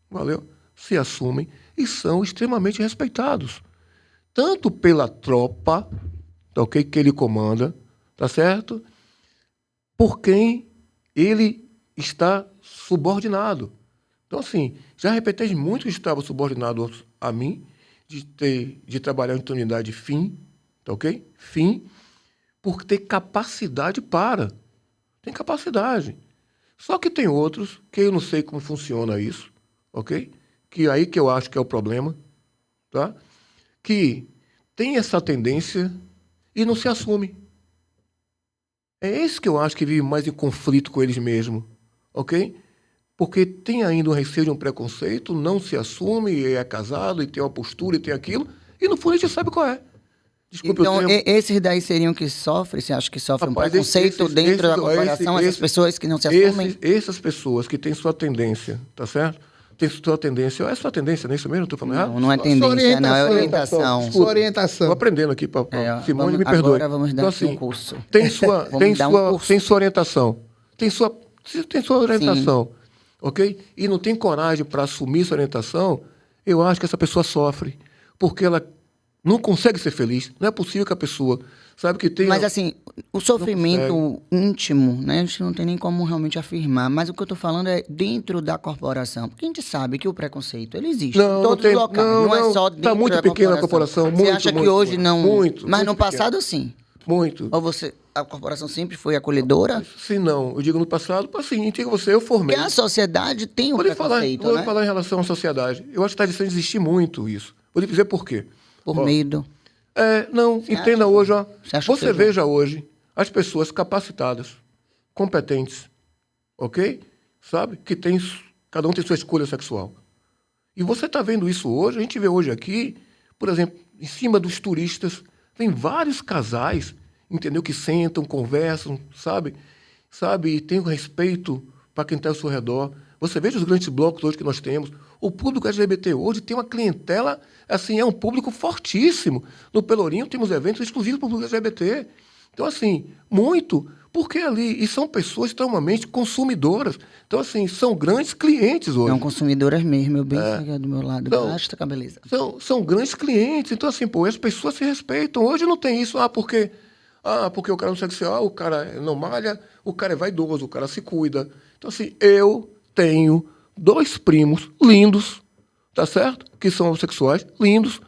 valeu? Se assumem e são extremamente respeitados. Tanto pela tropa, tá, ok? Que ele comanda, tá certo? Por quem ele está subordinado. Então, assim, já repetei muito que estava subordinado a mim, de trabalhar em unidade fim, tá ok? Fim, por ter capacidade para. Tem capacidade. Só que tem outros que eu não sei como funciona isso, ok? Que aí que eu acho que é o problema, tá? Que tem essa tendência e não se assume. É esse que eu acho que vive mais em conflito com eles mesmos, ok? Porque tem ainda um receio de um preconceito, não se assume, é casado, e tem uma postura, e tem aquilo, e no fundo a gente sabe qual é. Desculpe Então, o termo. esses daí seriam que sofrem, você acha que sofrem um Rapaz, preconceito dentro da corporação, essas pessoas que não se assumem? Essas pessoas que têm sua tendência, tá certo? Tem sua tendência. É sua tendência, não é isso mesmo? Estou falando errado? Não, não é tendência, não, é orientação. Sua orientação. Estou aprendendo aqui, Simone, me perdoe. Agora vamos dar Então, aqui um assim, curso. Tem sua, Vamos tem dar um sua, curso. tem sua orientação. Tem sua orientação, ok? E não tem coragem para assumir sua orientação, eu acho que essa pessoa sofre. Porque ela Não consegue ser feliz. Não é possível que a pessoa, sabe, que tenha... Mas assim, o sofrimento íntimo, né? A gente não tem nem como realmente afirmar. Mas o que eu tô falando é dentro da corporação. Porque a gente sabe que o preconceito, ele existe Não, em todos não tem, os locais. Não é só dentro tá muito da pequena a corporação. Você Muito, acha que muito, hoje muito, não... muito, mas muito no passado, sim. Muito. Ou a corporação sempre foi acolhedora? Sim, não. Eu digo no passado, assim, digo você, eu formei. Porque a sociedade tem o preconceito, Vou né? falar em relação à sociedade. Eu acho que está deixando de existir muito isso. Vou lhe dizer por quê. Por medo. Não, Você entenda acha? hoje, ó. Você acha que Você seja? veja hoje as pessoas capacitadas, competentes, ok? Sabe? Cada um tem sua escolha sexual. E você está vendo isso hoje, a gente vê hoje aqui, por exemplo, em cima dos turistas, tem vários casais, entendeu? Que sentam, conversam, sabe? E tem o respeito para quem está ao seu redor. Você veja os grandes blocos hoje que nós temos. O público LGBT hoje tem uma clientela, assim, é um público fortíssimo. No Pelourinho temos eventos exclusivos para o público LGBT. Então, assim, muito, porque ali, e são pessoas extremamente consumidoras. Então, assim, são grandes clientes hoje. Não consumidoras mesmo, meu bem, aqui do meu lado. Então, Basta, beleza. São grandes clientes. Então, assim, pô, as pessoas se respeitam. Hoje não tem isso, porque o cara é homossexual, o cara não malha, o cara é vaidoso, o cara se cuida. Então, assim, eu tenho 2 primos lindos, tá certo? Que são homossexuais, lindos,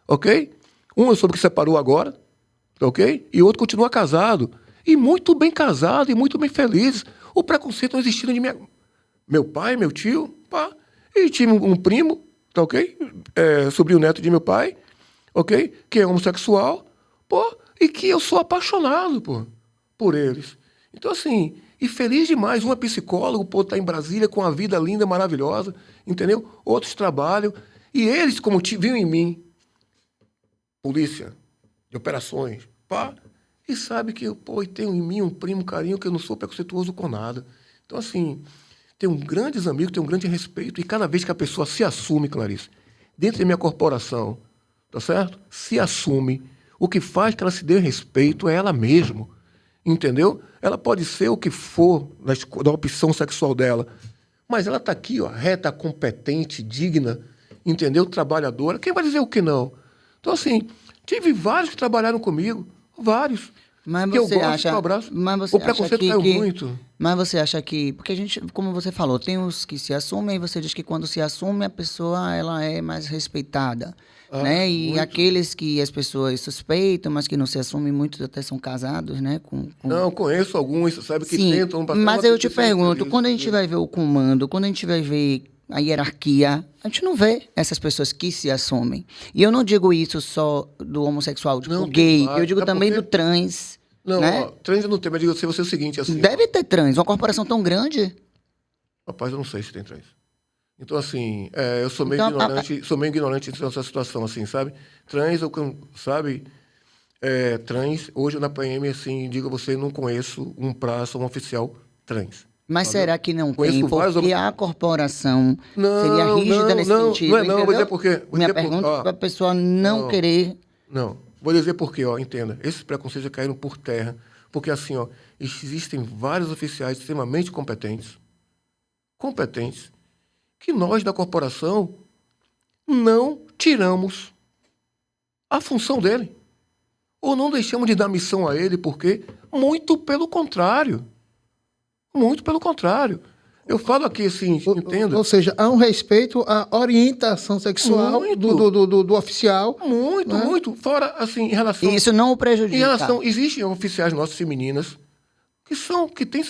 ok? Um eu soube que separou agora, ok? E o outro continua casado. E muito bem casado, e muito bem feliz. O preconceito não existia de meu pai, meu tio, pá. E tinha um primo, tá ok? Sobrinho neto de meu pai, ok? Que é homossexual, pô, e que eu sou apaixonado, pô, por eles. Então, assim, e feliz demais. Um é psicólogo, pô, tá em Brasília com uma vida linda, maravilhosa, entendeu? Outros trabalham. E eles, como viam em mim, polícia, de operações, pá, e sabe que, pô, tem em mim um primo, carinho, que eu não sou preconceituoso com nada. Então, assim, tenho grandes amigos, tenho um grande respeito, e cada vez que a pessoa se assume, Clarice, dentro da minha corporação, tá certo? Se assume, o que faz que ela se dê respeito é ela mesma, entendeu? Ela pode ser o que for da opção sexual dela, mas ela está aqui, ó, reta, competente, digna, entendeu? Trabalhadora. Quem vai dizer o que não? Então, assim, tive vários que trabalharam comigo, vários. Mas que você eu gosto, acha, que eu abraço. mas você O preconceito acha caiu que, muito. mas você acha que, porque a gente, como você falou, tem os que se assumem, e você diz que quando se assume a pessoa ela é mais respeitada, né? E muito. aqueles que as pessoas suspeitam, mas que não se assumem, muitos até são casados, né? Não, conheço alguns, sabe, que Sim, tentam passar mas uma eu te terceira pergunto, feliz. quando a gente vai ver o comando, quando a gente vai ver a hierarquia, a gente não vê essas pessoas que se assumem. E eu não digo isso só do homossexual, tipo Não, tem gay, vários. eu digo É também porque- do trans, Não, né? ó, trans eu não tenho, mas digo a você o seguinte, assim... Deve ter trans, uma corporação tão grande. Rapaz, eu não sei se tem trans. Então, assim, eu sou meio Então, ignorante nessa situação, assim, sabe? Trans, sabe? Trans, hoje na PM, assim, digo a você, não conheço um praça, um oficial trans. Mas Sabe? será que não Conheço tem? vários Porque a corporação seria Não, rígida não, nesse não, sentido, não é não, vou entendeu? dizer por quê. Vou Minha dizer pergunta ó, para a pessoa não querer... Não, vou dizer por quê, ó, entenda. Esses preconceitos já caíram por terra, porque assim, ó, existem vários oficiais extremamente competentes, que nós da corporação não tiramos a função dele. Ou não deixamos de dar missão a ele, porque muito pelo contrário. Muito pelo contrário. Eu falo aqui assim, entenda. Ou seja, há um respeito à orientação sexual Muito. do oficial. Muito, né? muito. Fora, assim, em relação... E isso não o prejudica. Em relação, existem oficiais nossas femininas que têm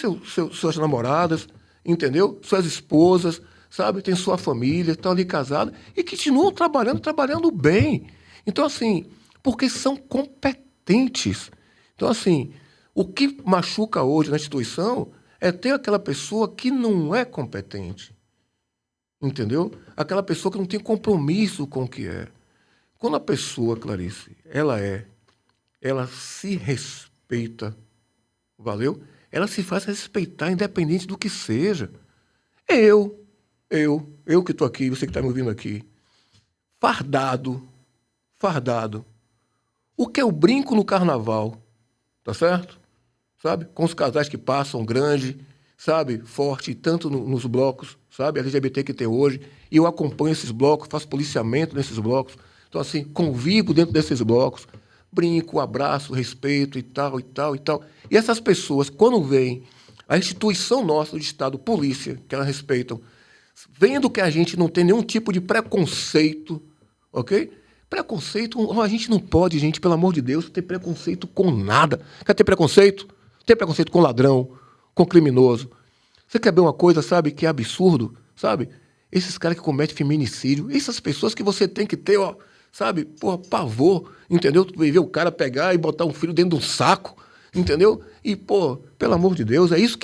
suas namoradas, entendeu? Suas esposas, sabe? Tem sua família, estão ali casadas e que continuam trabalhando bem. Então, assim, porque são competentes. Então, assim, o que machuca hoje na instituição é ter aquela pessoa que não é competente. Entendeu? Aquela pessoa que não tem compromisso com o que é. Quando a pessoa, Clarice, ela se respeita, valeu? Ela se faz respeitar independente do que seja. Eu que estou aqui, você que está me ouvindo aqui, fardado. O que eu brinco no carnaval, tá certo? Sabe? Com os casais que passam grande, sabe? Forte, tanto nos blocos, sabe? LGBT que tem hoje. E eu acompanho esses blocos, faço policiamento nesses blocos. Então, assim, convivo dentro desses blocos, brinco, abraço, respeito e tal, e tal, e tal. E essas pessoas, quando veem a instituição nossa, do Estado, polícia, que elas respeitam, vendo que a gente não tem nenhum tipo de preconceito, ok? Preconceito, a gente não pode, gente, pelo amor de Deus, ter preconceito com nada. Quer ter preconceito? Ter preconceito com ladrão, com criminoso. Você quer ver uma coisa, sabe, que é absurdo, sabe? Esses caras que cometem feminicídio, essas pessoas que você tem que ter, ó, sabe, porra, pavor, entendeu? Tu ver o cara pegar e botar um filho dentro de um saco, entendeu? E, pô, pelo amor de Deus, é isso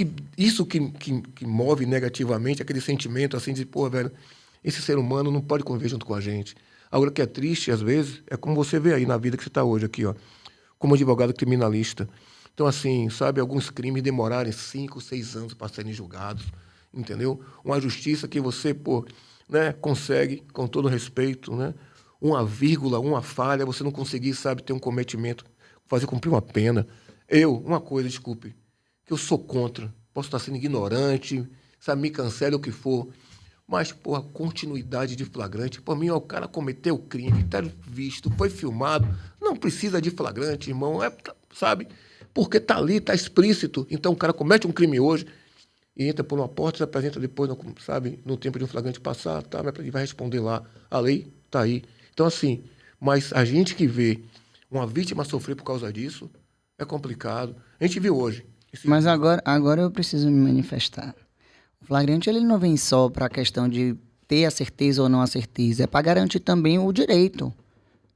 que move negativamente aquele sentimento, assim, de, pô, velho, esse ser humano não pode conviver junto com a gente. Agora, o que é triste, às vezes, é como você vê aí na vida que você está hoje aqui, ó, como advogado criminalista. Então, assim, sabe, alguns crimes demorarem 5, 6 anos para serem julgados, entendeu? Uma justiça que você, pô, né, consegue, com todo respeito, né, uma vírgula, uma falha, você não conseguir, sabe, ter um cometimento, fazer cumprir uma pena. Uma coisa, desculpe, que eu sou contra, posso estar sendo ignorante, sabe, me cancele o que for, mas, pô, a continuidade de flagrante, por mim, ó, o cara cometeu o crime, está visto, foi filmado, não precisa de flagrante, irmão, sabe, porque está ali, está explícito. Então, o cara comete um crime hoje e entra por uma porta, se apresenta depois, sabe, no tempo de um flagrante passar, tá, ele vai responder lá. A lei está aí. Então, assim, mas a gente que vê uma vítima sofrer por causa disso é complicado. A gente viu hoje. Mas agora eu preciso me manifestar. O flagrante, ele não vem só para a questão de ter a certeza ou não a certeza, é para garantir também o direito,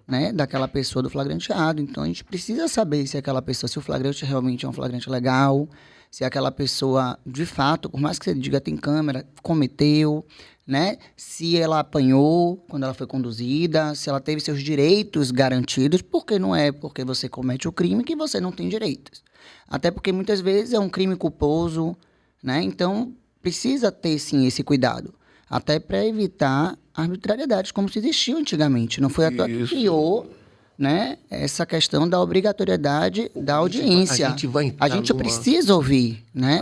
né, daquela pessoa do flagranteado. Então, a gente precisa saber se aquela pessoa, se o flagrante realmente é um flagrante legal, se aquela pessoa, de fato, por mais que você diga tem câmera, cometeu, né, se ela apanhou quando ela foi conduzida, se ela teve seus direitos garantidos, porque não é porque você comete o crime que você não tem direitos. Até porque, muitas vezes, é um crime culposo, né, então precisa ter, sim, esse cuidado. Até para evitar arbitrariedades, como se existiu antigamente. Não foi à toa que criou, né, essa questão da obrigatoriedade da audiência. A gente precisa ouvir, né?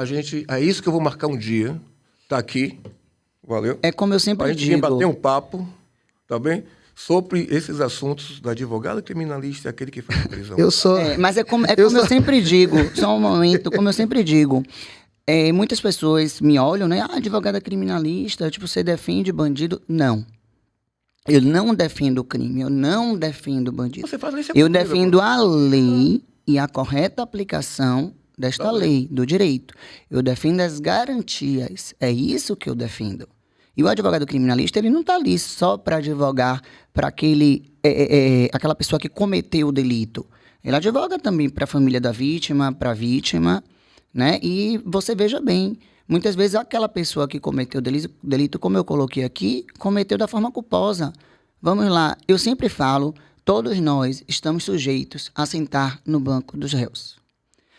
É isso que eu vou marcar um dia. Tá aqui. Valeu. É como eu sempre digo. A gente digo. bater um papo, tá bem? Sobre esses assuntos do advogado criminalista e aquele que faz a prisão. Mas é como eu sempre digo, só um momento, como eu sempre digo. Muitas pessoas me olham, né? Advogada criminalista, tipo, você defende bandido? Não. Eu não defendo o crime, eu não defendo o bandido. Eu defendo a lei e a correta aplicação desta lei, do direito. Eu defendo as garantias, é isso que eu defendo. E o advogado criminalista, ele não está ali só para advogar para aquela pessoa que cometeu o delito. Ele advoga também para a família da vítima, para a vítima, né? E você veja bem, muitas vezes aquela pessoa que cometeu o delito, como eu coloquei aqui, cometeu da forma culposa. Vamos lá, eu sempre falo, todos nós estamos sujeitos a sentar no banco dos réus.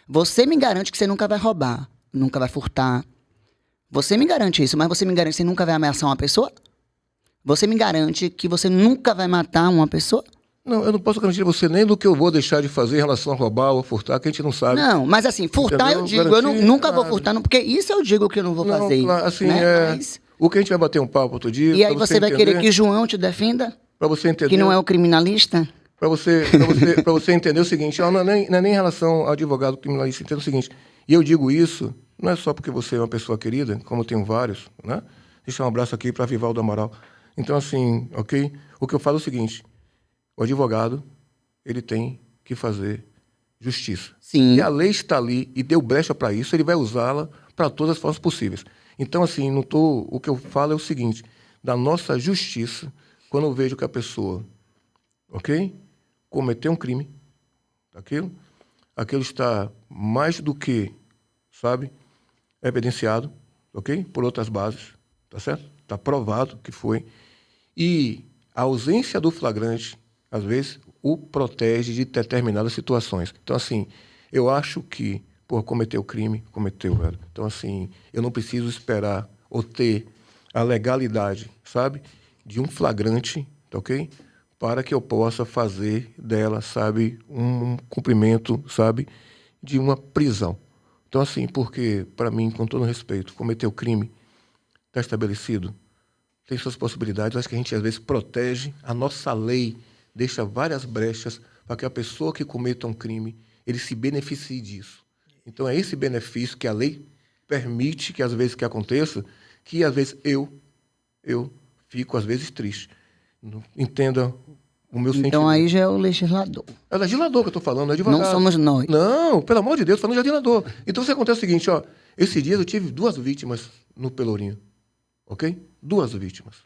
Você me garante que você nunca vai roubar, nunca vai furtar. Você me garante isso, mas você me garante que você nunca vai ameaçar uma pessoa? Você me garante que você nunca vai matar uma pessoa? Não, eu não posso garantir você nem do que eu vou deixar de fazer em relação a roubar ou furtar, que a gente não sabe. Não, mas assim, furtar, entendeu? Eu digo, garantir, eu nunca vou furtar, porque isso eu digo que eu não vou fazer. Claro, assim, né? Mas... O que a gente vai bater um papo outro dia... E aí você vai querer que João te defenda? Para você entender... Que não é o criminalista? Para você entender o seguinte, não é nem em relação ao advogado criminalista, entenda o seguinte, e eu digo isso, não é só porque você é uma pessoa querida, como eu tenho vários, né? Deixa um abraço aqui para Vivaldo Amaral. Então, assim, ok? O que eu falo é o seguinte, o advogado, ele tem que fazer justiça. Sim. E a lei está ali e deu brecha para isso, ele vai usá-la para todas as formas possíveis. Então, assim, o que eu falo é o seguinte, da nossa justiça, quando eu vejo que a pessoa, ok, cometeu um crime, aquilo está mais do que, sabe, evidenciado, ok, por outras bases, tá certo? Está provado que foi. E a ausência do flagrante, às vezes, o protege de determinadas situações. Então, assim, eu acho que, cometeu crime, cometeu, velho. Então, assim, eu não preciso esperar ou ter a legalidade, sabe, de um flagrante, tá ok? Para que eu possa fazer dela, sabe, um cumprimento, sabe, de uma prisão. Então, assim, porque, para mim, com todo respeito, cometeu crime, está estabelecido, tem suas possibilidades. Eu acho que a gente, às vezes, protege a nossa lei, deixa várias brechas para que a pessoa que cometa um crime, ele se beneficie disso. Então, é esse benefício que a lei permite que, às vezes, que aconteça, que, às vezes, eu fico, às vezes, triste. Entenda o meu sentimento. Então aí já é o legislador. É o legislador que eu estou falando, não é advogado. Não somos nós. Não, pelo amor de Deus, falando de legislador. Então, acontece o seguinte, ó. Esses dias eu tive 2 vítimas no Pelourinho. Ok? 2 vítimas.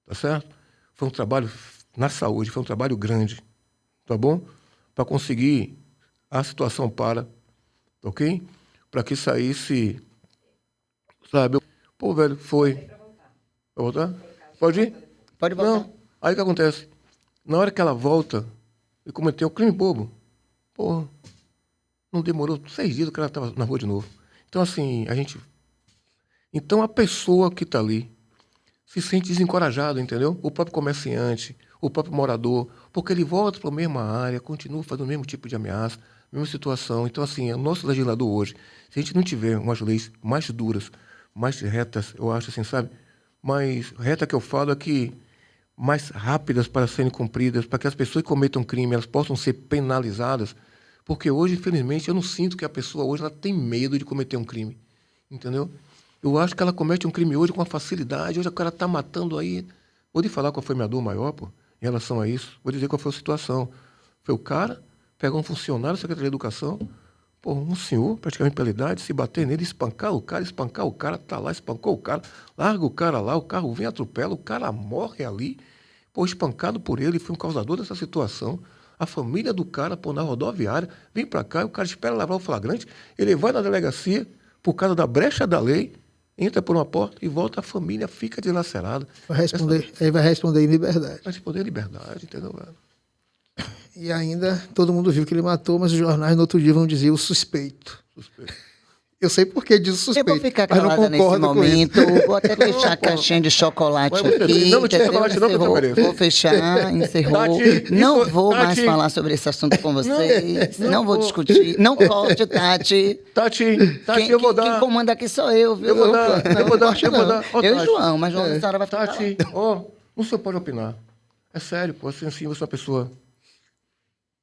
Tá certo? Foi um trabalho na saúde, foi um trabalho grande. Tá bom? Para conseguir a situação para, ok? Para que saísse, sabe? Pô, velho, foi. Vai voltar? Pode ir? Pode voltar. Não. Aí o que acontece? Na hora que ela volta, e cometeu um crime bobo. Pô, não demorou 6 dias, o cara estava na rua de novo. Então, assim, Então, a pessoa que está ali se sente desencorajado, entendeu? O próprio comerciante, o próprio morador, porque ele volta para a mesma área, continua fazendo o mesmo tipo de ameaça, mesma situação. Então, assim, o nosso legislador hoje, se a gente não tiver umas leis mais duras, mais retas, eu acho assim, sabe? Mais reta que eu falo é que mais rápidas para serem cumpridas, para que as pessoas que cometam crime, elas possam ser penalizadas, porque hoje, infelizmente, eu não sinto que a pessoa hoje ela tem medo de cometer um crime, entendeu? Eu acho que ela comete um crime hoje com uma facilidade, hoje o cara está matando aí. Vou te falar qual foi minha dor maior, pô, em relação a isso. Vou dizer qual foi a situação. Foi o cara pegar um funcionário da Secretaria de Educação, pô, um senhor, praticamente pela idade, se bater nele, espancar o cara, tá lá, espancou o cara, larga o cara lá, o carro vem, atropela, o cara morre ali, pô, espancado por ele, foi um causador dessa situação. A família do cara, pô, na rodoviária, vem pra cá, e o cara espera lavar o flagrante, ele vai na delegacia, por causa da brecha da lei, entra por uma porta e volta, a família fica dilacerada. Ele vai responder em liberdade. Vai responder em liberdade, entendeu, velho? E ainda todo mundo viu que ele matou, mas os jornais no outro dia vão dizer o suspeito. Eu sei por que diz o suspeito, Eu vou ficar mas não calada nesse concordo com isso. momento. Vou até fechar a caixinha de chocolate Mas você aqui. não tinha chocolate não, que eu Encerrou. mereço. Vou fechar, encerrou. Tati, Não isso- vou mais Tati. falar sobre esse assunto com vocês. Não Não vou vou. discutir. Não corte, Tati. Tati, Quem, eu vou dar. quem comanda aqui sou eu, viu? Eu vou dar. Ó, Eu e Tati. João, mas João, a senhora vai falar. Tati, ó, o senhor pode opinar. É sério, pô, assim, você é uma pessoa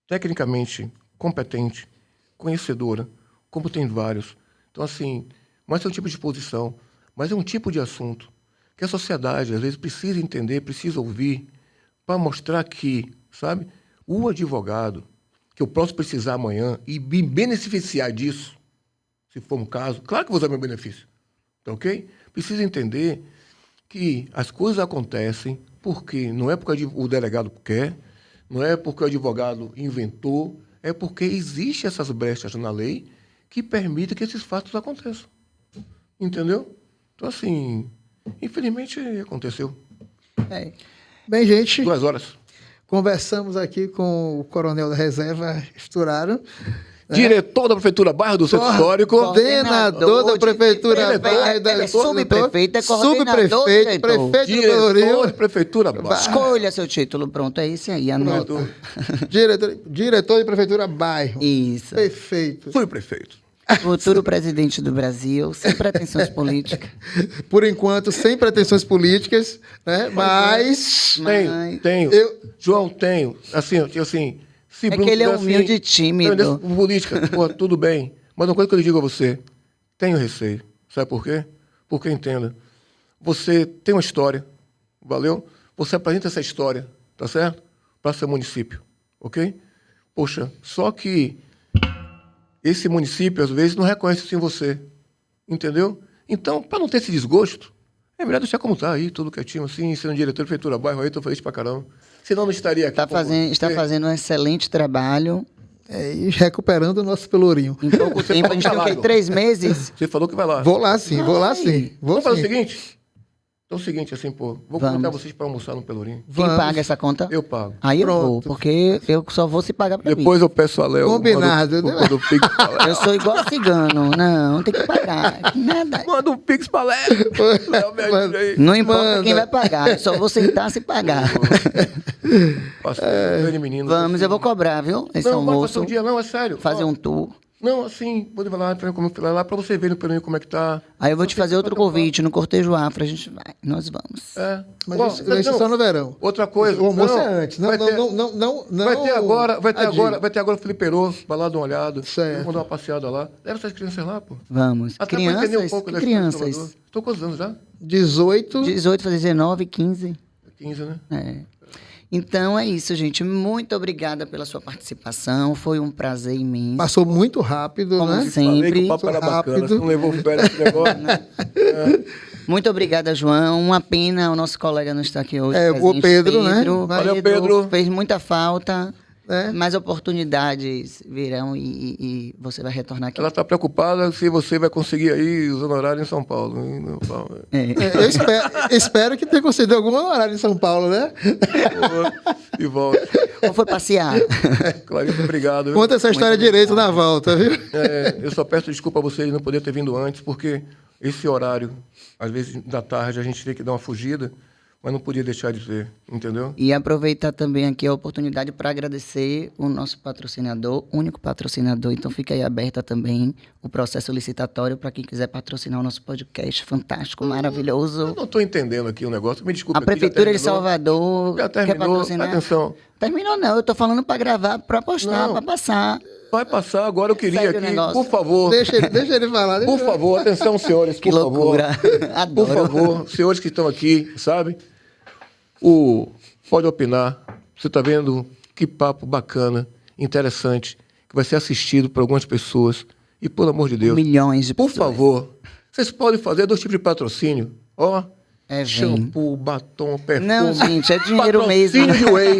tecnicamente competente, conhecedora, como tem vários. Então, assim, mas é um tipo de posição, mas é um tipo de assunto que a sociedade, às vezes, precisa entender, precisa ouvir, para mostrar que, sabe, o advogado, que eu posso precisar amanhã e me beneficiar disso, se for um caso, claro que vou usar meu benefício, tá ok? Precisa entender que as coisas acontecem porque não é porque o delegado quer, não é porque o advogado inventou, é porque existem essas brechas na lei que permitem que esses fatos aconteçam. Entendeu? Então, assim, infelizmente aconteceu. É. Bem, gente, 2 horas. conversamos aqui com o coronel da reserva, Esturaro, Diretor da Prefeitura Bairro do Centro Histórico. coordenador da Prefeitura Bairro da Ele é subprefeito, é coordenador, subprefeito, diretor. prefeito do Diretor Pelourinho, da Prefeitura Bairro. Escolha seu título, pronto, é esse aí, anota. diretor de Prefeitura Bairro. Isso. Perfeito. Subprefeito. Futuro presidente do Brasil, sem pretensões políticas. Por enquanto, sem pretensões políticas, né? Mas Tenho. João, tenho. Assim, se É Bruno que ele é tivesse, humilde e tímido. Política, pô, tudo bem. Mas uma coisa que eu lhe digo a você, tenho receio. Sabe por quê? Porque, entenda, você tem uma história, valeu? Você apresenta essa história, tá certo? Para seu município, ok? Poxa, só que esse município, às vezes, não reconhece assim você, entendeu? Então, para não ter esse desgosto, é melhor deixar como está aí, tudo quietinho, assim, sendo diretor de Prefeitura Bairro aí, estou feliz pra caramba. Senão não estaria aqui. Está fazendo um excelente trabalho. e recuperando o nosso Pelourinho. Em pouco tempo, a gente tem o quê? 3 meses? Você falou que vai lá. Vou lá sim, vou lá sim. Vou Vamos fazer o sim. seguinte? Então é o seguinte, assim, pô, vou Vamos. convidar vocês para almoçar no Pelourinho. Quem Vamos. paga essa conta? Eu pago. Aí eu Pronto. vou, porque eu só vou se pagar pra mim. Depois eu peço a Léo. Combinado, Manda né? manda um pix pra Léo. Eu sou igual cigano. Não, tem que pagar. Nada. Manda um pix pra Léo. Léo, me ajuda aí. Não importa Manda. quem vai pagar, eu só vou sentar se pagar. Passa, grande menino. Vamos, eu vou cobrar, viu? Esse Não, vai almoço. passar um dia, não, é sério. Fazer Ó, um tour. Não, assim, pode ir lá, como eu falei lá, pra você ver no Pelourinho como é que tá. Aí eu vou te fazer outro convite. No cortejo afro a gente vai. Nós vamos. É. Mas Ó, isso é não, só no verão. Outra coisa. O almoço não, é antes. Não, vai ter- não. Vai ter agora, Adil. vai ter agora o Felipe Herô, vai lá dar uma olhada. Certo. Vamos dar uma passeada lá. Leva essas crianças lá, pô. Vamos. Até pra entender Crianças? um pouco Que da história de Salvador. crianças? Tô com quantos anos já? 18. 18, fazer 19, 15. 15, né? É. Então é isso, gente. Muito obrigada pela sua participação. Foi um prazer imenso. Passou muito rápido, Como né? sempre. Falei que o papo era bacana, Rápido. você não levou férias esse negócio. Muito obrigada, João. Uma pena o nosso colega não estar aqui hoje. É, o presente. Pedro, né? Valeu, Pedro. Fez muita falta. É. Mais oportunidades virão e você vai retornar aqui. Ela está preocupada se você vai conseguir aí os honorários em São Paulo. Eu espero que tenha conseguido algum horário em São Paulo, né? E volta. Ou foi passear? Clarissa, obrigado. viu? Conta essa história direito na volta, viu? Eu só peço desculpa a vocês não poder ter vindo antes, porque esse horário, às vezes da tarde, a gente tem que dar uma fugida, mas não podia deixar de ver, entendeu? E aproveitar também aqui a oportunidade para agradecer o nosso patrocinador, único patrocinador. Então fica aí aberta também o processo licitatório para quem quiser patrocinar o nosso podcast fantástico, maravilhoso. Eu não estou entendendo aqui o negócio, me desculpe. A Prefeitura de Salvador Já quer terminou, patrocinar. atenção. Terminou não, eu tô falando para gravar, para postar, Não. para passar. Vai passar, agora eu queria Segue o aqui, negócio. por favor, Deixa ele falar. por favor, atenção, senhores, Que por loucura. favor. Adoro. Por favor, senhores que estão aqui, sabe? Pode opinar. Você está vendo que papo bacana, interessante, que vai ser assistido por algumas pessoas. E, pelo amor de Deus, Milhões de por pessoas. favor, vocês podem fazer 2 tipos de patrocínio. Ó, É, vem. shampoo, batom, perfume. Não, gente, é dinheiro patrocínio mesmo. de whey.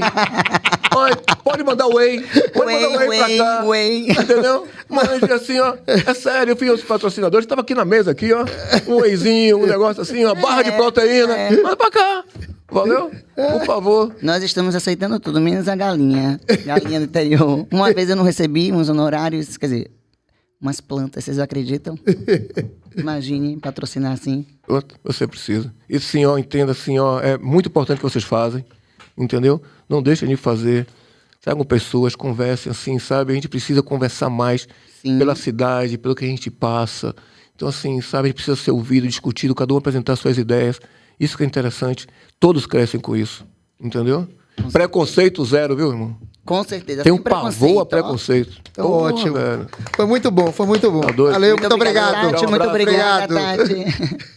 Olha, pode mandar whey. Pode mandar whey pra cá. Whey. Entendeu? Mas assim, ó, é sério, eu vi os patrocinadores, estava aqui na mesa, aqui, ó, um wheyzinho, um negócio assim, uma barra de proteína. Manda pra cá. Valeu? Por favor. Nós estamos aceitando tudo, menos a galinha. Galinha do interior. Uma vez eu não recebi uns honorários, quer dizer, umas plantas, vocês acreditam? Imagine patrocinar assim. Você precisa. E sim, ó, entenda assim, ó, é muito importante o que vocês fazem, entendeu? Não deixem de fazer. Tragam pessoas, conversem assim, sabe? A gente precisa conversar mais Sim. pela cidade, pelo que a gente passa. Então, assim, sabe? A gente precisa ser ouvido, discutido, cada um apresentar suas ideias. Isso que é interessante. Todos crescem com isso, entendeu? Preconceito zero, viu, irmão? Com certeza. Tem um sem preconceito, pavor a ó. preconceito. Então, ótimo. Velho. Foi muito bom, foi muito bom. Tá doido. Valeu, muito Obrigada, obrigado. Tati, muito Um abraço. obrigada, Obrigado. Tati.